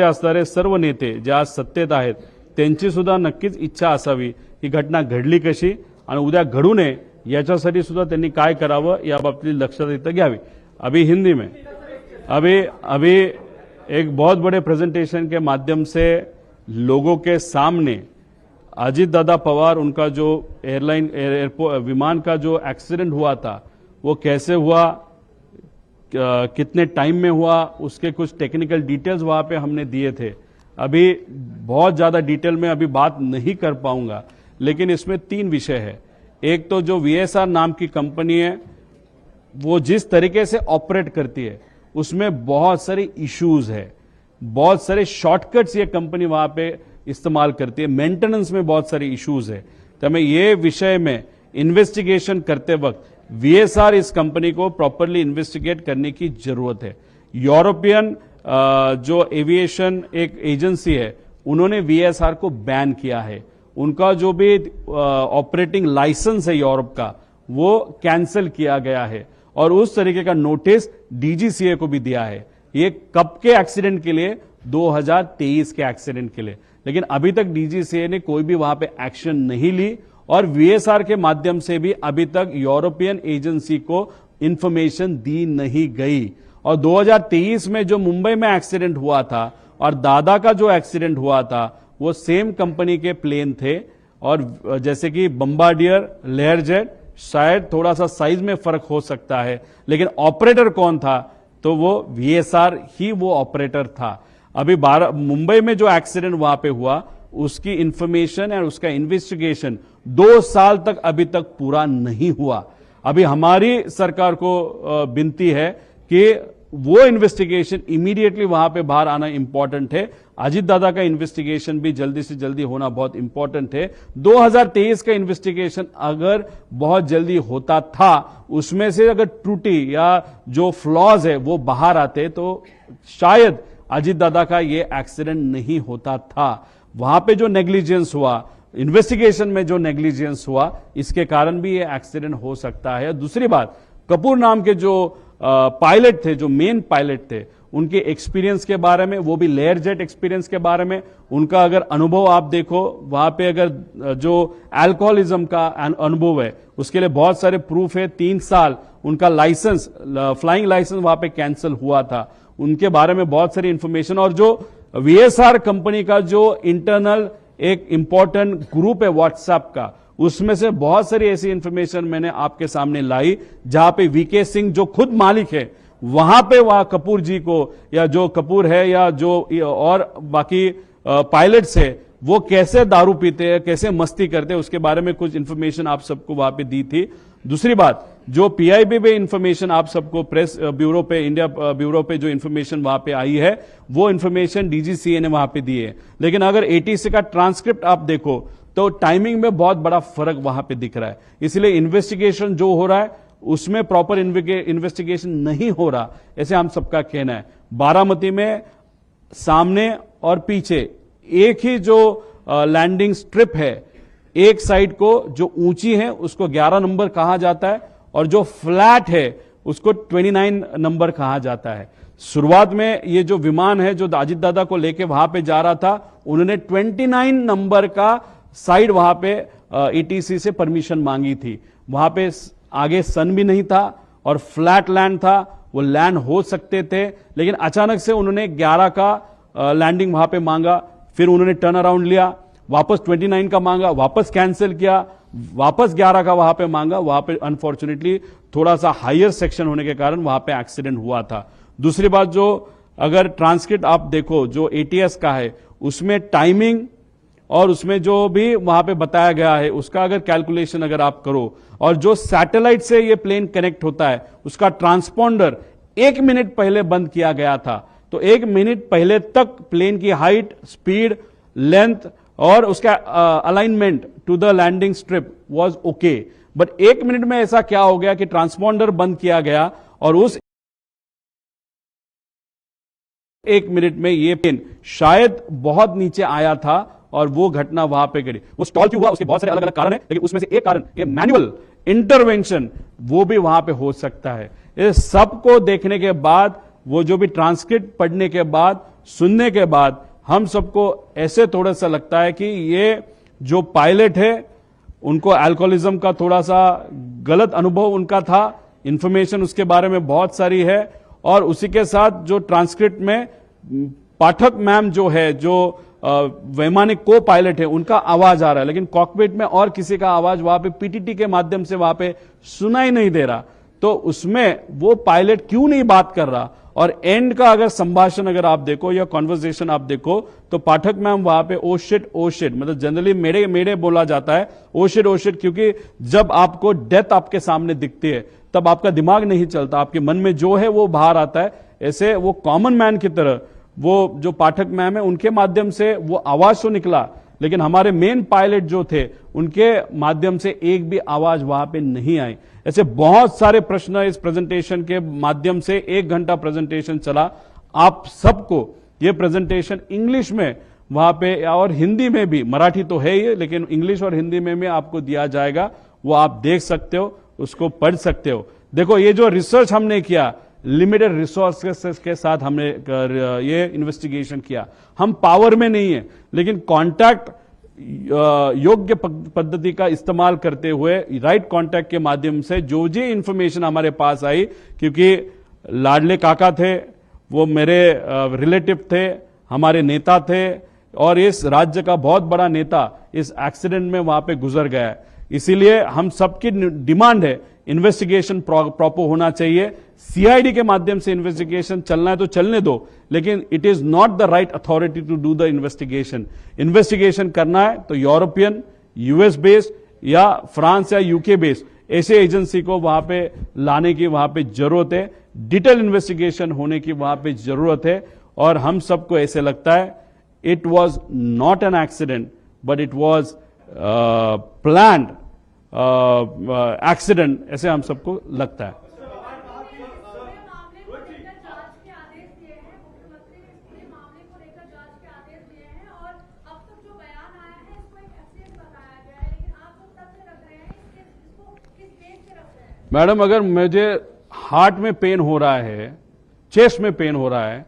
असणारे सर्व नेते जे आज सत्तेत आहेत त्यांची सुद्धा नक्कीच इच्छा असावी ही घटना घडली कशी आणि उद्या घडू नये याच्यासाठी सुद्धा त्यांनी काय करावं या बाबतीत लक्षात इथं घ्यावी. अभी हिंदी में अभी एक बहुत बड़े प्रेजेंटेशन के माध्यम से लोगों के सामने अजीत दादा पवार उनका जो एयरपोर्ट विमान का जो एक्सीडेंट हुआ था वो कैसे हुआ, कितने टाइम में हुआ, उसके कुछ टेक्निकल डिटेल्स वहां पे हमने दिए थे। अभी बहुत ज्यादा डिटेल में अभी बात नहीं कर पाऊंगा, लेकिन इसमें 3 विषय है। एक तो जो VSR नाम की कंपनी है, वो जिस तरीके से ऑपरेट करती है उसमें बहुत सारे इश्यूज है, बहुत सारे शॉर्टकट्स ये कंपनी वहां पे इस्तेमाल करती है, मेंटेनेंस में बहुत सारे इश्यूज है। तो हमें ये विषय में इन्वेस्टिगेशन करते वक्त VSR इस कंपनी को प्रॉपरली इन्वेस्टिगेट करने की जरूरत है। यूरोपियन जो एविएशन एक एजेंसी है, उन्होंने VSR को बैन किया है। उनका जो भी ऑपरेटिंग लाइसेंस है यूरोप का, वो कैंसिल किया गया है और उस तरीके का नोटिस DGCA को भी दिया है। ये कब के एक्सीडेंट के लिए? 2023 के एक्सीडेंट के लिए। लेकिन अभी तक DGCA ने कोई भी वहां पे एक्शन नहीं ली और VSR के माध्यम से भी अभी तक यूरोपियन एजेंसी को इंफॉर्मेशन दी नहीं गई। और 2023 में जो मुंबई में एक्सीडेंट हुआ था और दादा का जो एक्सीडेंट हुआ था, वो सेम कंपनी के प्लेन थे। और जैसे कि बम्बार्डियर, लेयरजेट, शायद थोड़ा सा साइज में फर्क हो सकता है, लेकिन ऑपरेटर कौन था? तो वो VSR ही वो ऑपरेटर था। अभी मुंबई में जो एक्सीडेंट वहां पे हुआ, उसकी इंफॉर्मेशन और उसका इन्वेस्टिगेशन 2 साल तक अभी तक पूरा नहीं हुआ। अभी हमारी सरकार को विनती है कि वो इन्वेस्टिगेशन इमीडिएटली वहां पे बाहर आना इंपॉर्टेंट है। अजीत दादा का इन्वेस्टिगेशन भी जल्दी से जल्दी होना बहुत इंपॉर्टेंट है। 2023 का इन्वेस्टिगेशन अगर बहुत जल्दी होता था, उसमें से अगर त्रुटि या जो फ्लॉज है वो बाहर आते, तो शायद अजीत दादा का ये एक्सीडेंट नहीं होता था। वहां पे जो नेग्लिजेंस हुआ, इन्वेस्टिगेशन में जो नेग्लिजेंस हुआ, इसके कारण भी ये एक्सीडेंट हो सकता है। दूसरी बात, कपूर नाम के जो पायलट थे, जो मेन पायलट थे, उनके एक्सपीरियंस के बारे में, वो भी लेयर जेट एक्सपीरियंस के बारे में, उनका अगर अनुभव आप देखो, वहां पे अगर जो अल्कोहलिज्म का अनुभव है, उसके लिए बहुत सारे प्रूफ है। 3 साल उनका लाइसेंस, फ्लाइंग लाइसेंस वहां पे कैंसिल हुआ था। उनके बारे में बहुत सारी इंफॉर्मेशन, और जो VSR कंपनी का जो इंटरनल एक इंपॉर्टेंट ग्रुप है व्हाट्सएप का, उसमें से बहुत सारी ऐसी इंफॉर्मेशन मैंने आपके सामने लाई, जहां पे VK सिंह जो खुद मालिक है, वहां पे वहां कपूर जी को, या जो कपूर है या जो और बाकी पायलट्स है, वो कैसे दारू पीते हैं, कैसे मस्ती करते हैं, उसके बारे में कुछ इंफॉर्मेशन आप सबको वहां पे दी थी। दूसरी बात, जो PIB पे इंफॉर्मेशन आप सबको प्रेस ब्यूरो पे, इंडिया ब्यूरो पे जो इंफॉर्मेशन वहां पे आई है, वो इंफॉर्मेशन DGCA ने वहां पे दी है। लेकिन अगर ATC का ट्रांसक्रिप्ट आप देखो, तो टाइमिंग में बहुत बड़ा फर्क वहां पे दिख रहा है। इसलिए इन्वेस्टिगेशन जो हो रहा है, उसमें प्रॉपर इन्वेस्टिगेशन नहीं हो रहा, ऐसे हम सबका कहना है। बारामती में सामने और पीछे एक ही जो लैंडिंग स्ट्रिप है, एक साइड को जो ऊंची है उसको 11 नंबर कहा जाता है, और जो फ्लैट है उसको 29 नंबर कहा जाता है। शुरुआत में ये जो विमान है, जो अजीत दादा को लेके वहां पे जा रहा था, उन्होंने 29 नंबर का साइड वहां पे ATC से परमिशन मांगी थी। वहां पे आगे सन भी नहीं था और फ्लैट लैंड था, वो लैंड हो सकते थे, लेकिन अचानक से उन्होंने 11 का लैंडिंग वहां पे मांगा। फिर उन्होंने टर्न अराउंड लिया, वापस 29 का मांगा, वापस कैंसिल किया, वापस 11 का वहां पे मांगा। वहां पे अनफॉर्चुनेटली थोड़ा सा हायर सेक्शन होने के कारण वहां पे एक्सीडेंट हुआ था। दूसरी बात, जो अगर ट्रांसक्रिप्ट आप देखो जो ATS का है, उसमें टाइमिंग और उसमें जो भी वहां पे बताया गया है, उसका अगर कैलकुलेशन अगर आप करो, और जो सैटेलाइट से ये प्लेन कनेक्ट होता है, उसका ट्रांसपॉन्डर 1 मिनट पहले बंद किया गया था। तो 1 मिनट पहले तक प्लेन की हाइट, स्पीड, लेंथ और उसका alignment to the landing strip was okay. But 1 minute में ऐसा क्या हो गया कि ट्रांसपॉन्डर बंद किया गया, और उस 1 मिनट में ये प्लेन शायद बहुत नीचे आया था और वो घटना वहां पे घटी। वो स्टॉल क्यों हुआ, उसके बहुत सारे अलग अलग कारण है, लेकिन उसमें से एक कारण ये मैनुअल इंटरवेंशन, वो भी वहां पे हो सकता है। इस सबको देखने के बाद, वो जो भी ट्रांसक्रिप्ट पढ़ने के बाद, सुनने के बाद, हम सबको ऐसे थोड़ा सा लगता है कि ये जो पायलट है, उनको अल्कोहलिज्म का थोड़ा सा गलत अनुभव उनका था। इंफॉर्मेशन उसके बारे में बहुत सारी है, और उसी के साथ जो ट्रांसक्रिप्ट में पाठक मैम जो है, जो वैमानिक को पायलट है, उनका आवाज आ रहा है, लेकिन कॉकपिट में और किसी का आवाज वहां पे PTT के माध्यम से वहां पे सुनाई नहीं दे रहा। तो उसमें वो पायलट क्यों नहीं बात कर रहा? और एंड का अगर संभाषण अगर आप देखो या कॉन्वर्सेशन आप देखो तो पाठक मैम वहां पे ओ शिट मतलब जनरली मेरे मेरे बोला जाता है ओ शिट, क्योंकि जब आपको डेथ आपके सामने दिखती है तब आपका दिमाग नहीं चलता, आपके मन में जो है वो बाहर आता है। ऐसे वो कॉमन मैन की तरह वो जो पाठक मैम है उनके माध्यम से वो आवाज तो निकला, लेकिन हमारे मेन पायलट जो थे उनके माध्यम से एक भी आवाज वहां पे नहीं आई। ऐसे बहुत सारे प्रश्न इस प्रेजेंटेशन के माध्यम से 1 घंटा प्रेजेंटेशन चला। आप सबको ये प्रेजेंटेशन इंग्लिश में वहां पे और हिंदी में भी, मराठी तो है ही लेकिन इंग्लिश और हिंदी में भी आपको दिया जाएगा, वो आप देख सकते हो, उसको पढ़ सकते हो। देखो ये जो रिसर्च हमने किया, लिमिटेड रिसोर्सेस के साथ हमने ये इन्वेस्टिगेशन किया। हम पावर में नहीं है, लेकिन कॉन्टैक्ट योग्य पद्धति का इस्तेमाल करते हुए राइट कॉन्टैक्ट के माध्यम से जो जी इंफॉर्मेशन हमारे पास आई, क्योंकि लाडले काका थे, वो मेरे रिलेटिव थे, हमारे नेता थे और इस राज्य का बहुत बड़ा नेता इस एक्सीडेंट में वहां पे गुजर गया है। इसीलिए हम सबकी डिमांड है इन्वेस्टिगेशन प्रॉपर होना चाहिए। सीआईडी के माध्यम से इन्वेस्टिगेशन चलना है तो चलने दो, लेकिन it is not the right authority to do the investigation. Investigation करना है तो यूरोपियन, यूएस बेस्ड या फ्रांस या यूके बेस्ड ऐसे एजेंसी को वहां पे लाने की वहां पे जरूरत है। डिटेल इन्वेस्टिगेशन होने की वहां पे जरूरत है। और हम सबको ऐसे लगता है it was not an accident but it was planned accident, ऐसे हम सबको लगता है। मैडम अगर मुझे हार्ट में पेन हो रहा है, चेस्ट में पेन हो रहा है,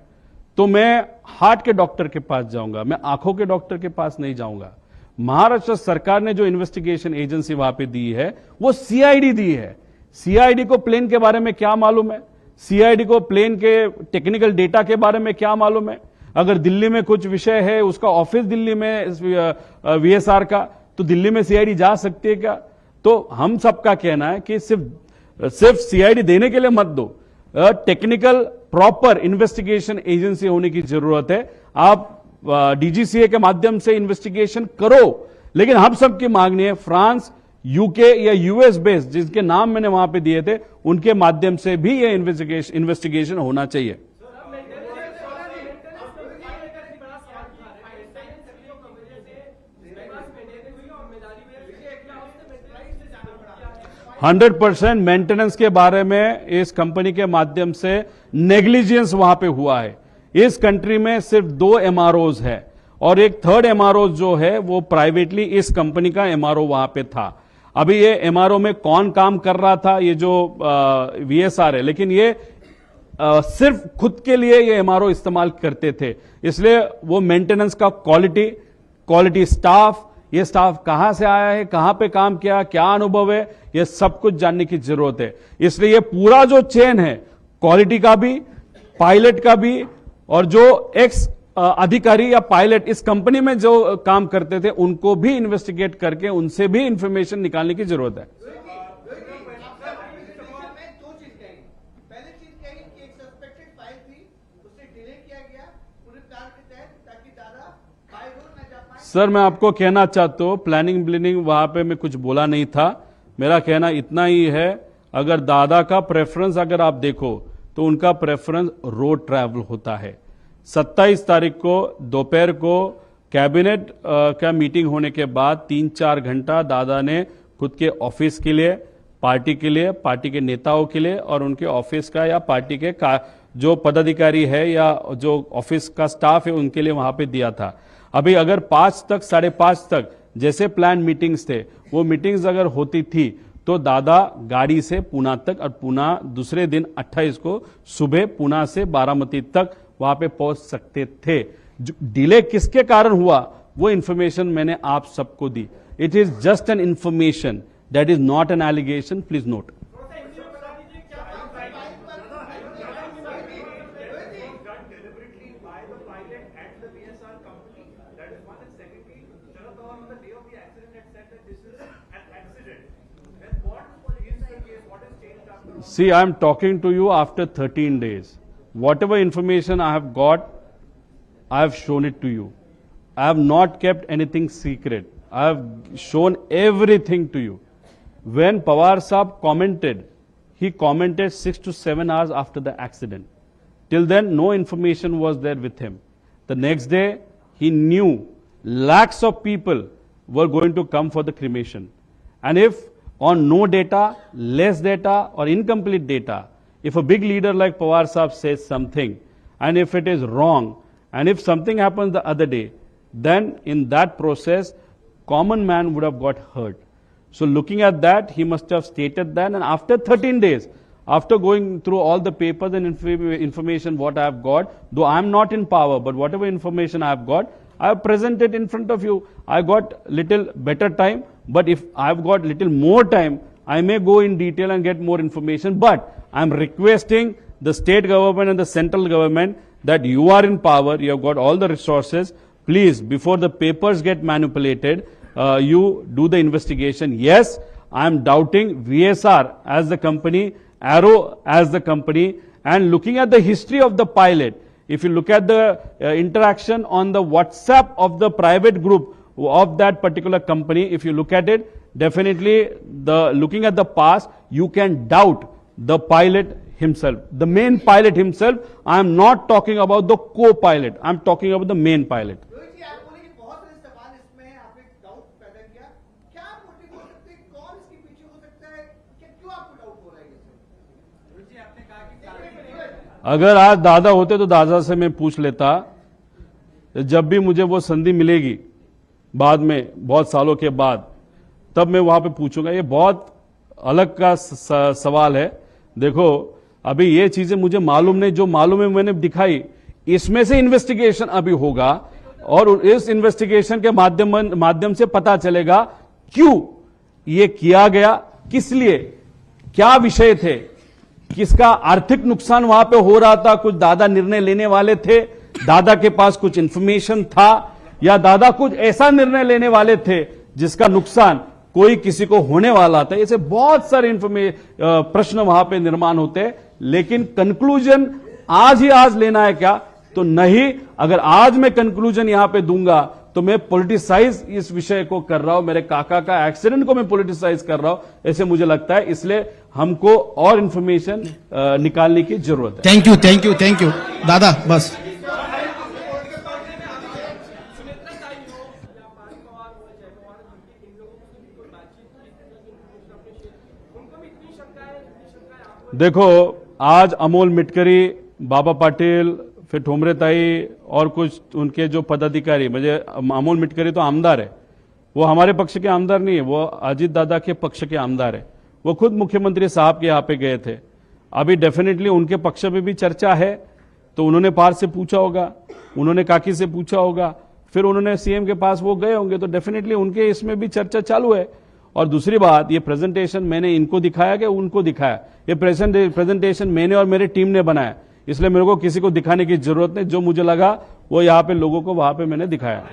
तो मैं हार्ट के डॉक्टर के पास जाऊंगा, मैं आंखों के डॉक्टर के पास नहीं जाऊंगा। महाराष्ट्र सरकार ने जो इन्वेस्टिगेशन एजेंसी वहां पे दी है वो सीआईडी दी है। सीआईडी को प्लेन के बारे में क्या मालूम है? सीआईडी को प्लेन के टेक्निकल डेटा के बारे में क्या मालूम है? अगर दिल्ली में कुछ विषय है, उसका ऑफिस दिल्ली में वीएसआर का, तो दिल्ली में सीआईडी जा सकती है क्या? तो हम सबका कहना है कि सिर्फ सीआईडी देने के लिए मत दो, टेक्निकल प्रॉपर इन्वेस्टिगेशन एजेंसी होने की जरूरत है। आप डीजीसीए के माध्यम से इन्वेस्टिगेशन करो, लेकिन हम सबकी मांगनी है फ्रांस, यूके या यूएस बेस्ड जिसके नाम मैंने वहां पे दिए थे उनके माध्यम से भी ये इन्वेस्टिगेशन होना चाहिए। हंड्रेड 100% मेंटेनेंस के बारे में इस कंपनी के माध्यम से नेग्लिजेंस वहां पे हुआ है। इस कंट्री में सिर्फ 2 एमआरओज है और एक थर्ड एमआरओ जो है वो प्राइवेटली इस कंपनी का एमआरओ वहां पे था। अभी ये एमआरओ में कौन काम कर रहा था, ये जो वीएसआर है, लेकिन ये सिर्फ खुद के लिए ये एमआरओ इस्तेमाल करते थे। इसलिए वो मेंटेनेंस का क्वालिटी स्टाफ, ये स्टाफ कहां से आया है, कहां पे काम किया, क्या अनुभव है, ये सब कुछ जानने की जरूरत है। इसलिए ये पूरा जो चेन है, क्वालिटी का भी, पायलट का भी, और जो एक्स अधिकारी या पायलट इस कंपनी में जो काम करते थे उनको भी इन्वेस्टिगेट करके उनसे भी इंफॉर्मेशन निकालने की जरूरत है। सर मैं आपको कहना चाहता हूं, प्लानिंग ब्लिनिंग वहां पे मैं कुछ बोला नहीं था। मेरा कहना इतना ही है, अगर दादा का प्रेफरेंस अगर आप देखो तो उनका प्रेफरेंस रोड ट्रैवल होता है। 27 तारीख को दोपहर को कैबिनेट का मीटिंग होने के बाद 3-4 घंटा दादा ने खुद के ऑफिस के लिए, पार्टी के लिए, पार्टी के नेताओं के लिए और उनके ऑफिस का या पार्टी के जो पदाधिकारी है या जो ऑफिस का स्टाफ है उनके लिए वहां पे दिया था। अभी अगर 5 तक 5:30 तक जैसे प्लान मीटिंग्स थे वो मीटिंग्स अगर होती थी तो दादा गाड़ी से पूना तक और पूना दूसरे दिन 28 को सुबह पूना से बारामती तक वहां पे पहुंच सकते थे। डिले किसके कारण हुआ वो इंफॉर्मेशन मैंने आप सबको दी। It is just an information, that is not an allegation, please note. See, I am talking to you after 13 days. Whatever information I have got, I have shown it to you. I have not kept anything secret. I have shown everything to you. When Pawar Saab commented, he commented 6 to 7 hours after the accident. Till then, no information was there with him. The next day, he knew lakhs of people were going to come for the cremation. And if on no data, less data or incomplete data, if a big leader like Pawar Saab says something, and if it is wrong, and if something happens the other day, then in that process, common man would have got hurt. So looking at that, he must have stated that, and after 13 days, after going through all the papers and information what I have got, though I am not in power, but whatever information I have got, I have presented in front of you. I got little better time, but if I have got little more time, I may go in detail and get more information. But I am requesting the state government and the central government that you are in power, you have got all the resources. Please, before the papers get manipulated, you do the investigation. Yes, I am doubting VSR as the company, Arrow as the company, and looking at the history of the pilot. If you look at the interaction on the WhatsApp of the private group of that particular company, if you look at it, definitely looking at the past, you can doubt the pilot himself. The main pilot himself, I am not talking about the co-pilot, I am talking about the main pilot.
Rohit ji, आप बोले कि बहुत सारे सवाल इसमें आपने doubt पैदा KIA, क्या मोटिव हो सकते हैं, कौन इसके पीछे हो सकता है, क्यों आपको डाउट हो रहा है इसमें? रोहित जी, आपने कहा कि
अगर आज दादा होते तो दादा से मैं पूछ लेता, जब भी मुझे वो संधि मिलेगी बाद में बहुत सालों के बाद, तब मैं वहां पे पूछूंगा। ये बहुत अलग का सवाल है। देखो, अभी ये चीजें मुझे मालूम नहीं, जो मालूम है मैंने दिखाई, इसमें से इन्वेस्टिगेशन अभी होगा और इस इन्वेस्टिगेशन के माध्यम से पता चलेगा क्यों ये किया गया, किस लिए, क्या विषय थे, किसका आर्थिक नुकसान वहां पे हो रहा था, कुछ दादा निर्णय लेने वाले थे, दादा के पास कुछ इंफॉर्मेशन था, या दादा कुछ ऐसा निर्णय लेने वाले थे जिसका नुकसान कोई किसी को होने वाला था। ऐसे बहुत सारे प्रश्न वहां पे निर्माण होते हैं, लेकिन कंक्लूजन आज ही आज लेना है क्या? तो नहीं। अगर आज मैं कंक्लूजन यहां पे दूंगा तो मैं पॉलिटिसाइज इस विषय को कर रहा हूं, मेरे काका का एक्सीडेंट को मैं पॉलिटिसाइज कर रहा हूं, ऐसे मुझे लगता है। इसलिए हमको और इंफॉर्मेशन निकालने की जरूरत है।
थँक्यू दादा, बस
देखो, आज अमोल मिटकरी, बाबा पाटिल, फिर ठोमरे ताई और कुछ उनके जो पदाधिकारी, मुझे अमोल मिटकरी तो आमदार है, वो हमारे पक्ष के आमदार नहीं है, वो अजीत दादा के पक्ष के आमदार है। वो खुद मुख्यमंत्री साहब के यहाँ पे गए थे। अभी डेफिनेटली उनके पक्ष में भी चर्चा है, तो उन्होंने पार से पूछा होगा, उन्होंने काकी से पूछा होगा, फिर उन्होंने सीएम के पास वो गए होंगे, तो डेफिनेटली उनके इसमें भी चर्चा चालू है। और दूसरी बात, ये प्रेजेंटेशन मैंने इनको दिखाया कि उनको दिखाया? ये प्रेजेंटेशन मैंने और मेरी टीम ने बनाया, इसलिए मेरे को किसी को दिखाने की जरूरत नहीं। जो मुझे लगा वो यहाँ पे लोगों को वहां पे मैंने दिखाया।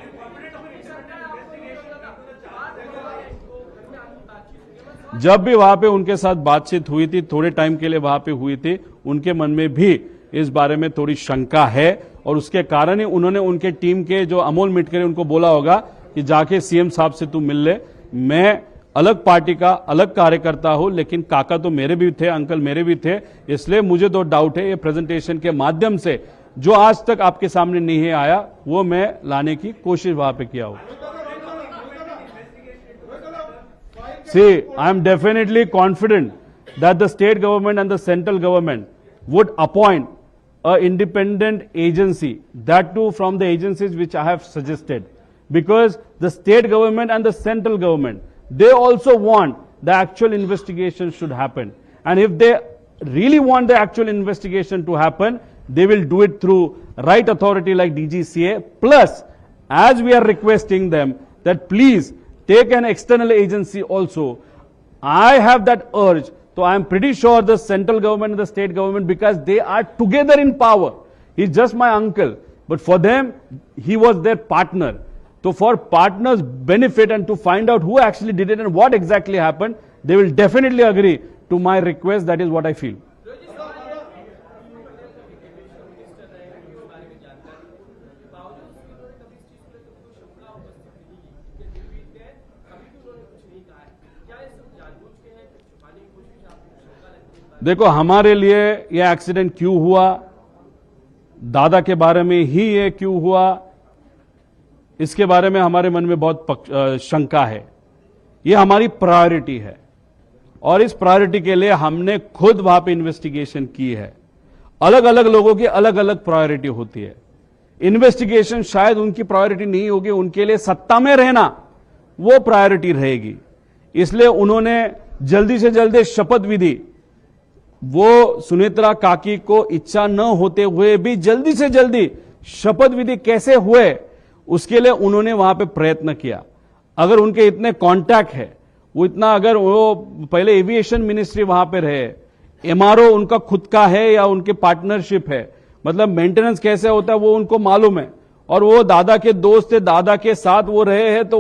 जब भी वहां पे उनके साथ बातचीत हुई थी, थोड़े टाइम के लिए वहां पे हुई थी, उनके मन में भी इस बारे में थोड़ी शंका है, और उसके कारण ही उन्होंने उनके टीम के जो अमोल मिटकरी उनको बोला होगा कि जाके सीएम साहब से तू मिल ले। मैं अलग पार्टी का अलग कार्यकर्ता हूं, लेकिन काका तो मेरे भी थे, अंकल मेरे भी थे, इसलिए मुझे तो डाउट है। ये प्रेजेंटेशन के माध्यम से जो आज तक आपके सामने नहीं आया, वो मैं लाने की कोशिश वहां पे किया हूं। See, I am definitely confident that the state government and the central government would appoint an independent agency, that too from the agencies which I have suggested, because the state government and the central government, they also want the actual investigation should happen. And if they really want the actual investigation to happen, they will do it through right authority like DGCA. Plus, as we are requesting them that please take an external agency also. I have that urge. So I am pretty sure the central government and the state government, because they are together in power. He's just my uncle, but for them, he was their partner. So for partners' benefit and to find out who actually did it and what exactly happened, they will definitely agree to my request. That is what I feel. देखो, हमारे लिए यह accident क्यों हुआ, दादा के बारे में ही ये क्यों हुआ, इसके बारे में हमारे मन में बहुत शंका है। ये हमारी प्रायोरिटी है और इस प्रायोरिटी के लिए हमने खुद वहां पे इन्वेस्टिगेशन की है। अलग अलग लोगों की अलग अलग प्रायोरिटी होती है। इन्वेस्टिगेशन शायद उनकी प्रायोरिटी नहीं होगी, उनके लिए सत्ता में रहना वो प्रायोरिटी रहेगी। इसलिए उन्होंने जल्दी से जल्दी शपथ विधि, वो सुनेत्रा काकी को इच्छा न होते हुए भी जल्दी से जल्दी शपथ विधि कैसे हुए, उसके लिए उन्होंने वहां पे प्रयत्न किया। अगर उनके इतने कांटेक्ट है, वो इतना, अगर वो पहले एविएशन मिनिस्ट्री वहां पे रहे, एमआरओ उनका खुद का है या उनके पार्टनरशिप है, मतलब मेंटेनेंस कैसे होता है वो उनको मालूम है, और वो दादा के दोस्त थे, दादा के साथ वो रहे हैं, तो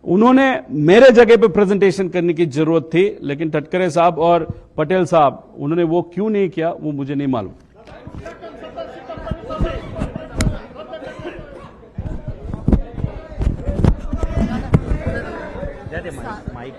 उन्होंने मेरे जगह पे प्रेजेंटेशन करने की जरूरत थी, लेकिन टटकरे साहब और पटेल साहब उन्होंने वो क्यों नहीं किया वो मुझे नहीं मालूम।
माइक